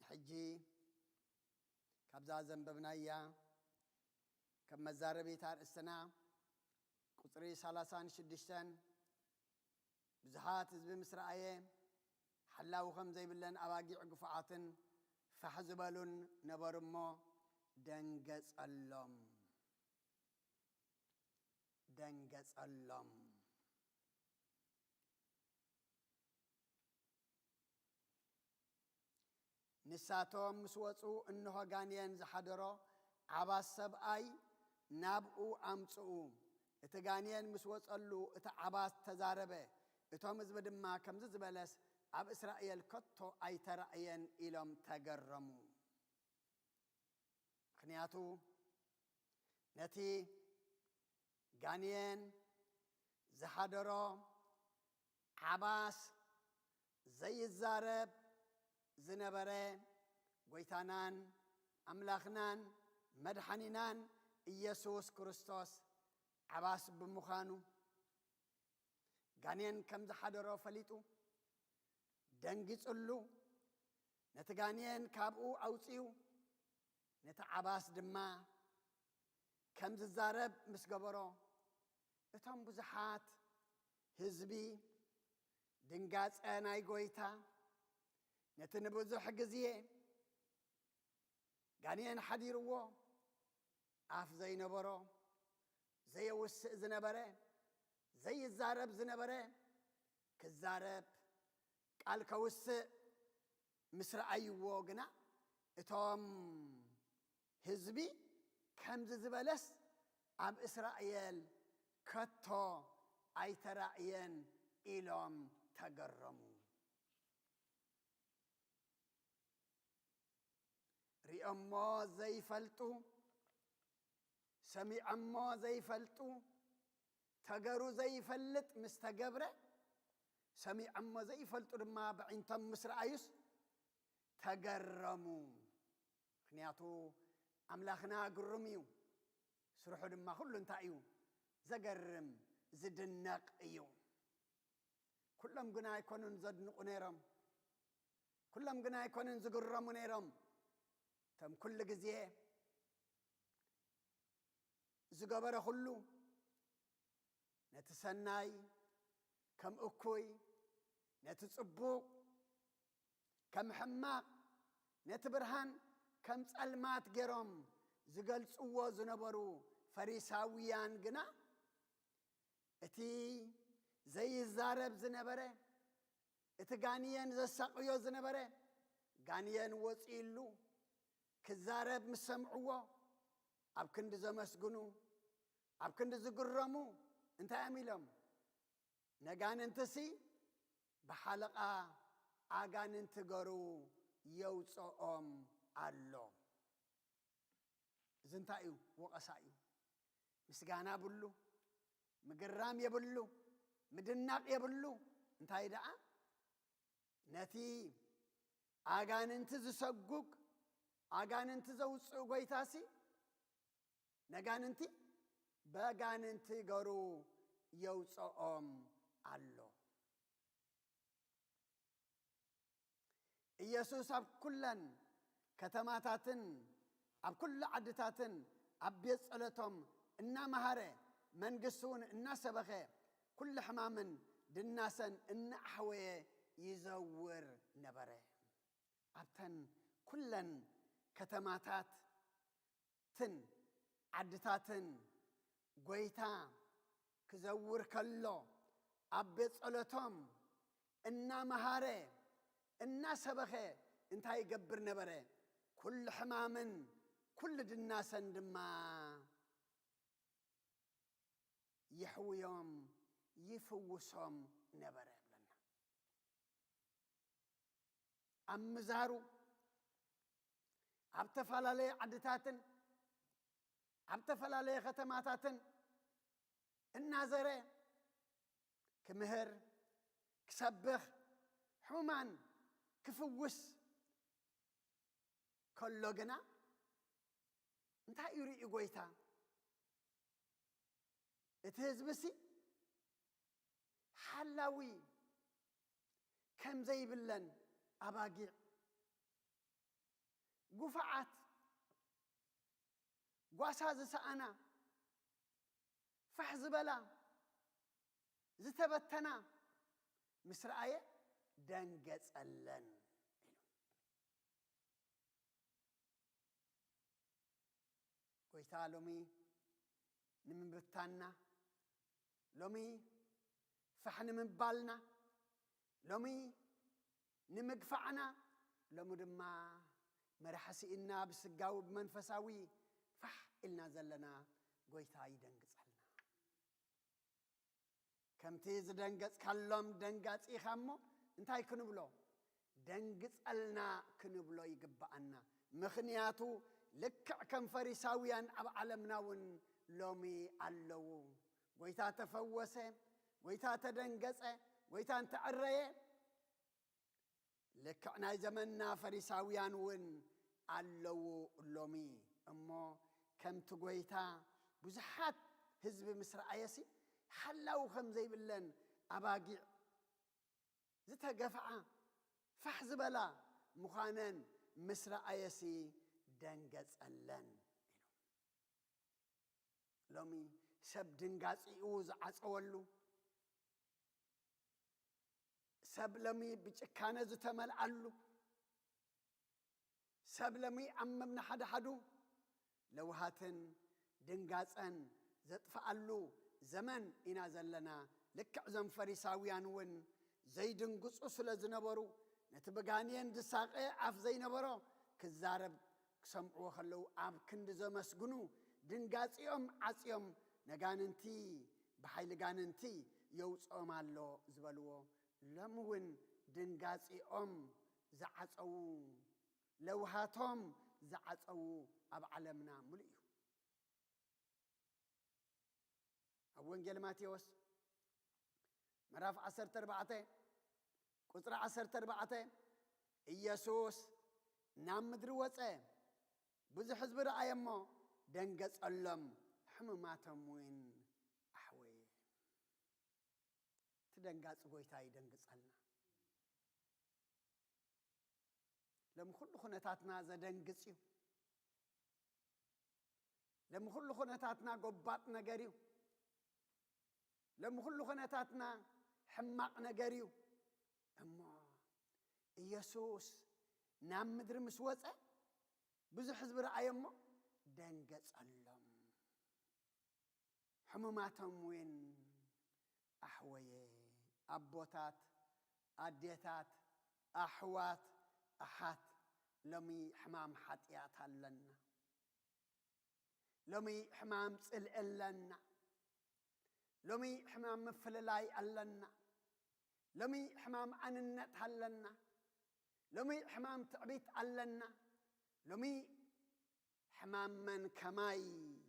حجي كبزازن ببنايا كم مزاربي تار السنة قطري سالسان شدشتن بزحات زبي مسرائيه حلاو خمزي بلن أواقي عقفعاتن فحزبالون نبرمو دنقص اللهم دنقص اللهم نساتهم مسوصو إنه غانيان زحدرو عباس سبأي نابقو أمسؤو إتغانيان مسوص اللو إتعباس تزاربه إتهم زبد ما كم زبلس أب إسرائيل كتو أي ترأيان إلهم تقرمو خنياتو نتي غانيان زحدرو عباس زي الزارب زنبره قويتانان أملاخنان مدحنينان إيسوس كريستوس عباس بمخانو غانيان كم زحدرو فليتو دنجصلو نتغانيان كابو اوصيو نتعباس دما كم ززارب مسغبرو اتم بزحات حزبي دنگاص اناي غويتا نتنبزح غزيه غانيان حديرو اف زي نبرو زي وسء زنبره زي الزارب زنبره كزارب قال كوسء مسرعيو غنا اتم حزبي كم زبلس اب اسرائيل كتو ايتراين إلهم تجرموا رئما زي فلتو سمع ما زي فلتو تجرو زي فلت مستجبره سمع ما زي فلتو لما بعينتم مصر عيس تجرموا خنياتو أملاخنا جرميو سرحوا لما كله انتعيو زجرم زدنق ايو كلهم جنا يكونون زدنق نيرم كلهم جنا يكونون زجرم نيرم تم كل جزيه زجبره خلو نتسناي كم أكوي نتصبوق كم حماق نتبرهن كم سلمات جرم زجلس أوه زنبرو فريساويان جنا اتي زي الزارب زنبره اتغانيان زسقيو زنبره غانيان وصيلو كزارب مسمعوا اب كند زمسغنو اب كند زغرمو انت اميلم نغان انتسي بحلقه اغان انتغرو يوصوم الله زنتايو وقسايو مسغانا بلو مغرام يبلو مدناق يبلو انتاي دعا نتي اغاننت زسغوق اغاننت زوصو غويتاسي نغاننتي باغاننت غرو يوصوم الله ኢየሱስ አብ ኩለን ከተማታትን አብ ኩል ዓድታትን አብ ቤት ጸሎቶም እና ማሃረ መንግስቱን እና ሰበኸ ኩል ሕማምን ድናሰን እና አሕወየ ይዘውር ነበረ አብተን ኩለን ከተማታትን ዓድታትን ጎይታ ክዘውር ከሎ አብ ቤት ጸሎቶም እና ማሃረ እና ሰበኸ እንታይ ይገብር ነበረ ኩል ሕማምን ኩል ድናሰን ድማ يحويهم يفوسهم نبره لنا أمزارو عبتفلالي عدتاتن عبتفلالي ختماتاتن النازرة كمهر كسبخ حمان كفوس كله جنا انت يري يقويتا اتهزبسي حلاوي كم زي بلن أباقيع قفعات قواساز سأنا فحز بلا زتبتنا مصر آية دنقز اللن قويتالومي نمن بتانا لومي فحن من بالنا لومي نمقفعنا لومي دما مرحسي إنا بسقاو بمنفساوي فح إلنا زلنا قويتا يدنقز حلنا كم تيز دنقز كاللوم دنقز إخامو انتاي كنبلو دنقز ألنا كنبلو يقبعنا مخنياتو لكع كم فريساويان أب علمناون لومي علو ويتا تفوسه ويتا تدنقصه ويتا تعريه لك عنا زمننا فريساويان ون علو لومي امو كم تقويتا بزحات حزب مصر ايسي حلاو خم زي بلن أباجع زتجفعة فحز بلا مخانن مصر أيسي دنجز اللن لومي سب دنجز إيوز عصولو سب لمي بجكانة زتمل علو سب لمي أممنا حدو لو هاتن دنجازن زتفعلو زمن إنا زلنا لك عزم فريساويان ون زيدن قصو سلزنبرو نتبقانيان دساقه عف زينبرو كزارب كسمعو خلو عب كند زمسقنو دنجاز يوم عز يوم نغاننتي بحيل غاننتي يوز أمالو زبالو لمون دنجاز يوم زعصو لو هاتهم زعصو أب علمنا ملئو أول ماتيوس مراف 14 قطر 14 إيسوس نام مدر وصى بزح حزب رأيمو دنجز ألم حمماتهم وين أحوي تدنجز قويتاي دنجز ألنا لم كل خناتاتنا زدنجزيو لم كل خناتاتنا قبات نجاريو لم كل خناتاتنا حماق نجاريو أما يسوس نام مدر مسوسة بزح حزب رأيمو دنجز ألم حمماتهم وين أحوي أبوتات أديتات أحوات أحات لمي حمام حطيات هلنا لمي حمام سئل لنا لمي حمام مفللاي ألنا لمي حمام أننت هلنا لمي حمام تعبيت ألنا لمي حمام من كماي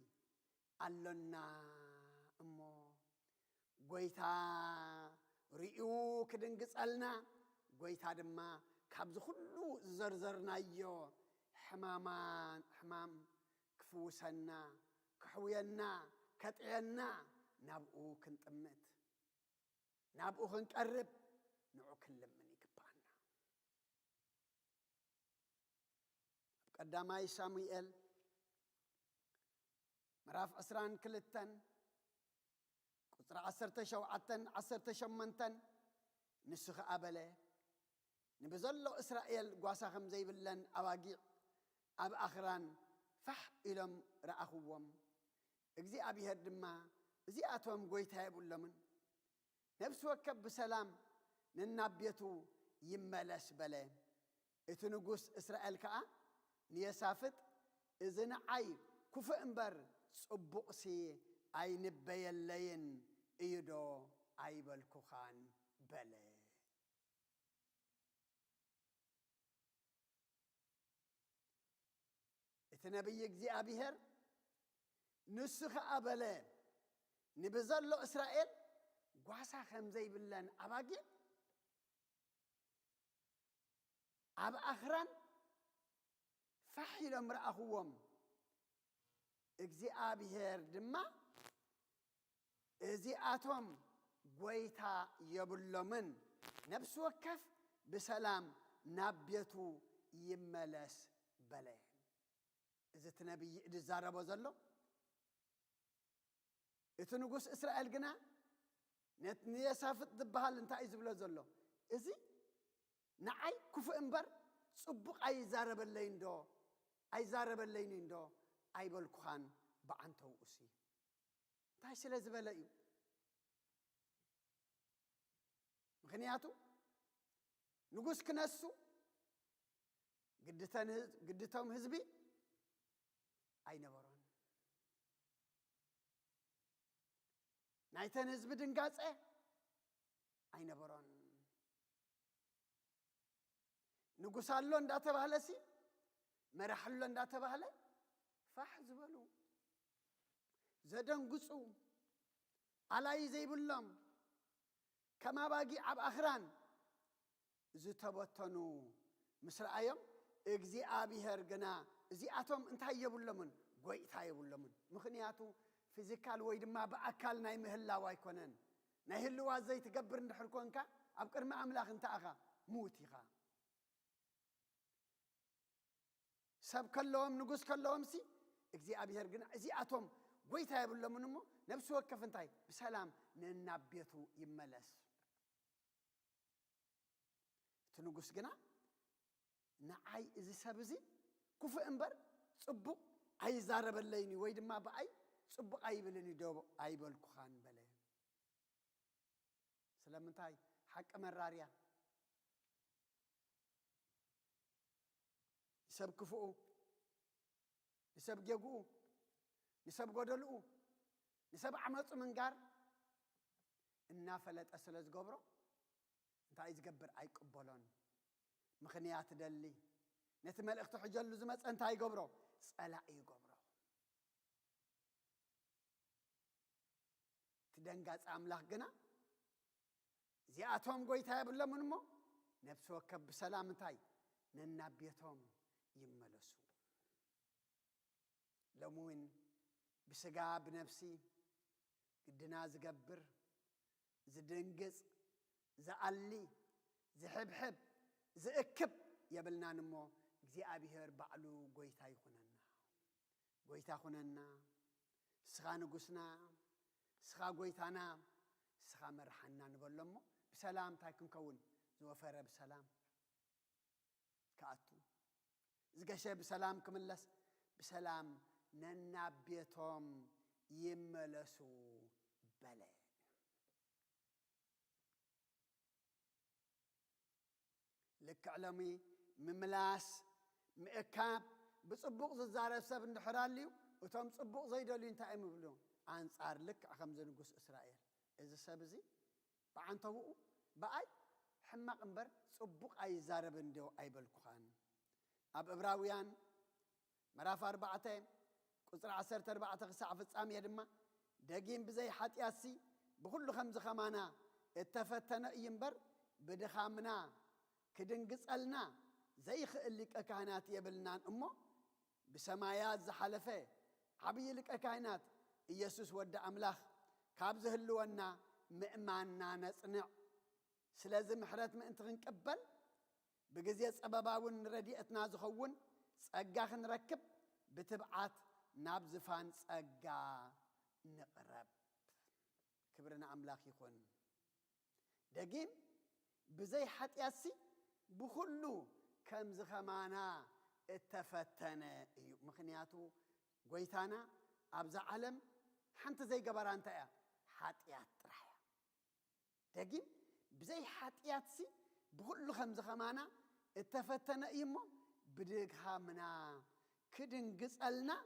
ألنا أمو قويتا ريو كدنقص ألنا قويتا دما كابز خلو زرزرنا يو حمام كفوسنا كحوينا كتعينا نابقو كنتمت نابقو كنقرب نعو كل من يقبعنا قداماي ساموئيل مراف أسران كلتن قطر 10 شمنتن نسخ أبله نبزلو إسرائيل قواسا خمزي بلن أواقيع أب أخران فح إلم رأخوهم إجزي أبي هدما إزي أتوم قويتها يقول لمن نفس وكب بسلام ننبيتو يملس بله إتنقص إسرائيل كأ نيسافت إذن عي كفء انبر صبقسي أي نبي اللين إيدو أي بالكخان بله إتنبي إجزي أبي هر نسخ أبله نبزلو إسرائيل قواسا خمزي بلن أباقي أب أخران فحيل امرأخوهم إجزي أبيهر دما إزي آتهم قويتا يبلمن نفس وكف بسلام نابيتو يملس بلين إذا تنبي إدزارة بزلو إتنقص إسرائيل قنا نتنيا سافت دبهال انتا يزبلو زلو إزي نعي كفو انبر صبق أي زارب اللين دو أي زارب اللين دو أي بالكخان بعنتو أسي تايش لازبلايو مخنياتو نقص كنسو قدتهم هزبي أي نبرون نايتن هزب دنقاص أي نبرون نقصالو انداته بحلسي مرحلو انداته بحله فحزبلو زدنقصو على زي بلهم كما باقي عب أخران زتبطنو مصر أيام إجزي أبي هرجنا زي أتوم انتهى يبلمن قوي تهى يبلمن مخنياتو فيزيكال ويد ما بأكل نايم هلا وايكونن نهلوا زي تقبر نحركونك أبكر ما أملاخ انت أخا موتيخا سب كلهم نقص كلهم سي إجزي أبي هرجنا إزي أتوم قويتها يقول لهم نمو نفسه وقف انتهي بسلام ننبيته يملس تنقص جنا نعي إذا سبزي كوف إمبر صبوا أي زارب الليني ويد ما بأي صبوا أي بلني دوب أي بالكخان بله سلام انتهي حق مراريا يسب كفؤه يسب جيقوه يسب قدلوه يسب عملت من قار النافلة أسلز قبره انت عايز قبر أي قبلون مخنيات دلي نتمل اختو حجلو زمت انت هاي قبره سألا اي قبره تدنقاز أملاح قنا زياتهم قويتها يبلا منمو نفسه وكب بسلام انتاي ننبيتهم يملسوا لموين بسقا بنفسي قدنا زقبر زدنقز زعلي زحبحب زأكب يبلنا نمو زي أبي هير بعلو قويتا يخوننا قويتا خوننا سخا نقصنا سخا قويتانا سخا مرحنا نقول لهم بسلام تايكم كون زوفر بسلام كأتو زقشة بسلام كملس بسلام ننبيتهم يملسوا بلا لك علمي مملاس مأكاب بصبوق زارة سب النحراليو وتم صبوق زي دولي انت اي مبلون عن صار لك خمسة نقص إسرائيل إذا سبزي بعن طوقو بأي حمق انبر صبوق أي زارة بندو أي بالكخان أب إبراويان مراف 4 قصر 14 ساعة في السام يدما دقين بزي حاتياسي بكل 5 خمانا اتفتنا ينبر بدخامنا كدنقص قلنا زي خلك أكهنات يبلنا أمه بسمايات زحلفه عبي لك أكهنات يسوس ود أملاخ كابزه اللوانا مئماننا نصنع سلازم حرات ما انت نقبل بجزية أباباون رديئتنا زخون سأجاخ نركب بتبعات نابزفان سأجا نقرب كبرنا أملاخ يكون دقيم بزي حتى ياسي بخلو كم زخمانا اتفتنا مخنياتو قويتانا أبزع علم حنت زي قبران تايا حاتيات رايا دقيم بزي حاتياتسي بخلو خم زخمانا اتفتنا يمو بدقها منا كدن قسألنا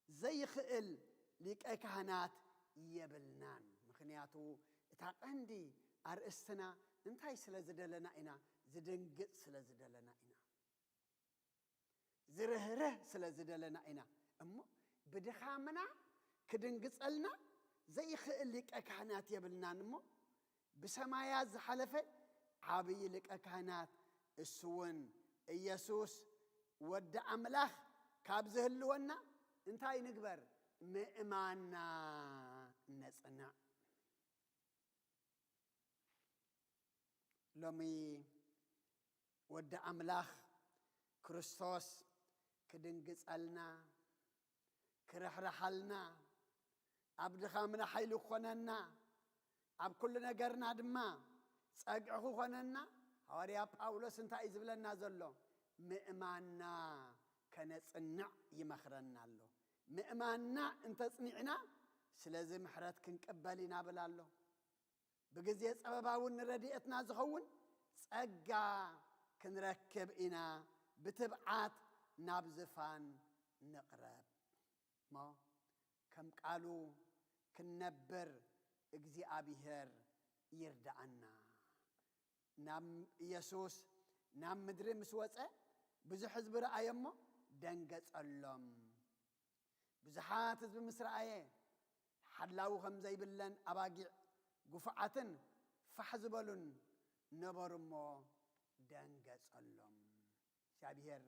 زي خئل ليك اكهانات يبلنان مخنياتو اتاقندي أرئستنا انتاي سلازدلنا إنا زدنقت سلازدلنا إنا زرهره سلازدلنا إنا أمو بدخامنا كدنقت قلنا زي خئلك أكهانات يبلنان أمو بسمايات زحلفة عابي لك أكهانات السون يسوس ود أملاخ كابزه اللوانا انتاي نقبر مئمانا نصنع لومي ود أملاخ كريستوس كدنقص قلنا كرحرحلنا أبدخامنا حيلو خوننا أب كل نجرنا دما سأقعو خوننا هوريا باولوس انتا إزبلنا زلو مئمانا كنصنع يمخرنا له مئمانا انت صنعنا سلازم محرات كنقبلنا بلالو بجزية سبباون رديئتنا زخون سأقا كنركب إنا بتبعات نابزفان نقرب ما كم قالوا كنبر اجزي أبيهر يردعنا نام يسوس نام مدري مسوسة بزح حزب رأيهم دنقص اللهم بزحات حزب مصر آية حلاو خمزي بلن أباقي قفعتن فحزبلن نبرمو دنقص اللهم سابير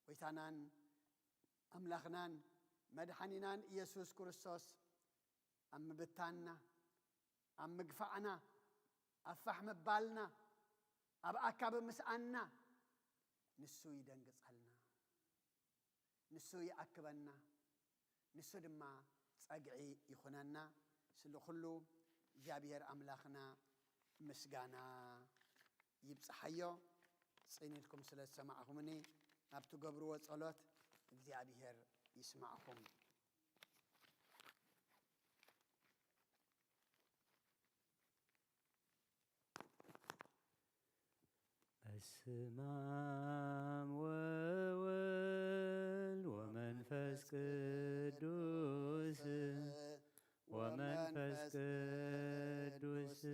ويتانان أملاخنان مدحنينان يسوس كريستوس أم بتانا أم مقفعنا أفحم بالنا أب أكاب مسأنا نسو يدنقص حلنا نسو يأكبنا نسو دما تسأقعي يخوننا سلو خلو جابير أملاخنا مسقانا يبصحيو صيني لكم سلسة سماعكمني أبتو قبروا وصلوت جابير يسمعكم السمام وول ومنفس قدوس ومنفس قدوس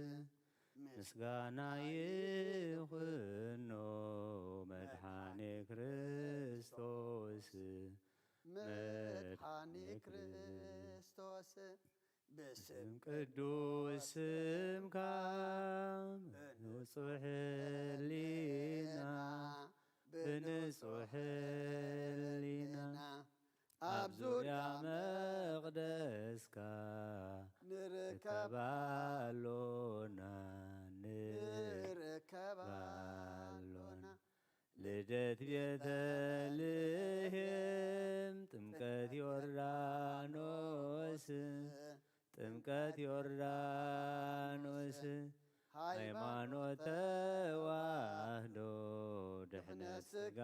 مسقانا يخنو مدحاني كريستوس مدحاني كريستوس باسم قدوس كام بنصح لينا بنصح لينا أبزور يا مقدسك نركبالونا نركبالونا لدت بيتلهم تمكت يورانوس تمكت يوردانوس ሃይማኖት ተዋህዶ ድሕነት ስጋ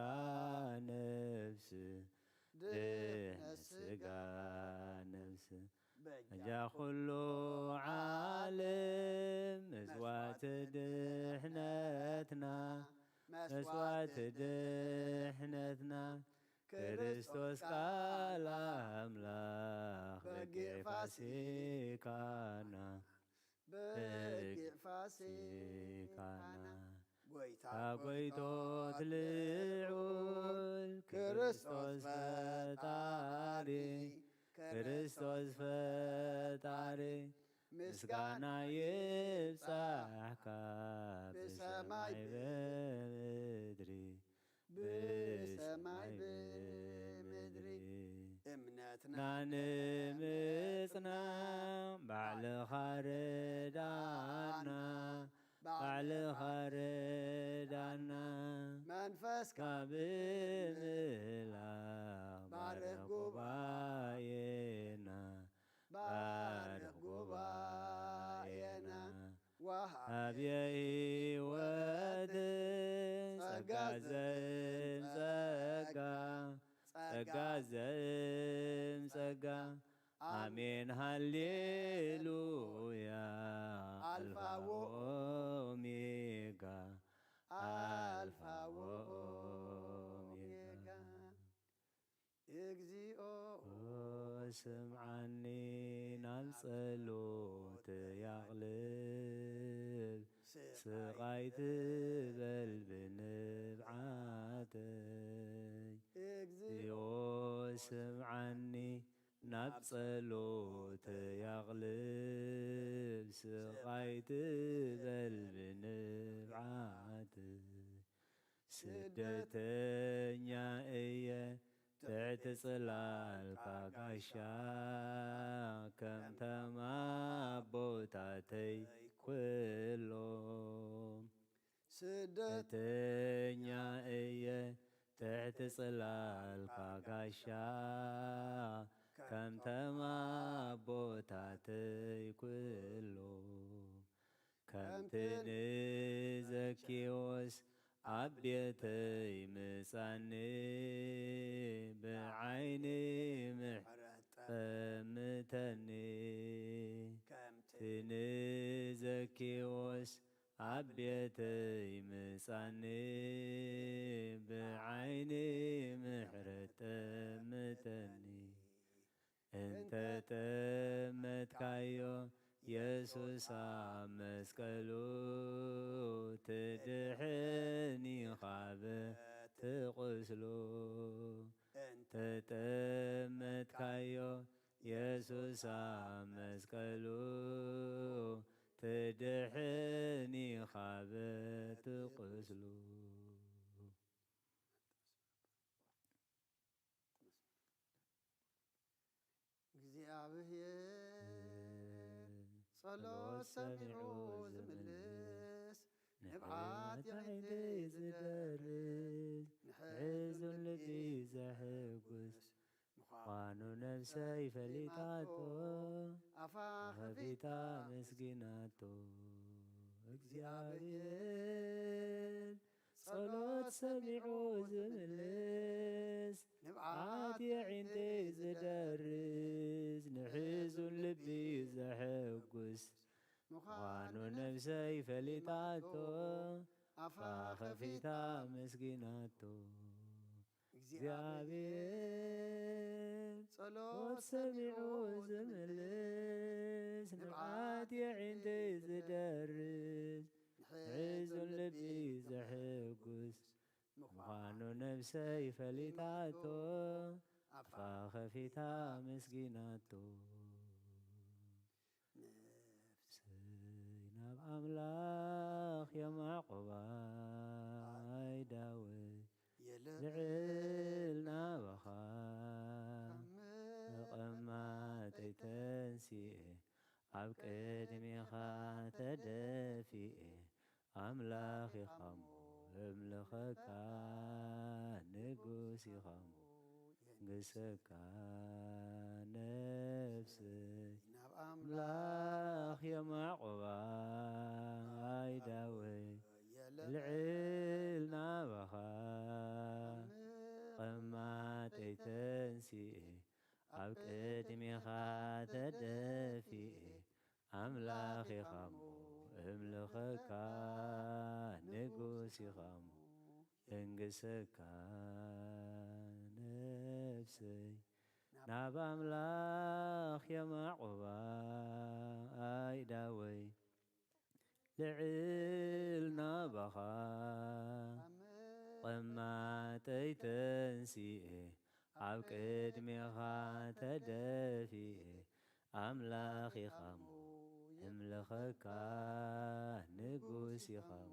ነፍስ ድሕነት ስጋ ነፍስ እጃ ኩሉ ዓለም መስዋዕት ድሕነትና መስዋዕት ድሕነትና ክርስቶስ ቃል አምላክ በጊዕ ፋሲካና በጊዕ ፋሲካና ጎይቶት ልዑል ክርስቶስ ፈጣሪ ክርስቶስ ፈጣሪ ምስጋና ይብጻሕካ ብሰማይ በምድሪ ብሰማይ በምድሪ እምነትና ንምጽናዕ ባዕልኻ ርዳእና ባዕልኻ ርዳእና መንፈስካ ብምላኽ ባርኽ ጉባኤና ባርኽ ጉባኤና ወሃብየ ሕይወትን ጸጋ ዘእምጸጋ ጸጋ ዘእምጸጋ አሜን ሃሌሉያ አልፋ ወኦሜጋ አልፋ ወኦሜጋ እግዚኦ ስምዓኒ ናብ ጸሎት ያቕልብ ስቓይ ትበል ብንብዓተይ እግዚኦ ስምዓኒ ናብ ጸሎት ያቕልብ ስቓይ ትበል ብንብዓተይ ስደተኛ እየ ትሕቲ ጽላልካ ጋሻ ከም ተማቦታተይ ኩሎም ስደተኛ እየ ትሕቲ ጽላልካ ጋሻ ከም ተማቦታተይ ኩሎም ከምቲ ንዘኪዎስ ኣብ ቤተይ ምጻኒ ብዓይኒ ምሕረት ጠምተኒ ከምቲ ንዘኪዎስ ኣብ ቤተይ ምጻኒ ብዓይኒ ምሕረት ጠምተኒ እንተ ጠመትካዮ ኢየሱስ ኣብ መስቀሉ ትድሕኒኻ በቲ ቁስሉ እንተ ጠመትካዮ ኢየሱስ ኣብ መስቀሉ ትድሕኒኻ በቲ ቁስሉ እግዚአብሔር ጸሎት ሰሚዑ ዝምልስ ንብዓት የዒንዲ ዝደርስ ንሕዙን ልቢ ዘሕጉስ ምዃኑ ነፍሰይ ፈሊጣቶ ኣፋ ኸፊታ መስጊናቶ እግዚአብሔር ጸሎት ሰሚዑ ዝምልስ ንብዓት የዒንዲ ዝደርስ ንሕዙን ልቢ ዘሕጉስ ምዃኑ ነፍሰይ ፈሊጣቶ ኣፋ ኸፊታ መስጊናቶ እግዚአብሔር ጸሎት ሰሚዑ ዝምልስ ንብዓት የዒንዲ ዝደርስ ንሕዙን ልቢ ዘሕጉስ ምዃኑ ነፍሰይ ፈሊጣቶ ኣፋ ኸፊታ መስጊናቶ ናብ ኣምላኽ የማዕቆባይ ዳዊት ልዕል ናባኻ መቐማጠይ ተንሲኤ ኣብ ቅድሜኻ ተደፊኤ ኣምላኽ ኢኻሞ እምልኸካ ንጉስ ኢኻሞ ግሰካ ነፍሰይ ናብ ኣምላኽ የማዕቆባይ ዳዊት ልዕል ናባኻ ቀማጠይ ተንሲኤ ኣብ ቅድሜኻ ተደፊኤ ኣምላኽ ኢኻሞ እምልኸካ ንጉስ ኢኻሞ እንግሰካ ነፍሰይ ናብ ኣምላኽ የማዕቆባይ ዳዊት ልዕል ናባኻ ቀማጠይ ተንሲኤ ኣብ ቅድሜኻ ተደፊኤ ኣምላኽ ኢኻሞ እምልኸካ ንጉስ ኢኻሞ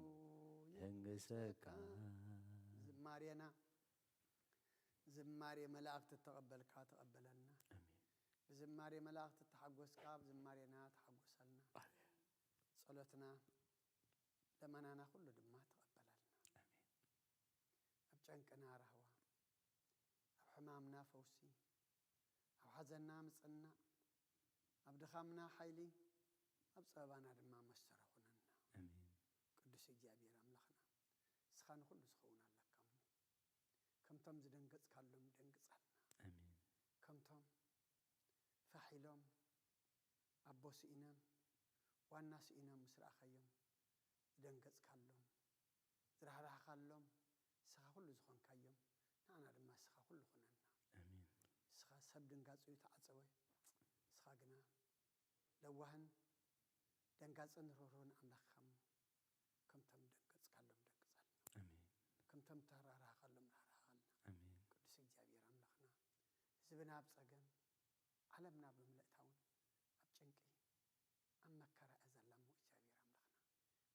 እንግሰካ ዝማሬና ዝማሬ መላእክት ተቀበልካ ተቀበለልና ብዝማሬ መላእክት ተሐጎስካ ብዝማሬና ተሐጎሰልና ጸሎትና ለመናና ሁሉ ድማ ተቀበለልና ኣብ ጨንቅና ረህዋ ኣብ ሕማምና ፈውሲ ኣብ ሓዘንና ምጽናዕ ኣብ ድኻምና ሓይሊ ኣብ ጸባና ድማ መሰረ ኹነና ቅዱስ እግዚአብሔር ኣምላኽና እስኻ ንኹሉ ዝኸውን ኣለካ ከምቶም ዝደንገጽካሎም ደንግጸልና ከምቶም ፈሒሎም ኣቦ ስኢኖም ዋና ስኢኖም ምስ ረኣኸዮም ዝደንገጽካሎም ዝራህራህካሎም እስኻ ሁሉ ዝኾንካዮም ንኣና ድማ እስኻ ሁሉ ኹነና እስኻ ሰብ ድንጋጽዩ ተዓጸወ እስኻ ግና ለዋህን ደንጋጽን ርህሩህን ኣምላኽካሞ ከምቶም ደንገጽካሎም ደንግጸልና ከምቶም ተራህራህካሎም ራህራህካልና ቅዱስ እግዚአብሔር ኣምላኽና ህዝብና ኣብ ጸገም ዓለምና ብምልእታውን ኣብ ጭንቂ ኣብ መከራ እያ ዘላ እሞ እግዚአብሔር ኣምላኽና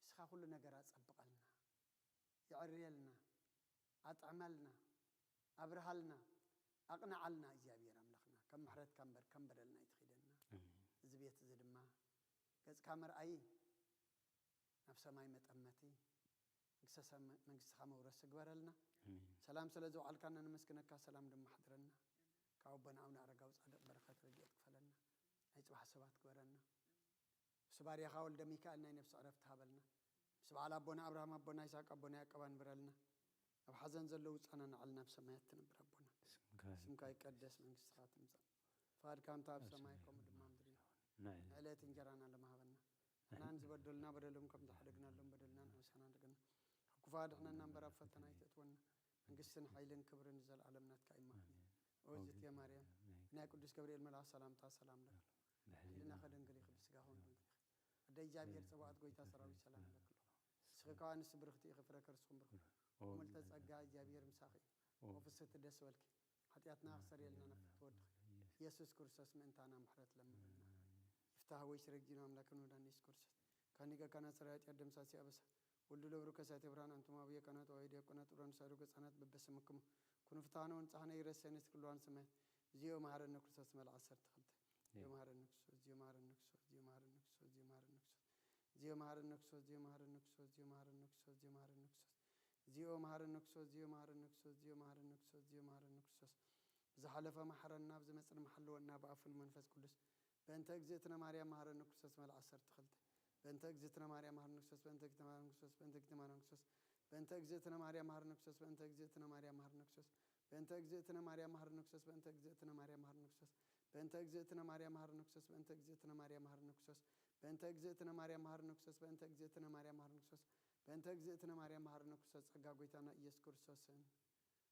እስኻ ኩሉ ነገር ኣጸብቐልና ይዕርየልና ኣጥዕመልና ኣብርሃልና ኣቕንዓልና እግዚአብሔር ኣምላኽና ከም ምሕረትካ እምበር ከም በደልና ይትኺደና እዚ ቤት እዚ ድማ ገጽካ መርኣይ ናብ ሰማይ መጠመቲ መንግሥትኻ መውረስ ግበረልና ሰላም ስለ ዘውዓልካና ንመስግነካ ሰላም ድማ ሓድረና ካብ ኣቦና ኣቡነ ኣረጋዊ ጻድቕ በረኸት ረድኤት ክፈለና ናይ ጽባሕ ሰባት ግበረና ምስ ባርያኻ ወልደ ሚካኤል ናይ ነፍሲ ዕረፍቲ ሃበልና ምስ በዓል ኣቦና ኣብርሃም ኣቦና ይስሐቅ ኣቦና ያዕቆብ ንብረልና ኣብ ሓዘን ዘለዉ ውፃና ንዓልና ኣብ ሰማያት ትነብር ኣቦና ስምካ ይቀደስ መንግሥትኻ ትምጻእ ፈቃድካ እንተ ኣብ ሰማይ ከምኡ ድማ ምድሪ ንዕለት እንጀራና ለማሃበና ንሕናን ዝበደሉና በደሎም ከም ዝሓደግናሎም በደልና ንእሳና ንድግና ካብ ክፉ ኣድሕነና እምበር ኣብ ፈተና ይተእትወና መንግሥትን ሓይልን ክብርን ዘለዓለም ናትካ ይማን ወእግዝእትየ ማርያም ናይ ቅዱስ ገብርኤል መልአክ ሰላምታ ሰላም ለክ ሕሊና ከደንግል ይኽብ ስጋኹን ድንግል ይኽብ ኣደ እግዚአብሔር ጽባኦት ጎይታ ሰራዊት ሰላም ለክሎ ስኽካ ንስ ብርኽቲ ይኽፍረ ከርስኹም ብርኽቲ ወመልተ ጸጋ እግዚአብሔር ምሳኺ ወፍስሕቲ ደስ በልኪ ኃጢአትና ክሰርየልና ነፍስ ትወድኽ ኢየሱስ ክርስቶስ ምእንታና ምሕረት ለምንና ይፍታህ ወይ ስረግጂና አምላክን ወዳን ኢየሱስ ክርስቶስ ካኒገ ካና ሰራዊት ያደም ሳሲ አበሳ ወልዱ ለብሩ ከሳቴ ብርሃን አንቱማ ብየ ካናት ወይ ዲያቆናት ኡራን ሳዱ ገጻናት በበስምክሙ ኩኑ ፍታህነ ወንጻህነ ይረሰንስ ክሉዋን ሰማያት እዚዮ መሐረነ ክርስቶስ መልአክ 12 የማረነ ክርስቶስ የማረነ ክርስቶስ የማረነ ክርስቶስ زيو مهار النكسوس زيو مهار النكسوس زيو مهار النكسوس زيو مهار النكسوس زيو مهار النكسوس زيو مهار النكسوس زيو مهار النكسوس زيو مهار النكسوس زحلفة محرنا بزمصر محلونا بعفو المنفس قدس بأنت اجزتنا مريم مهار النكسوس مال عصر تخلت بأنت اجزتنا مريم مهار النكسوس بأنت اجزتنا مهار النكسوس بأنت اجزتنا مهار النكسوس بأنت اجزتنا مريم مهار النكسوس بأنت اجزتنا مريم مهار النكسوس بأنت اجزتنا مريم مهار النكسوس بأنت اجزتنا مريم مهار النكسوس بأنت اجزتنا مريم مهار النكسوس بأنت اجزتنا مريم مهار النكسوس بأنت اجزتنا مريم مهار النكسوس بأنت اجزتنا مريم مهار النكسوس بأنت اجزتنا مريم مهار النكسوس أجاقويتنا إيسوس كريستوسن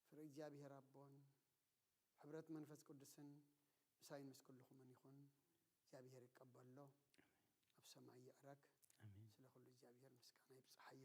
فرق እግዚአብሔር አቦን ሕብረት መንፈስ ቅዱስን ምሳይን ምስ ኩልኩም ይኹን እግዚአብሔር ይቀበሎ ኣብ ሰማይ ይዕረግ ስለ ሁሉ እግዚአብሔር ምስጋና ይብጽሐዮ